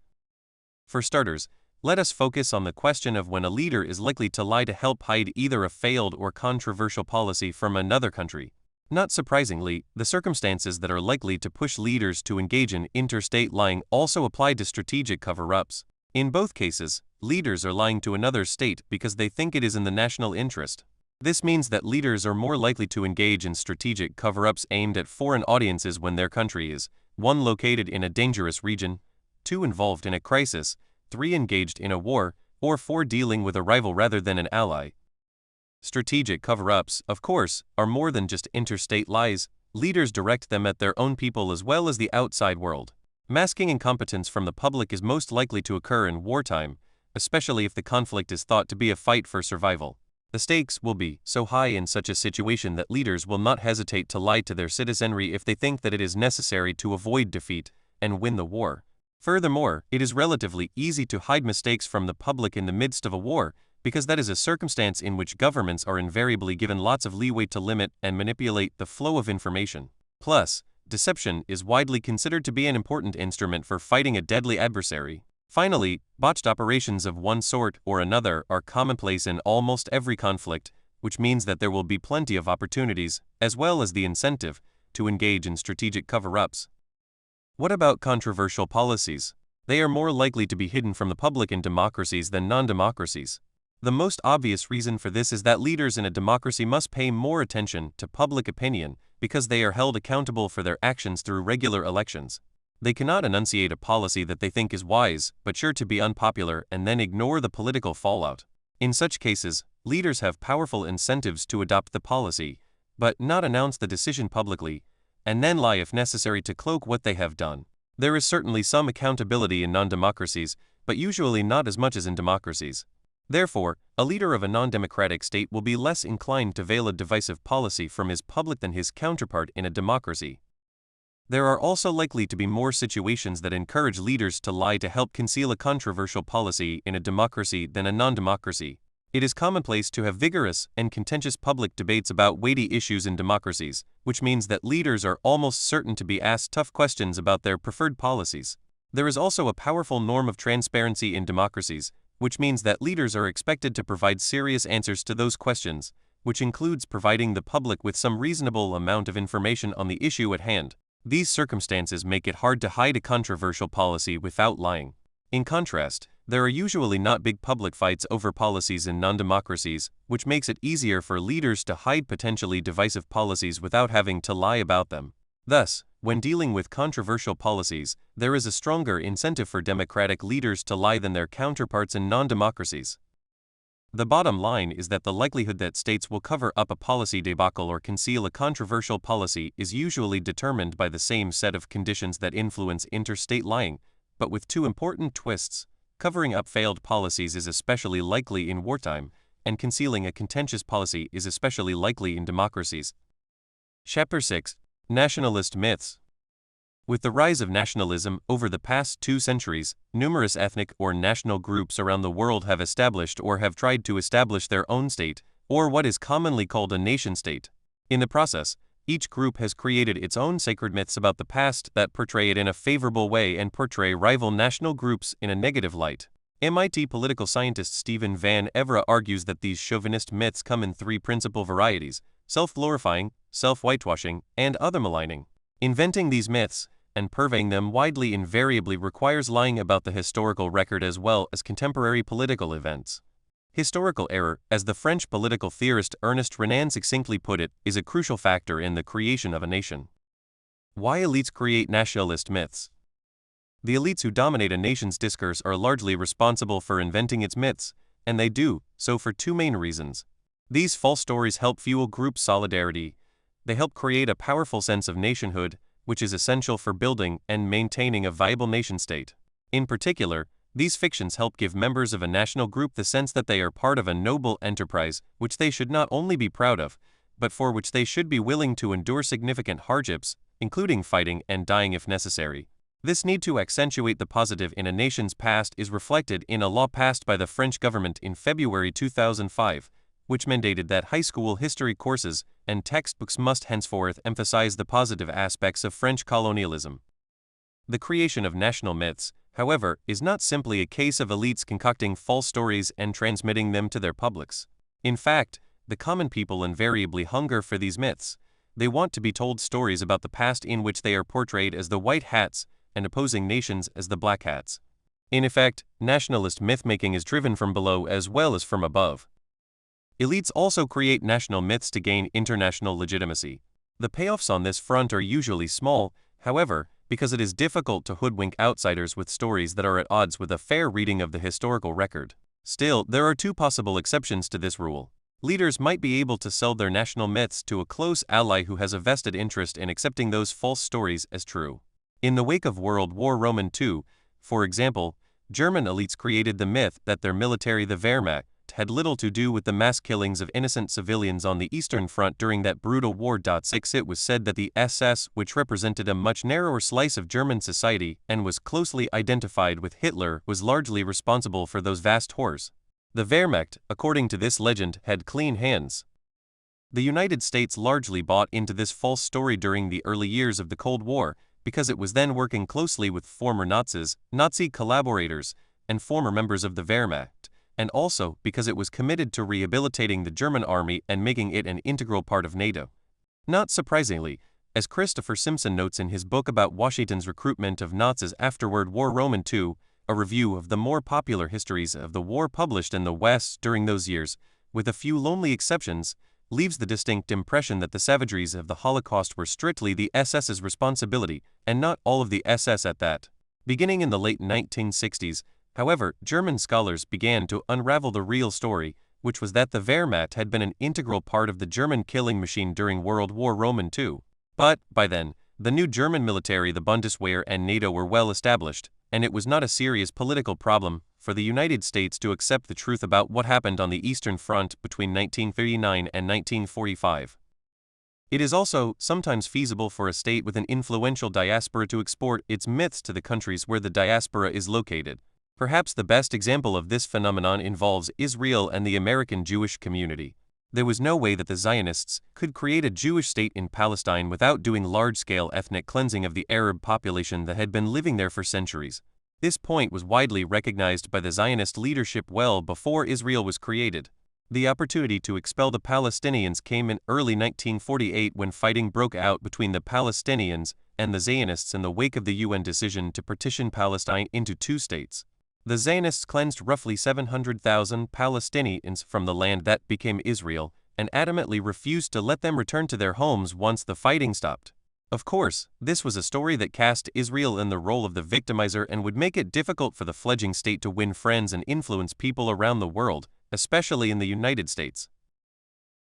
Speaker 1: For starters, Let us focus on the question of when a leader is likely to lie to help hide either a failed or controversial policy from another country. Not surprisingly, the circumstances that are likely to push leaders to engage in interstate lying also apply to strategic cover-ups. In both cases, leaders are lying to another state because they think it is in the national interest. This means that leaders are more likely to engage in strategic cover-ups aimed at foreign audiences when their country is 1. Located in a dangerous region, 2. Involved in a crisis, 3. Engaged in a war, or 4. Dealing with a rival rather than an ally. Strategic cover-ups, of course, are more than just interstate lies. Leaders direct them at their own people as well as the outside world. Masking incompetence from the public is most likely to occur in wartime, especially if the conflict is thought to be a fight for survival. The stakes will be so high in such a situation that leaders will not hesitate to lie to their citizenry if they think that it is necessary to avoid defeat and win the war. Furthermore, it is relatively easy to hide mistakes from the public in the midst of a war, because that is a circumstance in which governments are invariably given lots of leeway to limit and manipulate the flow of information. Plus, deception is widely considered to be an important instrument for fighting a deadly adversary. Finally, botched operations of one sort or another are commonplace in almost every conflict, which means that there will be plenty of opportunities, as well as the incentive, to engage in strategic cover-ups. What about controversial policies? They are more likely to be hidden from the public in democracies than non-democracies. The most obvious reason for this is that leaders in a democracy must pay more attention to public opinion because they are held accountable for their actions through regular elections. They cannot enunciate a policy that they think is wise but sure to be unpopular and then ignore the political fallout. In such cases, leaders have powerful incentives to adopt the policy, but not announce the decision publicly, and then lie if necessary to cloak what they have done. There is certainly some accountability in non-democracies, but usually not as much as in democracies. Therefore, a leader of a non-democratic state will be less inclined to veil a divisive policy from his public than his counterpart in a democracy. There are also likely to be more situations that encourage leaders to lie to help conceal a controversial policy in a democracy than a non-democracy. It is commonplace to have vigorous and contentious public debates about weighty issues in democracies, which means that leaders are almost certain to be asked tough questions about their preferred policies. There is also a powerful norm of transparency in democracies, which means that leaders are expected to provide serious answers to those questions, which includes providing the public with some reasonable amount of information on the issue at hand. These circumstances make it hard to hide a controversial policy without lying. In contrast, there are usually not big public fights over policies in non-democracies, which makes it easier for leaders to hide potentially divisive policies without having to lie about them. Thus, when dealing with controversial policies, there is a stronger incentive for democratic leaders to lie than their counterparts in non-democracies. The bottom line is that the likelihood that states will cover up a policy debacle or conceal a controversial policy is usually determined by the same set of conditions that influence interstate lying, but with two important twists. Covering up failed policies is especially likely in wartime, and concealing a contentious policy is especially likely in democracies. Chapter 6. Nationalist Myths. With the rise of nationalism over the past 2 centuries, numerous ethnic or national groups around the world have established or have tried to establish their own state, or what is commonly called a nation-state. In the process, each group has created its own sacred myths about the past that portray it in a favorable way and portray rival national groups in a negative light. MIT political scientist Stephen Van Evera argues that these chauvinist myths come in 3 principal varieties: self-glorifying, self-whitewashing, and other maligning. Inventing these myths and purveying them widely invariably requires lying about the historical record as well as contemporary political events. Historical error, as the French political theorist Ernest Renan succinctly put it, is a crucial factor in the creation of a nation. Why elites create nationalist myths? The elites who dominate a nation's discourse are largely responsible for inventing its myths, and they do so for 2 main reasons. These false stories help fuel group solidarity. They help create a powerful sense of nationhood, which is essential for building and maintaining a viable nation-state. In particular, these fictions help give members of a national group the sense that they are part of a noble enterprise, which they should not only be proud of, but for which they should be willing to endure significant hardships, including fighting and dying if necessary. This need to accentuate the positive in a nation's past is reflected in a law passed by the French government in February 2005, which mandated that high school history courses and textbooks must henceforth emphasize the positive aspects of French colonialism. The creation of national myths, however, is not simply a case of elites concocting false stories and transmitting them to their publics. In fact, the common people invariably hunger for these myths. They want to be told stories about the past in which they are portrayed as the white hats and opposing nations as the black hats. In effect, nationalist myth-making is driven from below as well as from above. Elites also create national myths to gain international legitimacy. The payoffs on this front are usually small, however, because it is difficult to hoodwink outsiders with stories that are at odds with a fair reading of the historical record. Still, there are two possible exceptions to this rule. Leaders might be able to sell their national myths to a close ally who has a vested interest in accepting those false stories as true. In the wake of World War II, for example, German elites created the myth that their military, the Wehrmacht, had little to do with the mass killings of innocent civilians on the Eastern Front during that brutal war. 6 It was said that the SS, which represented a much narrower slice of German society and was closely identified with Hitler, was largely responsible for those vast horrors. The Wehrmacht, according to this legend, had clean hands. The United States largely bought into this false story during the early years of the Cold War, because it was then working closely with former Nazis, Nazi collaborators, and former members of the Wehrmacht, and also because it was committed to rehabilitating the German army and making it an integral part of NATO. Not surprisingly, as Christopher Simpson notes in his book about Washington's recruitment of Nazis after World War II, a review of the more popular histories of the war published in the West during those years, with a few lonely exceptions, leaves the distinct impression that the savageries of the Holocaust were strictly the SS's responsibility, and not all of the SS at that. Beginning in the late 1960s, however, German scholars began to unravel the real story, which was that the Wehrmacht had been an integral part of the German killing machine during World War II. But, by then, the new German military, the Bundeswehr and NATO, were well established, and it was not a serious political problem for the United States to accept the truth about what happened on the Eastern Front between 1939 and 1945. It is also sometimes feasible for a state with an influential diaspora to export its myths to the countries where the diaspora is located. Perhaps the best example of this phenomenon involves Israel and the American Jewish community. There was no way that the Zionists could create a Jewish state in Palestine without doing large-scale ethnic cleansing of the Arab population that had been living there for centuries. This point was widely recognized by the Zionist leadership well before Israel was created. The opportunity to expel the Palestinians came in early 1948 when fighting broke out between the Palestinians and the Zionists in the wake of the UN decision to partition Palestine into two states. The Zionists cleansed roughly 700,000 Palestinians from the land that became Israel, and adamantly refused to let them return to their homes once the fighting stopped. Of course, this was a story that cast Israel in the role of the victimizer and would make it difficult for the fledgling state to win friends and influence people around the world, especially in the United States.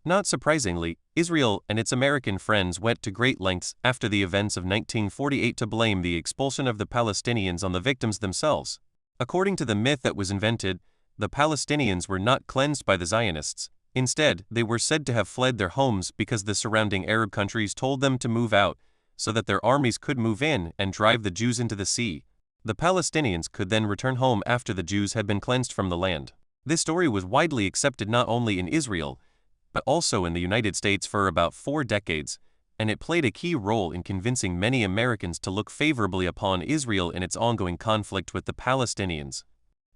Speaker 1: Not surprisingly, Israel and its American friends went to great lengths after the events of 1948 to blame the expulsion of the Palestinians on the victims themselves. According to the myth that was invented, the Palestinians were not cleansed by the Zionists. Instead, they were said to have fled their homes because the surrounding Arab countries told them to move out, so that their armies could move in and drive the Jews into the sea. The Palestinians could then return home after the Jews had been cleansed from the land. This story was widely accepted not only in Israel, but also in the United States for about 4 decades, and it played a key role in convincing many Americans to look favorably upon Israel in its ongoing conflict with the Palestinians.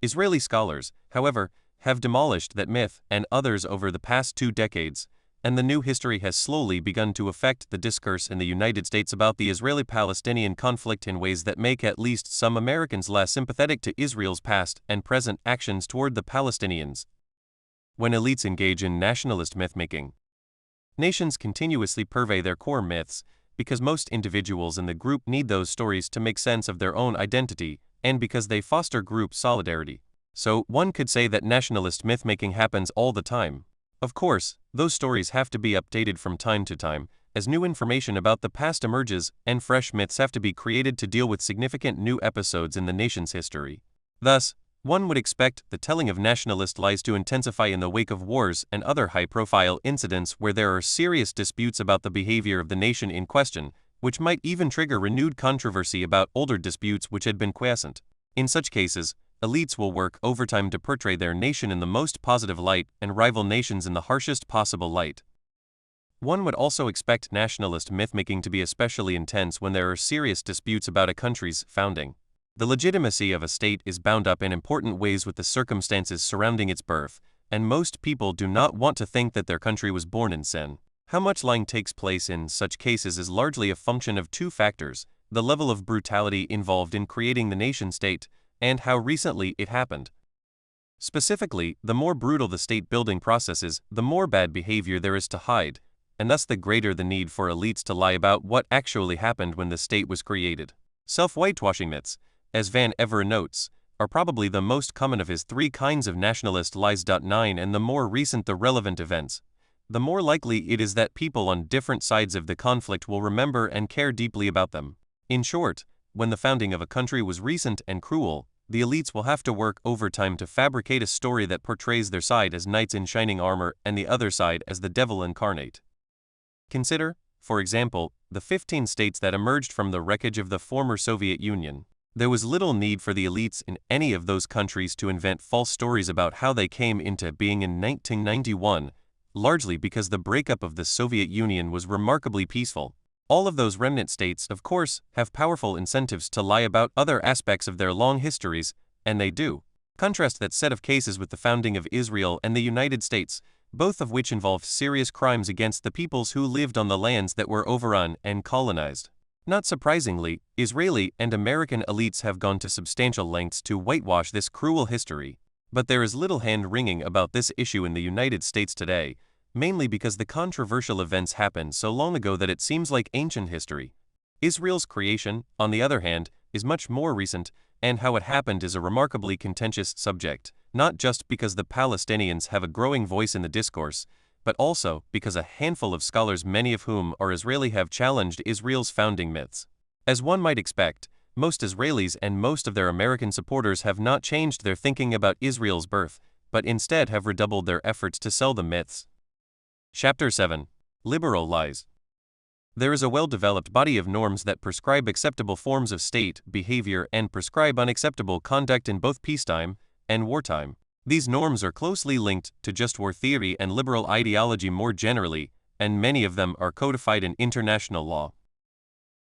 Speaker 1: Israeli scholars, however, have demolished that myth and others over the past 2 decades, and the new history has slowly begun to affect the discourse in the United States about the Israeli-Palestinian conflict in ways that make at least some Americans less sympathetic to Israel's past and present actions toward the Palestinians. When elites engage in nationalist myth-making, nations continuously purvey their core myths because most individuals in the group need those stories to make sense of their own identity and because they foster group solidarity. So, one could say that nationalist myth-making happens all the time. Of course, those stories have to be updated from time to time, as new information about the past emerges and fresh myths have to be created to deal with significant new episodes in the nation's history. Thus, one would expect the telling of nationalist lies to intensify in the wake of wars and other high-profile incidents where there are serious disputes about the behavior of the nation in question, which might even trigger renewed controversy about older disputes which had been quiescent. In such cases, elites will work overtime to portray their nation in the most positive light and rival nations in the harshest possible light. One would also expect nationalist myth-making to be especially intense when there are serious disputes about a country's founding. The legitimacy of a state is bound up in important ways with the circumstances surrounding its birth, and most people do not want to think that their country was born in sin. How much lying takes place in such cases is largely a function of two factors: the level of brutality involved in creating the nation-state, and how recently it happened. Specifically, the more brutal the state-building process is, the more bad behavior there is to hide, and thus the greater the need for elites to lie about what actually happened when the state was created. Self-whitewashing myths, as Van Everen notes, are probably the most common of his three kinds of nationalist lies. 9 And the more recent the relevant events, the more likely it is that people on different sides of the conflict will remember and care deeply about them. In short, when the founding of a country was recent and cruel, the elites will have to work overtime to fabricate a story that portrays their side as knights in shining armor and the other side as the devil incarnate. Consider, for example, the 15 states that emerged from the wreckage of the former Soviet Union. There was little need for the elites in any of those countries to invent false stories about how they came into being in 1991, largely because the breakup of the Soviet Union was remarkably peaceful. All of those remnant states, of course, have powerful incentives to lie about other aspects of their long histories, and they do. Contrast that set of cases with the founding of Israel and the United States, both of which involve serious crimes against the peoples who lived on the lands that were overrun and colonized. Not surprisingly, Israeli and American elites have gone to substantial lengths to whitewash this cruel history, but there is little hand-wringing about this issue in the United States today, mainly because the controversial events happened so long ago that it seems like ancient history. Israel's creation, on the other hand, is much more recent, and how it happened is a remarkably contentious subject, not just because the Palestinians have a growing voice in the discourse, but also because a handful of scholars, many of whom are Israeli, have challenged Israel's founding myths. As one might expect, most Israelis and most of their American supporters have not changed their thinking about Israel's birth, but instead have redoubled their efforts to sell the myths. Chapter 7. Liberal Lies. There is a well-developed body of norms that prescribe acceptable forms of state behavior and prescribe unacceptable conduct in both peacetime and wartime. These norms are closely linked to just war theory and liberal ideology more generally, and many of them are codified in international law.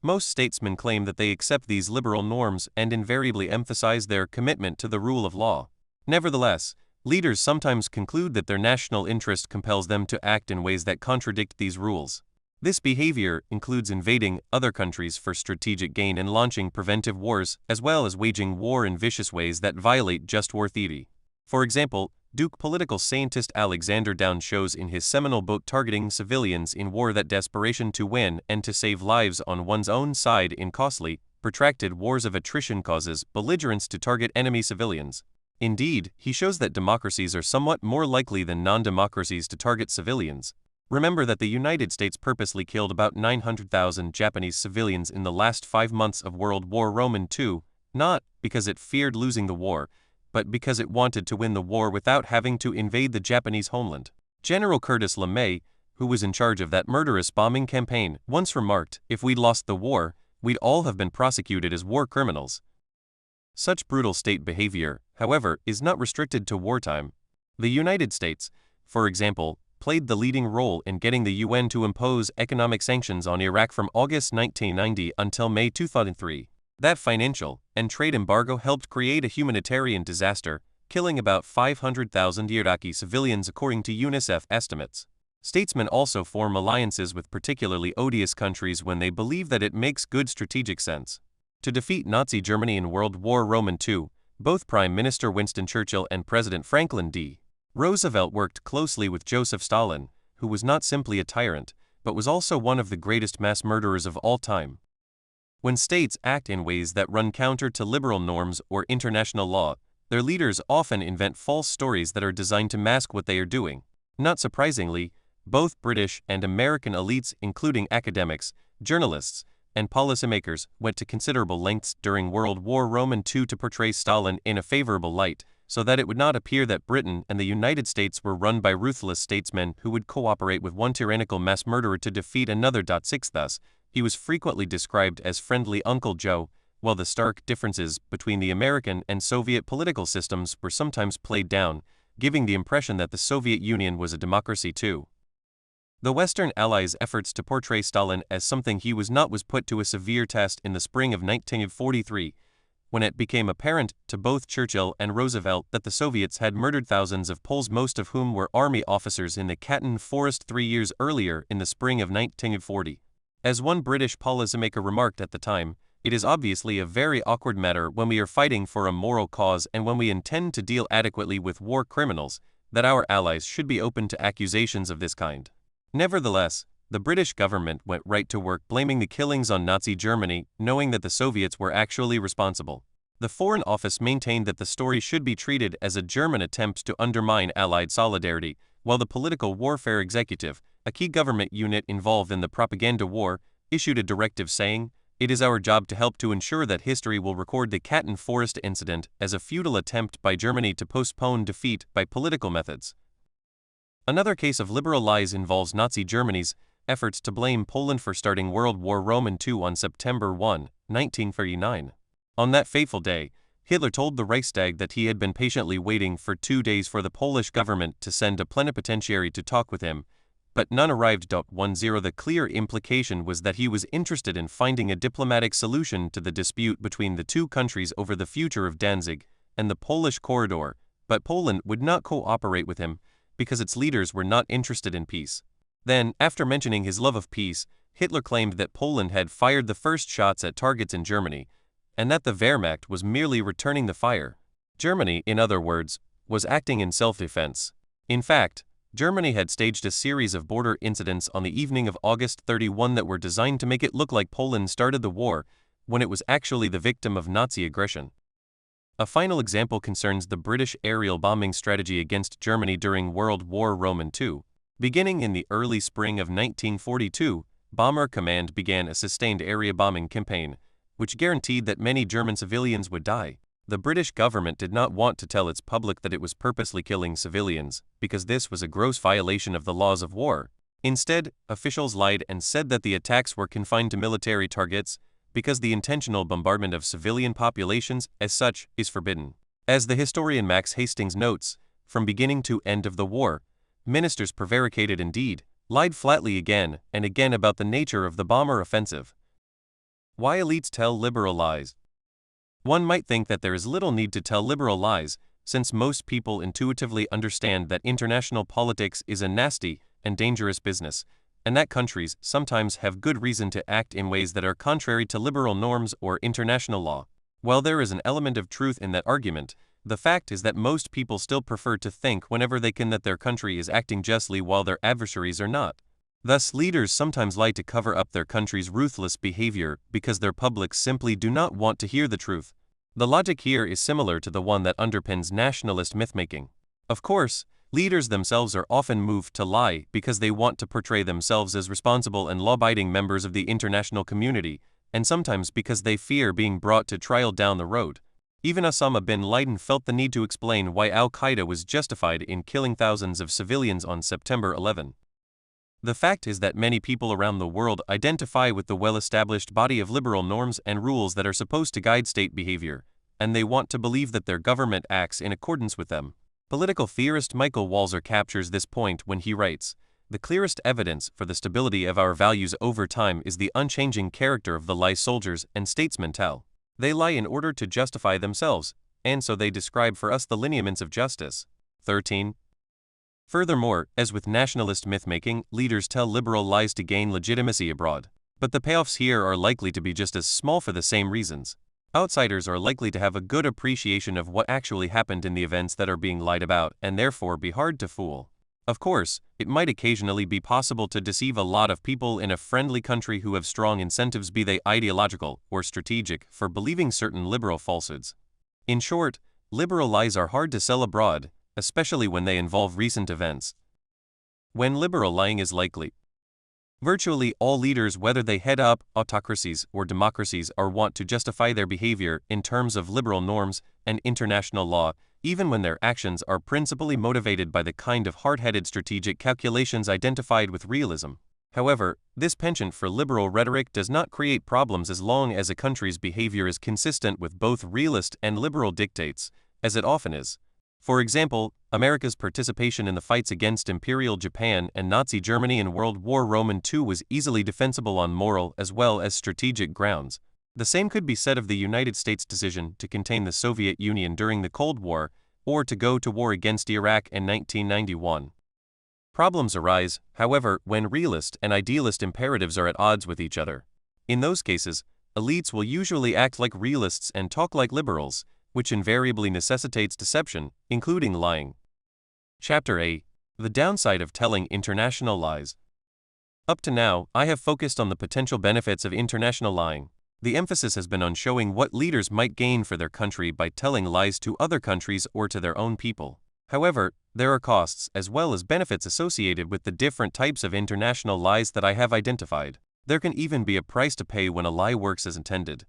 Speaker 1: Most statesmen claim that they accept these liberal norms and invariably emphasize their commitment to the rule of law. Nevertheless, leaders sometimes conclude that their national interest compels them to act in ways that contradict these rules. This behavior includes invading other countries for strategic gain and launching preventive wars, as well as waging war in vicious ways that violate just war theory. For example, Duke political scientist Alexander Downes shows in his seminal book Targeting Civilians in War that desperation to win and to save lives on one's own side in costly, protracted wars of attrition causes belligerents to target enemy civilians. Indeed, he shows that democracies are somewhat more likely than non-democracies to target civilians. Remember that the United States purposely killed about 900,000 Japanese civilians in the last 5 months of World War II, not because it feared losing the war, but because it wanted to win the war without having to invade the Japanese homeland. General Curtis LeMay, who was in charge of that murderous bombing campaign, once remarked, "If we'd lost the war, we'd all have been prosecuted as war criminals." Such brutal state behavior, however, is not restricted to wartime. The United States, for example, played the leading role in getting the UN to impose economic sanctions on Iraq from August 1990 until May 2003. That financial and trade embargo helped create a humanitarian disaster, killing about 500,000 Iraqi civilians according to UNICEF estimates. Statesmen also form alliances with particularly odious countries when they believe that it makes good strategic sense. To defeat Nazi Germany in World War II, both Prime Minister Winston Churchill and President Franklin D. Roosevelt worked closely with Joseph Stalin, who was not simply a tyrant, but was also one of the greatest mass murderers of all time. When states act in ways that run counter to liberal norms or international law, their leaders often invent false stories that are designed to mask what they are doing. Not surprisingly, both British and American elites, including academics, journalists, and policymakers, went to considerable lengths during World War II to portray Stalin in a favorable light, so that it would not appear that Britain and the United States were run by ruthless statesmen who would cooperate with one tyrannical mass murderer to defeat another. 6 Thus, he was frequently described as friendly Uncle Joe, while the stark differences between the American and Soviet political systems were sometimes played down, giving the impression that the Soviet Union was a democracy too. The Western Allies' efforts to portray Stalin as something he was not was put to a severe test in the spring of 1943, when it became apparent to both Churchill and Roosevelt that the Soviets had murdered thousands of Poles, most of whom were army officers, in the Katyn Forest 3 years earlier in the spring of 1940. As one British policymaker remarked at the time, "It is obviously a very awkward matter when we are fighting for a moral cause and when we intend to deal adequately with war criminals, that our allies should be open to accusations of this kind." Nevertheless, the British government went right to work blaming the killings on Nazi Germany, knowing that the Soviets were actually responsible. The Foreign Office maintained that the story should be treated as a German attempt to undermine Allied solidarity, while the Political Warfare Executive, a key government unit involved in the propaganda war, issued a directive saying, "It is our job to help to ensure that history will record the Katyn Forest incident as a futile attempt by Germany to postpone defeat by political methods." Another case of liberal lies involves Nazi Germany's efforts to blame Poland for starting World War II on September 1, 1939. On that fateful day, Hitler told the Reichstag that he had been patiently waiting for 2 days for the Polish government to send a plenipotentiary to talk with him, but none arrived. 10 The clear implication was that he was interested in finding a diplomatic solution to the dispute between the two countries over the future of Danzig and the Polish corridor, but Poland would not cooperate with him because its leaders were not interested in peace. Then, after mentioning his love of peace, Hitler claimed that Poland had fired the first shots at targets in Germany, and that the Wehrmacht was merely returning the fire. Germany, in other words, was acting in self-defense. In fact, Germany had staged a series of border incidents on the evening of August 31 that were designed to make it look like Poland started the war, when it was actually the victim of Nazi aggression. A final example concerns the British aerial bombing strategy against Germany during World War II. Beginning in the early spring of 1942, Bomber Command began a sustained area bombing campaign, which guaranteed that many German civilians would die. The British government did not want to tell its public that it was purposely killing civilians, because this was a gross violation of the laws of war. Instead, officials lied and said that the attacks were confined to military targets, because the intentional bombardment of civilian populations, as such, is forbidden. As the historian Max Hastings notes, from beginning to end of the war, ministers prevaricated indeed, lied flatly again and again about the nature of the bomber offensive. Why elites tell liberal lies? One might think that there is little need to tell liberal lies, since most people intuitively understand that international politics is a nasty and dangerous business, and that countries sometimes have good reason to act in ways that are contrary to liberal norms or international law. While there is an element of truth in that argument, the fact is that most people still prefer to think whenever they can that their country is acting justly while their adversaries are not. Thus, leaders sometimes lie to cover up their country's ruthless behavior because their publics simply do not want to hear the truth. The logic here is similar to the one that underpins nationalist mythmaking. Of course, leaders themselves are often moved to lie because they want to portray themselves as responsible and law-abiding members of the international community, and sometimes because they fear being brought to trial down the road. Even Osama bin Laden felt the need to explain why Al-Qaeda was justified in killing thousands of civilians on September 11. The fact is that many people around the world identify with the well-established body of liberal norms and rules that are supposed to guide state behavior, and they want to believe that their government acts in accordance with them. Political theorist Michael Walzer captures this point when he writes, "The clearest evidence for the stability of our values over time is the unchanging character of the lie soldiers and statesmen tell. They lie in order to justify themselves, and so they describe for us the lineaments of justice." 13. Furthermore, as with nationalist mythmaking, leaders tell liberal lies to gain legitimacy abroad. But the payoffs here are likely to be just as small for the same reasons. Outsiders are likely to have a good appreciation of what actually happened in the events that are being lied about and therefore be hard to fool. Of course, it might occasionally be possible to deceive a lot of people in a friendly country who have strong incentives, be they ideological or strategic, for believing certain liberal falsehoods. In short, liberal lies are hard to sell abroad, especially when they involve recent events. When liberal lying is likely. Virtually all leaders, whether they head up autocracies or democracies, are wont to justify their behavior in terms of liberal norms and international law, even when their actions are principally motivated by the kind of hard-headed strategic calculations identified with realism. However, this penchant for liberal rhetoric does not create problems as long as a country's behavior is consistent with both realist and liberal dictates, as it often is. For example, America's participation in the fights against Imperial Japan and Nazi Germany in World War II was easily defensible on moral as well as strategic grounds. The same could be said of the United States' decision to contain the Soviet Union during the Cold War, or to go to war against Iraq in 1991. Problems arise, however, when realist and idealist imperatives are at odds with each other. In those cases, elites will usually act like realists and talk like liberals, which invariably necessitates deception, including lying. Chapter 8. The downside of telling international lies. Up to now, I have focused on the potential benefits of international lying. The emphasis has been on showing what leaders might gain for their country by telling lies to other countries or to their own people. However, there are costs as well as benefits associated with the different types of international lies that I have identified. There can even be a price to pay when a lie works as intended.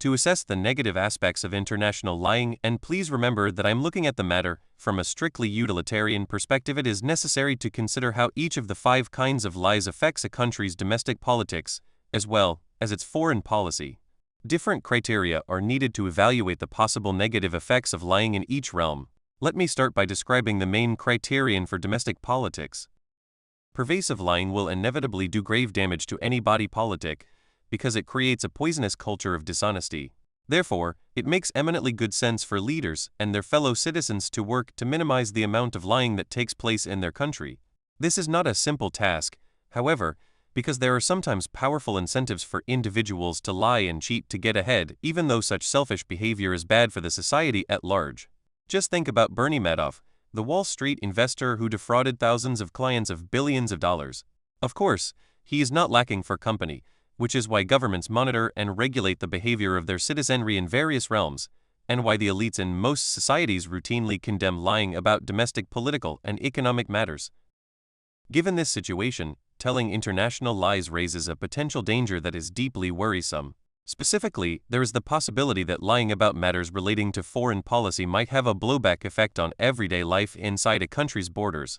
Speaker 1: To assess the negative aspects of international lying, and please remember that I'm looking at the matter from a strictly utilitarian perspective, it is necessary to consider how each of the 5 kinds of lies affects a country's domestic politics, as well as its foreign policy. Different criteria are needed to evaluate the possible negative effects of lying in each realm. Let me start by describing the main criterion for domestic politics. Pervasive lying will inevitably do grave damage to any body politic, because it creates a poisonous culture of dishonesty. Therefore, it makes eminently good sense for leaders and their fellow citizens to work to minimize the amount of lying that takes place in their country. This is not a simple task, however, because there are sometimes powerful incentives for individuals to lie and cheat to get ahead, even though such selfish behavior is bad for the society at large. Just think about Bernie Madoff, the Wall Street investor who defrauded thousands of clients of billions of dollars. Of course, he is not lacking for company, which is why governments monitor and regulate the behavior of their citizenry in various realms, and why the elites in most societies routinely condemn lying about domestic political and economic matters. Given this situation, telling international lies raises a potential danger that is deeply worrisome. Specifically, there is the possibility that lying about matters relating to foreign policy might have a blowback effect on everyday life inside a country's borders.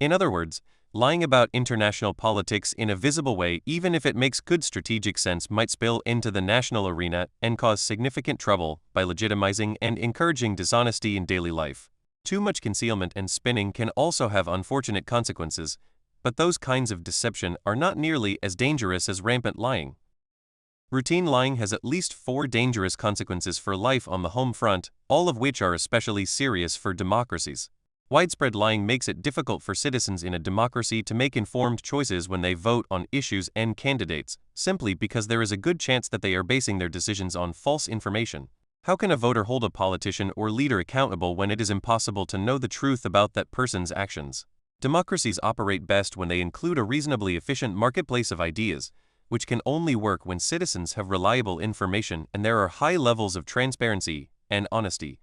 Speaker 1: In other words, lying about international politics in a visible way, even if it makes good strategic sense, might spill into the national arena and cause significant trouble by legitimizing and encouraging dishonesty in daily life. Too much concealment and spinning can also have unfortunate consequences, but those kinds of deception are not nearly as dangerous as rampant lying. Routine lying has at least 4 dangerous consequences for life on the home front, all of which are especially serious for democracies. Widespread lying makes it difficult for citizens in a democracy to make informed choices when they vote on issues and candidates, simply because there is a good chance that they are basing their decisions on false information. How can a voter hold a politician or leader accountable when it is impossible to know the truth about that person's actions? Democracies operate best when they include a reasonably efficient marketplace of ideas, which can only work when citizens have reliable information and there are high levels of transparency and honesty.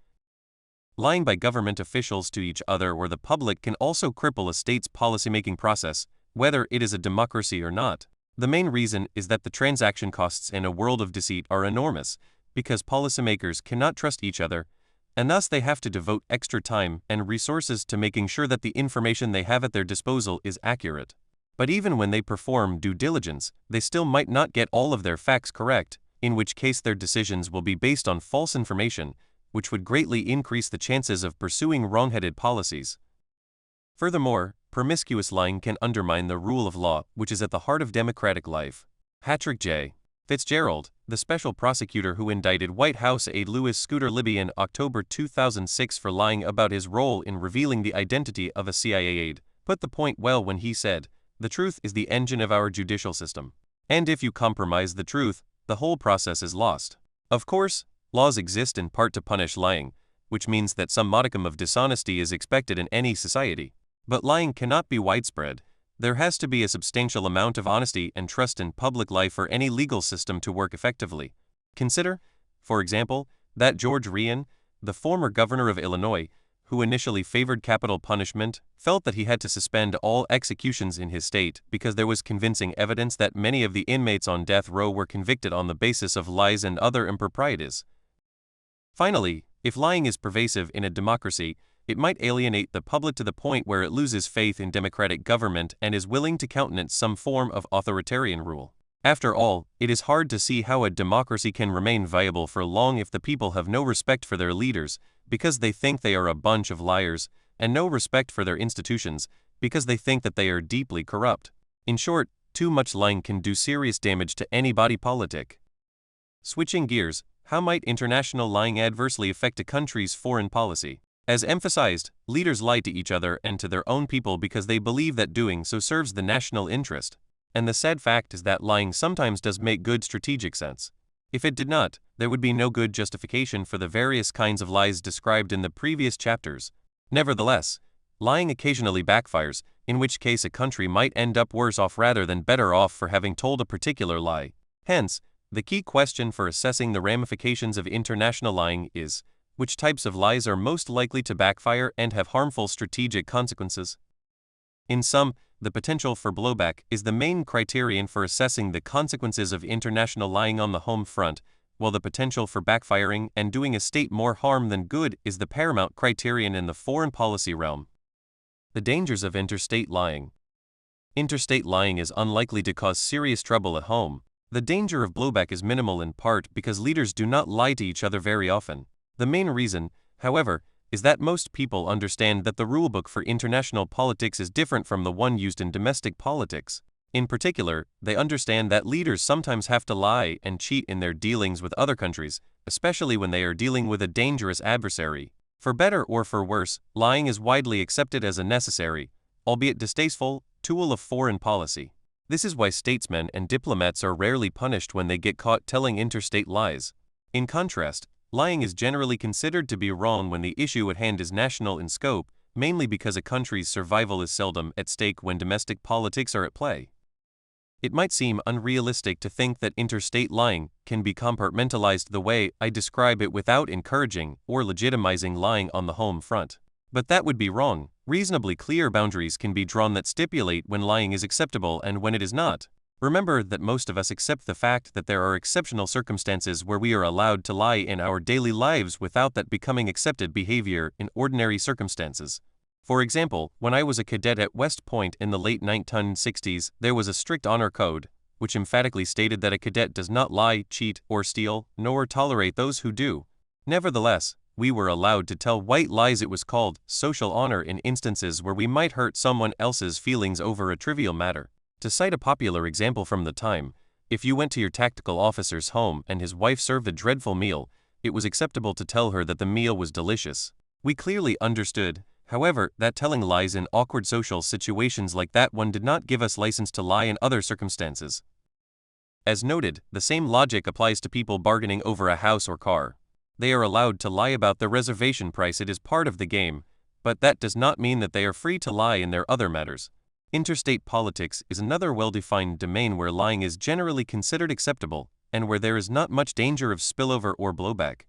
Speaker 1: Lying by government officials to each other or the public can also cripple a state's policymaking process, whether it is a democracy or not. The main reason is that the transaction costs in a world of deceit are enormous, because policymakers cannot trust each other, and thus they have to devote extra time and resources to making sure that the information they have at their disposal is accurate. But even when they perform due diligence, they still might not get all of their facts correct, in which case their decisions will be based on false information, which would greatly increase the chances of pursuing wrong-headed policies. Furthermore, promiscuous lying can undermine the rule of law, which is at the heart of democratic life. Patrick J. Fitzgerald, the special prosecutor who indicted White House aide Louis Scooter Libby in October 2006 for lying about his role in revealing the identity of a CIA aide, put the point well when he said, "The truth is the engine of our judicial system. And if you compromise the truth, the whole process is lost." Of course, laws exist in part to punish lying, which means that some modicum of dishonesty is expected in any society. But lying cannot be widespread. There has to be a substantial amount of honesty and trust in public life for any legal system to work effectively. Consider, for example, that George Ryan, the former governor of Illinois, who initially favored capital punishment, felt that he had to suspend all executions in his state because there was convincing evidence that many of the inmates on death row were convicted on the basis of lies and other improprieties. Finally, if lying is pervasive in a democracy, it might alienate the public to the point where it loses faith in democratic government and is willing to countenance some form of authoritarian rule. After all, it is hard to see how a democracy can remain viable for long if the people have no respect for their leaders, because they think they are a bunch of liars, and no respect for their institutions, because they think that they are deeply corrupt. In short, too much lying can do serious damage to any body politic. Switching gears, how might international lying adversely affect a country's foreign policy? As emphasized, leaders lie to each other and to their own people because they believe that doing so serves the national interest. And the sad fact is that lying sometimes does make good strategic sense. If it did not, there would be no good justification for the various kinds of lies described in the previous chapters. Nevertheless, lying occasionally backfires, in which case a country might end up worse off rather than better off for having told a particular lie. Hence, the key question for assessing the ramifications of international lying is, which types of lies are most likely to backfire and have harmful strategic consequences? In sum, the potential for blowback is the main criterion for assessing the consequences of international lying on the home front, while the potential for backfiring and doing a state more harm than good is the paramount criterion in the foreign policy realm. The dangers of interstate lying. Interstate lying is unlikely to cause serious trouble at home. The danger of blowback is minimal in part because leaders do not lie to each other very often. The main reason, however, is that most people understand that the rulebook for international politics is different from the one used in domestic politics. In particular, they understand that leaders sometimes have to lie and cheat in their dealings with other countries, especially when they are dealing with a dangerous adversary. For better or for worse, lying is widely accepted as a necessary, albeit distasteful, tool of foreign policy. This is why statesmen and diplomats are rarely punished when they get caught telling interstate lies. In contrast, lying is generally considered to be wrong when the issue at hand is national in scope, mainly because a country's survival is seldom at stake when domestic politics are at play. It might seem unrealistic to think that interstate lying can be compartmentalized the way I describe it without encouraging or legitimizing lying on the home front. But that would be wrong. Reasonably clear boundaries can be drawn that stipulate when lying is acceptable and when it is not. Remember that most of us accept the fact that there are exceptional circumstances where we are allowed to lie in our daily lives without that becoming accepted behavior in ordinary circumstances. For example, when I was a cadet at West Point in the late 1960s, there was a strict honor code, which emphatically stated that a cadet does not lie, cheat, or steal, nor tolerate those who do. Nevertheless, we were allowed to tell white lies. It was called social honor in instances where we might hurt someone else's feelings over a trivial matter. To cite a popular example from the time, if you went to your tactical officer's home and his wife served a dreadful meal, it was acceptable to tell her that the meal was delicious. We clearly understood, however, that telling lies in awkward social situations like that one did not give us license to lie in other circumstances. As noted, the same logic applies to people bargaining over a house or car. They are allowed to lie about the reservation price. It is part of the game, but that does not mean that they are free to lie in their other matters. Interstate politics is another well-defined domain where lying is generally considered acceptable, and where there is not much danger of spillover or blowback.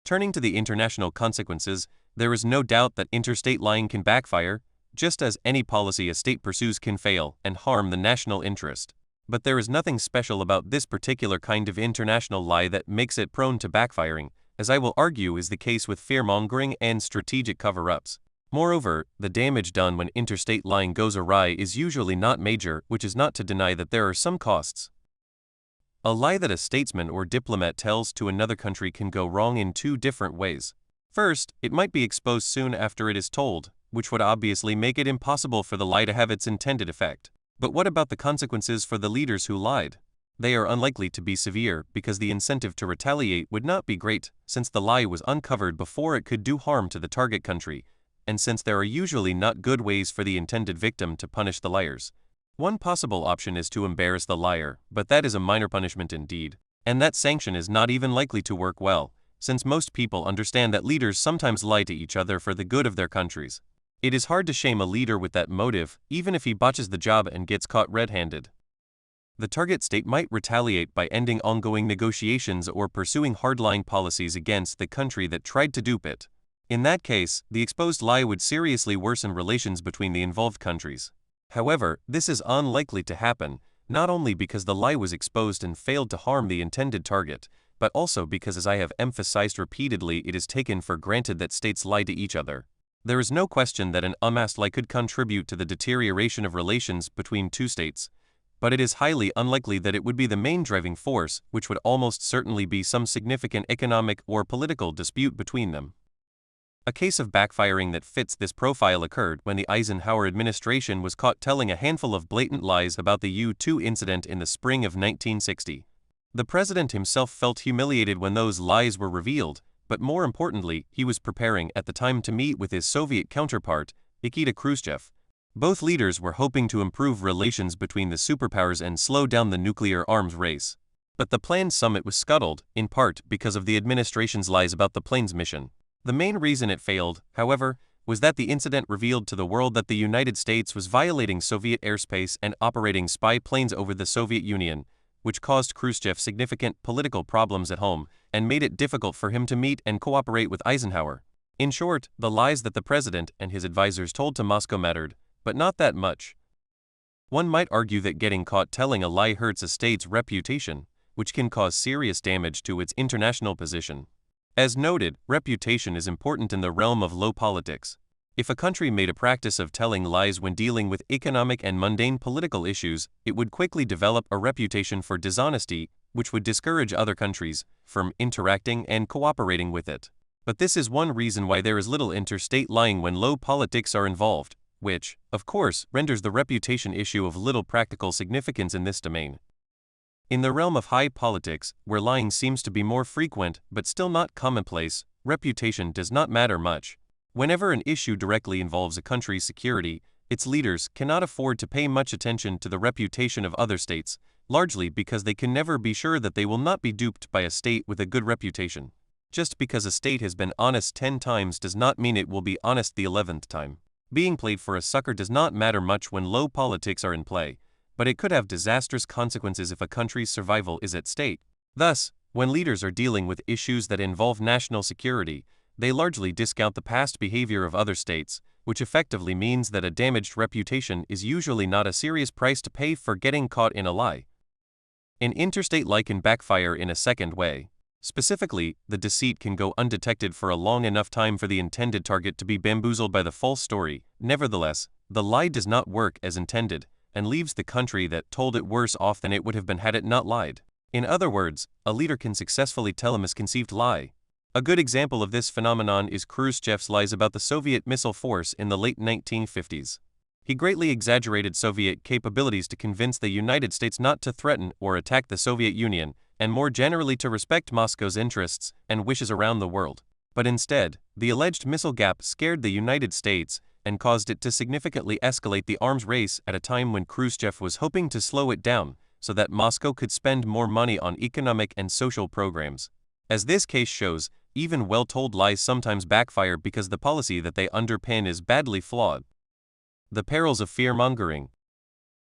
Speaker 1: Turning to the international consequences, there is no doubt that interstate lying can backfire, just as any policy a state pursues can fail and harm the national interest. But there is nothing special about this particular kind of international lie that makes it prone to backfiring, as I will argue is the case with fear-mongering and strategic cover-ups. Moreover, the damage done when interstate lying goes awry is usually not major, which is not to deny that there are some costs. A lie that a statesman or diplomat tells to another country can go wrong in two different ways. First, it might be exposed soon after it is told, which would obviously make it impossible for the lie to have its intended effect. But what about the consequences for the leaders who lied? They are unlikely to be severe because the incentive to retaliate would not be great, since the lie was uncovered before it could do harm to the target country, and since there are usually not good ways for the intended victim to punish the liars. One possible option is to embarrass the liar, but that is a minor punishment indeed, and that sanction is not even likely to work well, since most people understand that leaders sometimes lie to each other for the good of their countries. It is hard to shame a leader with that motive, even if he botches the job and gets caught red-handed. The target state might retaliate by ending ongoing negotiations or pursuing hardline policies against the country that tried to dupe it. In that case, the exposed lie would seriously worsen relations between the involved countries. However, this is unlikely to happen, not only because the lie was exposed and failed to harm the intended target, but also because, as I have emphasized repeatedly, it is taken for granted that states lie to each other. There is no question that an unmasked lie could contribute to the deterioration of relations between two states, but it is highly unlikely that it would be the main driving force, which would almost certainly be some significant economic or political dispute between them. A case of backfiring that fits this profile occurred when the Eisenhower administration was caught telling a handful of blatant lies about the U-2 incident in the spring of 1960. The president himself felt humiliated when those lies were revealed, but more importantly, he was preparing at the time to meet with his Soviet counterpart, Nikita Khrushchev. Both leaders were hoping to improve relations between the superpowers and slow down the nuclear arms race. But the planned summit was scuttled, in part because of the administration's lies about the plane's mission. The main reason it failed, however, was that the incident revealed to the world that the United States was violating Soviet airspace and operating spy planes over the Soviet Union, which caused Khrushchev significant political problems at home and made it difficult for him to meet and cooperate with Eisenhower. In short, the lies that the president and his advisors told to Moscow mattered, but not that much. One might argue that getting caught telling a lie hurts a state's reputation, which can cause serious damage to its international position. As noted, reputation is important in the realm of low politics. If a country made a practice of telling lies when dealing with economic and mundane political issues, it would quickly develop a reputation for dishonesty, which would discourage other countries from interacting and cooperating with it. But this is one reason why there is little interstate lying when low politics are involved, which, of course, renders the reputation issue of little practical significance in this domain. In the realm of high politics, where lying seems to be more frequent but still not commonplace, reputation does not matter much. Whenever an issue directly involves a country's security, its leaders cannot afford to pay much attention to the reputation of other states, largely because they can never be sure that they will not be duped by a state with a good reputation. Just because a state has been honest 10 times does not mean it will be honest the 11th time. Being played for a sucker does not matter much when low politics are in play, but it could have disastrous consequences if a country's survival is at stake. Thus, when leaders are dealing with issues that involve national security, they largely discount the past behavior of other states, which effectively means that a damaged reputation is usually not a serious price to pay for getting caught in a lie. An interstate lie can backfire in a second way. Specifically, the deceit can go undetected for a long enough time for the intended target to be bamboozled by the false story. Nevertheless, the lie does not work as intended, and leaves the country that told it worse off than it would have been had it not lied. In other words, a leader can successfully tell a misconceived lie. A good example of this phenomenon is Khrushchev's lies about the Soviet missile force in the late 1950s. He greatly exaggerated Soviet capabilities to convince the United States not to threaten or attack the Soviet Union, and more generally to respect Moscow's interests and wishes around the world. But instead, the alleged missile gap scared the United States and caused it to significantly escalate the arms race at a time when Khrushchev was hoping to slow it down so that Moscow could spend more money on economic and social programs. As this case shows, even well-told lies sometimes backfire because the policy that they underpin is badly flawed. The perils of fear-mongering.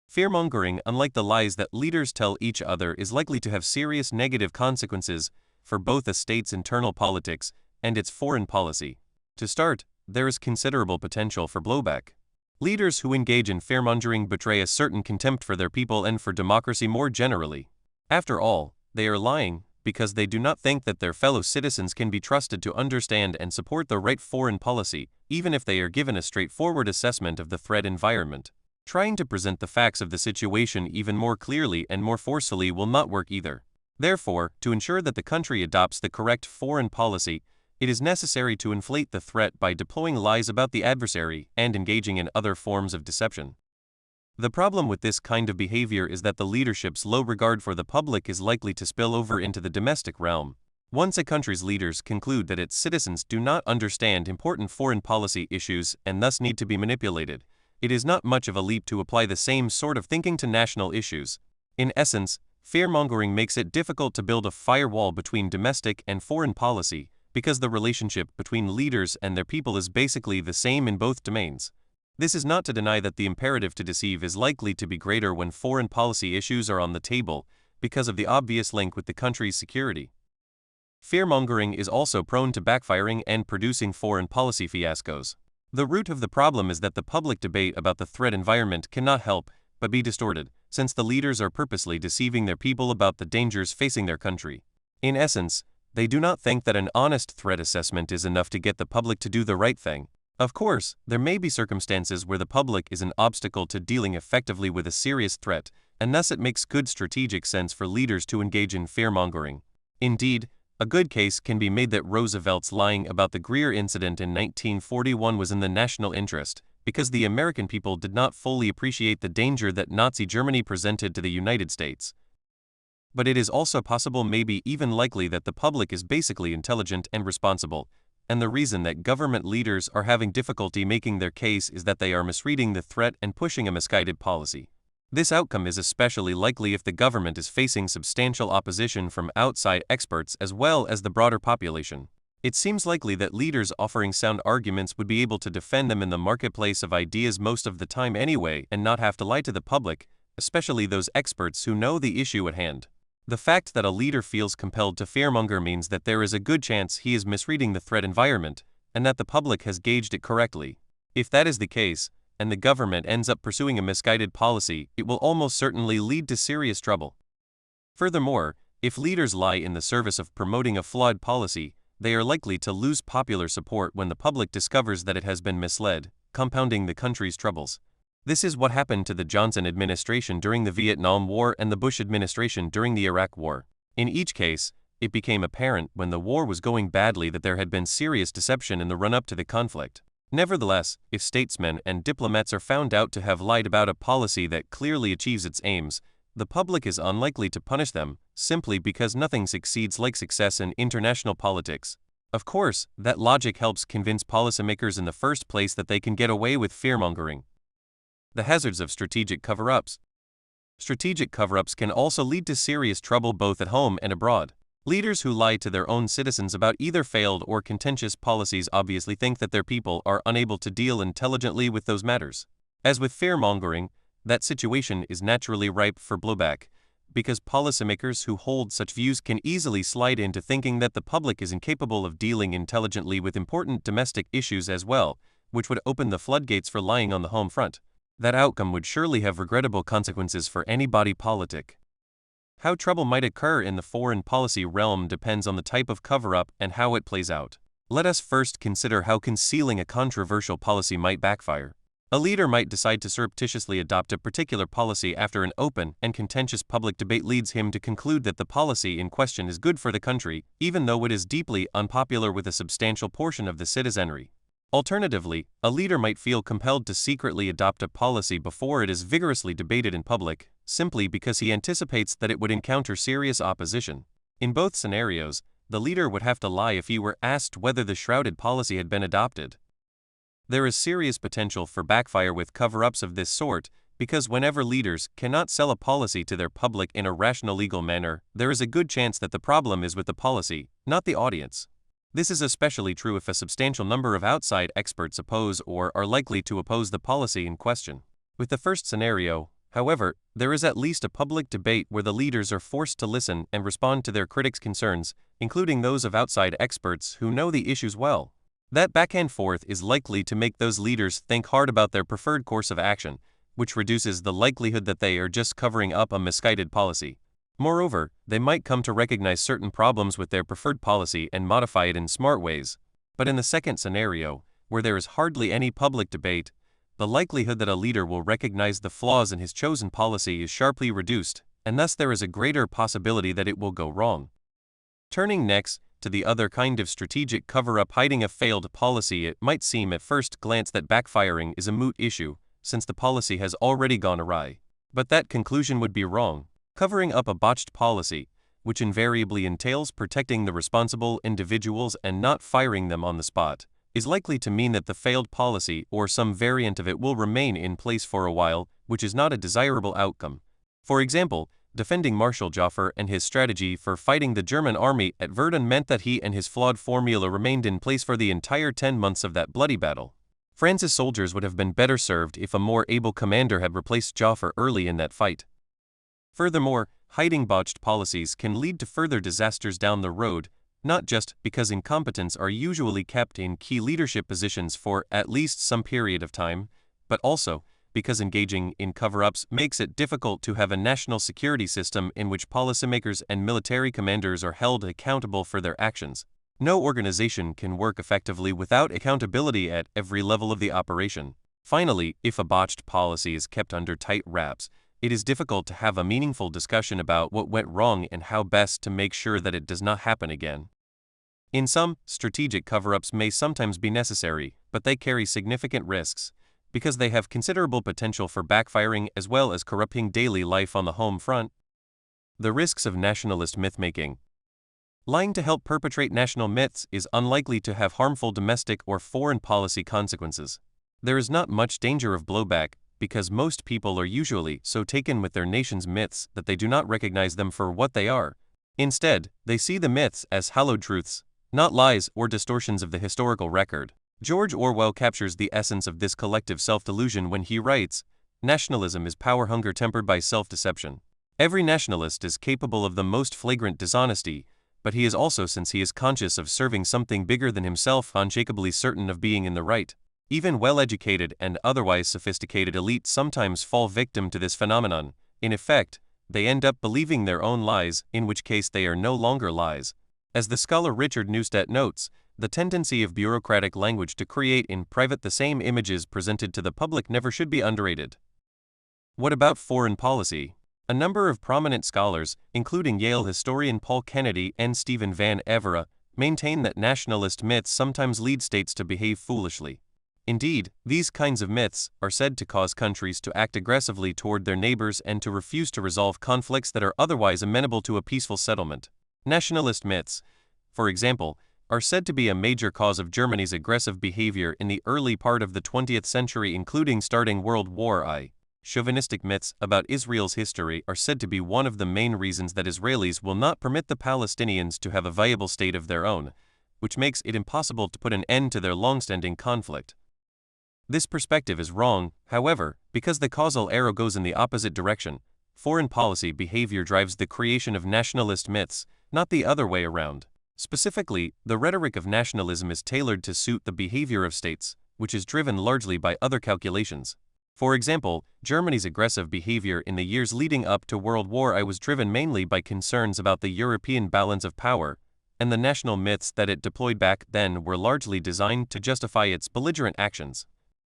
Speaker 1: Fear-mongering, unlike the lies that leaders tell each other, is likely to have serious negative consequences for both a state's internal politics and its foreign policy. To start, there is considerable potential for blowback. Leaders who engage in fear-mongering betray a certain contempt for their people and for democracy more generally. After all, they are lying because they do not think that their fellow citizens can be trusted to understand and support the right foreign policy, even if they are given a straightforward assessment of the threat environment. Trying to present the facts of the situation even more clearly and more forcefully will not work either. Therefore, to ensure that the country adopts the correct foreign policy, it is necessary to inflate the threat by deploying lies about the adversary and engaging in other forms of deception. The problem with this kind of behavior is that the leadership's low regard for the public is likely to spill over into the domestic realm. Once a country's leaders conclude that its citizens do not understand important foreign policy issues and thus need to be manipulated, it is not much of a leap to apply the same sort of thinking to national issues. In essence, fear-mongering makes it difficult to build a firewall between domestic and foreign policy, because the relationship between leaders and their people is basically the same in both domains. This is not to deny that the imperative to deceive is likely to be greater when foreign policy issues are on the table, because of the obvious link with the country's security. Fear-mongering is also prone to backfiring and producing foreign policy fiascos. The root of the problem is that the public debate about the threat environment cannot help but be distorted, since the leaders are purposely deceiving their people about the dangers facing their country. In essence, they do not think that an honest threat assessment is enough to get the public to do the right thing. Of course, there may be circumstances where the public is an obstacle to dealing effectively with a serious threat, and thus it makes good strategic sense for leaders to engage in fear-mongering. Indeed, a good case can be made that Roosevelt's lying about the Greer incident in 1941 was in the national interest, because the American people did not fully appreciate the danger that Nazi Germany presented to the United States. But it is also possible, maybe even likely, that the public is basically intelligent and responsible, and the reason that government leaders are having difficulty making their case is that they are misreading the threat and pushing a misguided policy. This outcome is especially likely if the government is facing substantial opposition from outside experts as well as the broader population. It seems likely that leaders offering sound arguments would be able to defend them in the marketplace of ideas most of the time anyway and not have to lie to the public, especially those experts who know the issue at hand. The fact that a leader feels compelled to fearmonger means that there is a good chance he is misreading the threat environment and that the public has gauged it correctly. If that is the case, and the government ends up pursuing a misguided policy, it will almost certainly lead to serious trouble. Furthermore, if leaders lie in the service of promoting a flawed policy, they are likely to lose popular support when the public discovers that it has been misled, compounding the country's troubles. This is what happened to the Johnson administration during the Vietnam War and the Bush administration during the Iraq War. In each case, it became apparent when the war was going badly that there had been serious deception in the run-up to the conflict. Nevertheless, if statesmen and diplomats are found out to have lied about a policy that clearly achieves its aims, the public is unlikely to punish them, simply because nothing succeeds like success in international politics. Of course, that logic helps convince policymakers in the first place that they can get away with fearmongering. The hazards of strategic cover-ups. Strategic cover-ups can also lead to serious trouble both at home and abroad. Leaders who lie to their own citizens about either failed or contentious policies obviously think that their people are unable to deal intelligently with those matters. As with fearmongering, that situation is naturally ripe for blowback, because policymakers who hold such views can easily slide into thinking that the public is incapable of dealing intelligently with important domestic issues as well, which would open the floodgates for lying on the home front. That outcome would surely have regrettable consequences for any body politic. How trouble might occur in the foreign policy realm depends on the type of cover-up and how it plays out. Let us first consider how concealing a controversial policy might backfire. A leader might decide to surreptitiously adopt a particular policy after an open and contentious public debate leads him to conclude that the policy in question is good for the country, even though it is deeply unpopular with a substantial portion of the citizenry. Alternatively, a leader might feel compelled to secretly adopt a policy before it is vigorously debated in public, simply because he anticipates that it would encounter serious opposition. In both scenarios, the leader would have to lie if he were asked whether the shrouded policy had been adopted. There is serious potential for backfire with cover-ups of this sort, because whenever leaders cannot sell a policy to their public in a rational legal manner, there is a good chance that the problem is with the policy, not the audience. This is especially true if a substantial number of outside experts oppose or are likely to oppose the policy in question. With the first scenario, however, there is at least a public debate where the leaders are forced to listen and respond to their critics' concerns, including those of outside experts who know the issues well. That back and forth is likely to make those leaders think hard about their preferred course of action, which reduces the likelihood that they are just covering up a misguided policy. Moreover, they might come to recognize certain problems with their preferred policy and modify it in smart ways. But in the second scenario, where there is hardly any public debate, the likelihood that a leader will recognize the flaws in his chosen policy is sharply reduced, and thus there is a greater possibility that it will go wrong. Turning next to the other kind of strategic cover-up hiding a failed policy, it might seem at first glance that backfiring is a moot issue, since the policy has already gone awry. But that conclusion would be wrong. Covering up a botched policy, which invariably entails protecting the responsible individuals and not firing them on the spot, is likely to mean that the failed policy or some variant of it will remain in place for a while, which is not a desirable outcome. For example, defending Marshal Joffre and his strategy for fighting the German army at Verdun meant that he and his flawed formula remained in place for the entire 10 months of that bloody battle. France's soldiers would have been better served if a more able commander had replaced Joffre early in that fight. Furthermore, hiding botched policies can lead to further disasters down the road, not just because incompetents are usually kept in key leadership positions for at least some period of time, but also because engaging in cover-ups makes it difficult to have a national security system in which policymakers and military commanders are held accountable for their actions. No organization can work effectively without accountability at every level of the operation. Finally, if a botched policy is kept under tight wraps, it is difficult to have a meaningful discussion about what went wrong and how best to make sure that it does not happen again. In sum, strategic cover-ups may sometimes be necessary, but they carry significant risks, because they have considerable potential for backfiring as well as corrupting daily life on the home front. The risks of nationalist myth-making. Lying to help perpetrate national myths is unlikely to have harmful domestic or foreign policy consequences. There is not much danger of blowback, because most people are usually so taken with their nation's myths that they do not recognize them for what they are. Instead, they see the myths as hallowed truths, not lies or distortions of the historical record. George Orwell captures the essence of this collective self-delusion when he writes, "Nationalism is power hunger tempered by self-deception." Every nationalist is capable of the most flagrant dishonesty, but he is also, since he is conscious of serving something bigger than himself, unshakably certain of being in the right. Even well-educated and otherwise sophisticated elites sometimes fall victim to this phenomenon. In effect, they end up believing their own lies, in which case they are no longer lies. As the scholar Richard Neustadt notes, the tendency of bureaucratic language to create in private the same images presented to the public never should be underrated. What about foreign policy? A number of prominent scholars, including Yale historian Paul Kennedy and Stephen Van Evera, maintain that nationalist myths sometimes lead states to behave foolishly. Indeed, these kinds of myths are said to cause countries to act aggressively toward their neighbors and to refuse to resolve conflicts that are otherwise amenable to a peaceful settlement. Nationalist myths, for example, are said to be a major cause of Germany's aggressive behavior in the early part of the 20th century, including starting World War I. Chauvinistic myths about Israel's history are said to be one of the main reasons that Israelis will not permit the Palestinians to have a viable state of their own, which makes it impossible to put an end to their long-standing conflict. This perspective is wrong, however, because the causal arrow goes in the opposite direction. Foreign policy behavior drives the creation of nationalist myths, not the other way around. Specifically, the rhetoric of nationalism is tailored to suit the behavior of states, which is driven largely by other calculations. For example, Germany's aggressive behavior in the years leading up to World War I was driven mainly by concerns about the European balance of power, and the national myths that it deployed back then were largely designed to justify its belligerent actions.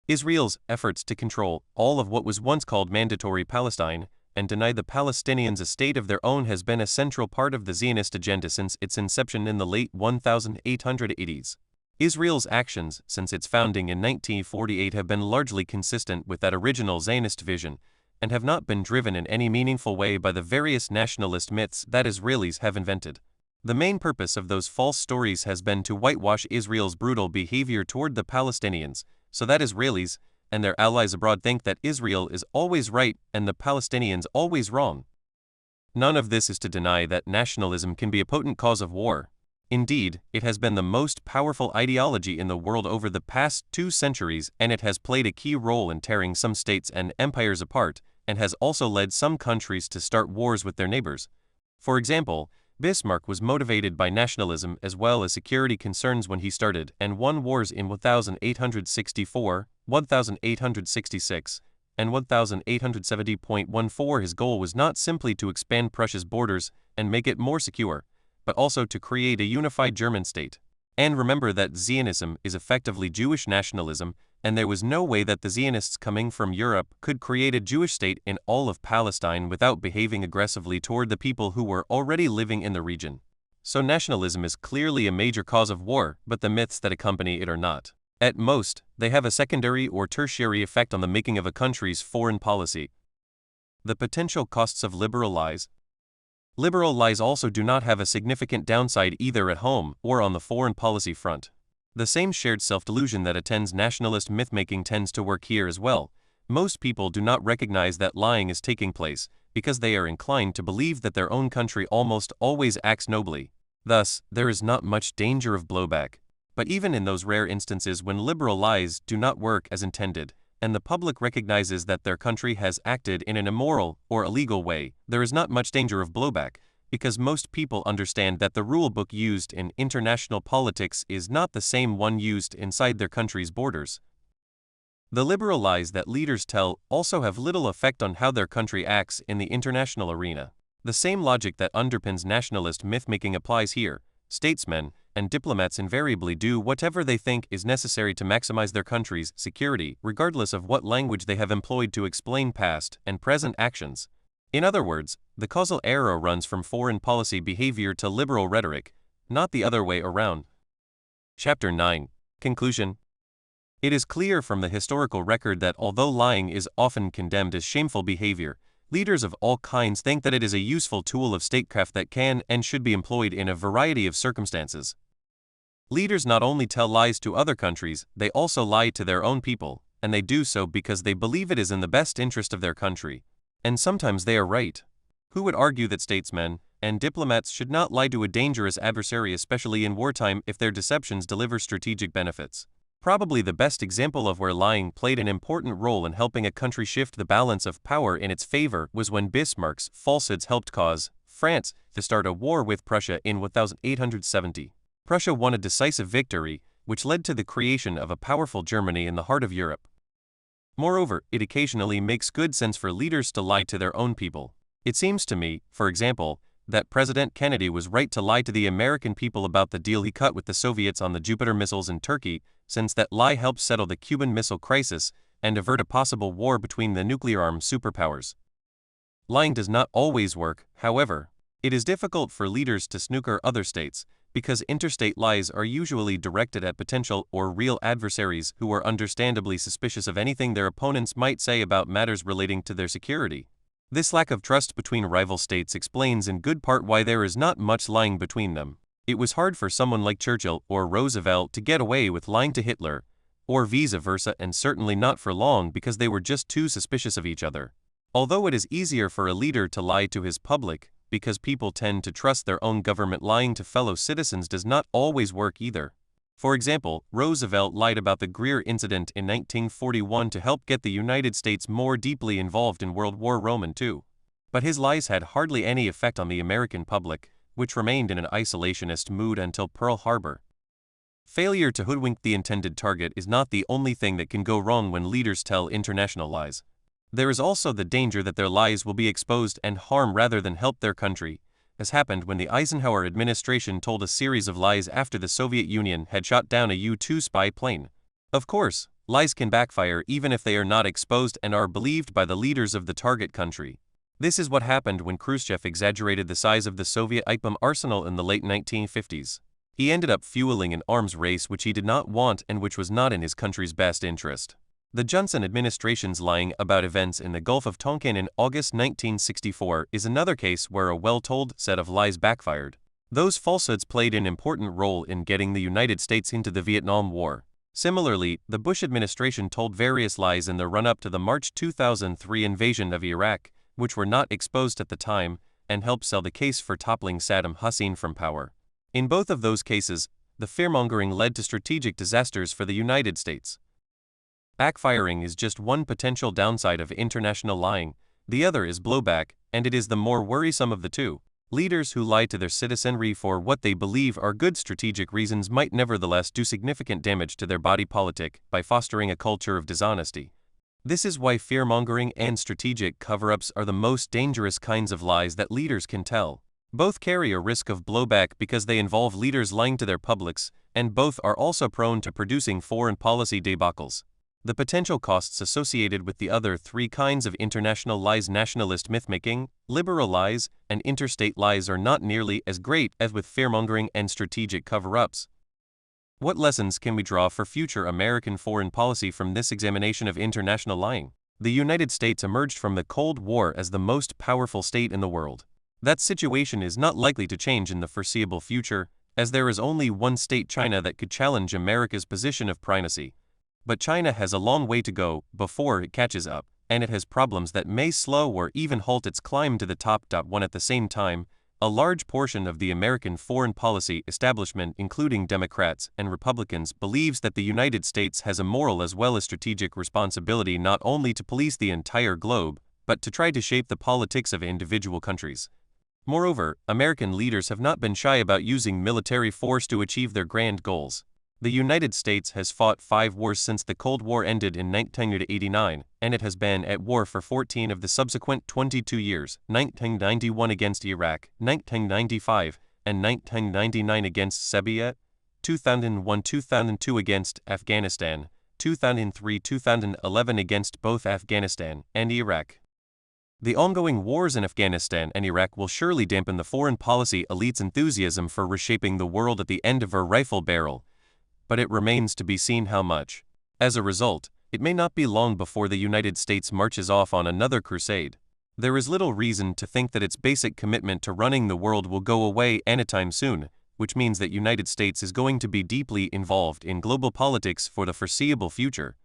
Speaker 1: Israel's efforts to control all of what was once called Mandatory Palestine and deny the Palestinians a state of their own has been a central part of the Zionist agenda since its inception in the late 1880s. Israel's actions since its founding in 1948 have been largely consistent with that original Zionist vision, and have not been driven in any meaningful way by the various nationalist myths that Israelis have invented. The main purpose of those false stories has been to whitewash Israel's brutal behavior toward the Palestinians, so that Israelis and their allies abroad think that Israel is always right and the Palestinians always wrong. None of this is to deny that nationalism can be a potent cause of war. Indeed, it has been the most powerful ideology in the world over the past 2 centuries, and it has played a key role in tearing some states and empires apart, and has also led some countries to start wars with their neighbors. For example, Bismarck was motivated by nationalism as well as security concerns when he started and won wars in 1864, 1866, and 1870.14. His goal was not simply to expand Prussia's borders and make it more secure, but also to create a unified German state. And remember that Zionism is effectively Jewish nationalism, and there was no way that the Zionists coming from Europe could create a Jewish state in all of Palestine without behaving aggressively toward the people who were already living in the region. So nationalism is clearly a major cause of war, but the myths that accompany it are not. At most, they have a secondary or tertiary effect on the making of a country's foreign policy. The potential costs of liberal lies. Liberal lies also do not have a significant downside either at home or on the foreign policy front. The same shared self-delusion that attends nationalist myth-making tends to work here as well. Most people do not recognize that lying is taking place because they are inclined to believe that their own country almost always acts nobly. Thus, there is not much danger of blowback. But even in those rare instances when liberal lies do not work as intended, and the public recognizes that their country has acted in an immoral or illegal way, there is not much danger of blowback, because most people understand that the rule book used in international politics is not the same one used inside their country's borders. The liberal lies that leaders tell also have little effect on how their country acts in the international arena. The same logic that underpins nationalist myth-making applies here. Statesmen and diplomats invariably do whatever they think is necessary to maximize their country's security, regardless of what language they have employed to explain past and present actions. In other words, the causal arrow runs from foreign policy behavior to liberal rhetoric, not the other way around. Chapter 9. Conclusion. It is clear from the historical record that although lying is often condemned as shameful behavior, Leaders of all kinds think that it is a useful tool of statecraft that can and should be employed in a variety of circumstances. Leaders not only tell lies to other countries, they also lie to their own people, and they do so because they believe it is in the best interest of their country. And sometimes they are right. Who would argue that statesmen and diplomats should not lie to a dangerous adversary, especially in wartime, if their deceptions deliver strategic benefits? Probably the best example of where lying played an important role in helping a country shift the balance of power in its favor was when Bismarck's falsehoods helped cause France to start a war with Prussia in 1870. Prussia won a decisive victory, which led to the creation of a powerful Germany in the heart of Europe. Moreover, it occasionally makes good sense for leaders to lie to their own people. It seems to me, for example, that President Kennedy was right to lie to the American people about the deal he cut with the Soviets on the Jupiter missiles in Turkey, since that lie helped settle the Cuban Missile Crisis and avert a possible war between the nuclear-armed superpowers. Lying does not always work, however. It is difficult for leaders to snooker other states, because interstate lies are usually directed at potential or real adversaries who are understandably suspicious of anything their opponents might say about matters relating to their security. This lack of trust between rival states explains in good part why there is not much lying between them. It was hard for someone like Churchill or Roosevelt to get away with lying to Hitler, or vice versa, and certainly not for long because they were just too suspicious of each other. Although it is easier for a leader to lie to his public, because people tend to trust their own government, lying to fellow citizens does not always work either. For example, Roosevelt lied about the Greer incident in 1941 to help get the United States more deeply involved in World War II. But his lies had hardly any effect on the American public, which remained in an isolationist mood until Pearl Harbor. Failure to hoodwink the intended target is not the only thing that can go wrong when leaders tell international lies. There is also the danger that their lies will be exposed and harm rather than help their country, as happened when the Eisenhower administration told a series of lies after the Soviet Union had shot down a U-2 spy plane. Of course, lies can backfire even if they are not exposed and are believed by the leaders of the target country. This is what happened when Khrushchev exaggerated the size of the Soviet IPM arsenal in the late 1950s. He ended up fueling an arms race which he did not want and which was not in his country's best interest. The Johnson administration's lying about events in the Gulf of Tonkin in August 1964 is another case where a well-told set of lies backfired. Those falsehoods played an important role in getting the United States into the Vietnam War. Similarly, the Bush administration told various lies in the run-up to the March 2003 invasion of Iraq, which were not exposed at the time, and helped sell the case for toppling Saddam Hussein from power. In both of those cases, the fearmongering led to strategic disasters for the United States. Backfiring is just one potential downside of international lying, the other is blowback, and it is the more worrisome of the two. Leaders who lie to their citizenry for what they believe are good strategic reasons might nevertheless do significant damage to their body politic by fostering a culture of dishonesty. This is why fearmongering and strategic cover-ups are the most dangerous kinds of lies that leaders can tell. Both carry a risk of blowback because they involve leaders lying to their publics, and both are also prone to producing foreign policy debacles. The potential costs associated with the other three kinds of international lies, nationalist myth-making, liberal lies, and interstate lies, are not nearly as great as with fearmongering and strategic cover-ups. What lessons can we draw for future American foreign policy from this examination of international lying? The United States emerged from the Cold War as the most powerful state in the world. That situation is not likely to change in the foreseeable future, as there is only one state, China, that could challenge America's position of primacy. But China has a long way to go before it catches up, and it has problems that may slow or even halt its climb to the top. One at the same time, a large portion of the American foreign policy establishment, including Democrats and Republicans, believes that the United States has a moral as well as strategic responsibility not only to police the entire globe, but to try to shape the politics of individual countries. Moreover, American leaders have not been shy about using military force to achieve their grand goals. The United States has fought 5 wars since the Cold War ended in 1989, and it has been at war for 14 of the subsequent 22 years, 1991 against Iraq, 1995, and 1999 against Serbia, 2001-2002 against Afghanistan, 2003-2011 against both Afghanistan and Iraq. The ongoing wars in Afghanistan and Iraq will surely dampen the foreign policy elite's enthusiasm for reshaping the world at the end of a rifle barrel, but it remains to be seen how much. As a result, it may not be long before the United States marches off on another crusade. There is little reason to think that its basic commitment to running the world will go away anytime soon, which means that United States is going to be deeply involved in global politics for the foreseeable future.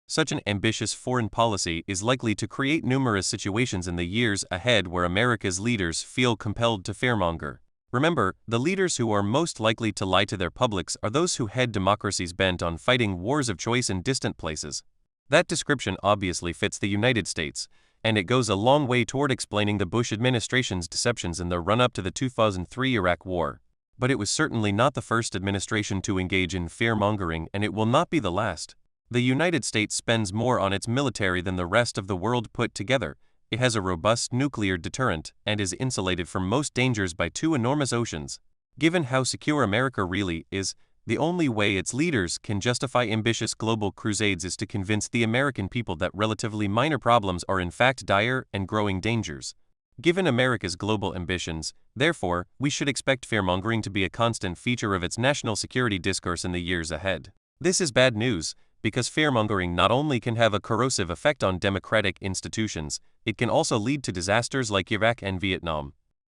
Speaker 1: Such an ambitious foreign policy is likely to create numerous situations in the years ahead where America's leaders feel compelled to fearmonger. Remember, the leaders who are most likely to lie to their publics are those who head democracies bent on fighting wars of choice in distant places. That description obviously fits the United States, and it goes a long way toward explaining the Bush administration's deceptions in the run-up to the 2003 Iraq War. But it was certainly not the first administration to engage in fear-mongering, and it will not be the last. The United States spends more on its military than the rest of the world put together. It has a robust nuclear deterrent and is insulated from most dangers by two enormous oceans. Given how secure America really is, the only way its leaders can justify ambitious global crusades is to convince the American people that relatively minor problems are in fact dire and growing dangers. Given America's global ambitions, therefore, we should expect fearmongering to be a constant feature of its national security discourse in the years ahead. This is bad news, because fearmongering not only can have a corrosive effect on democratic institutions, it can also lead to disasters like Iraq and Vietnam.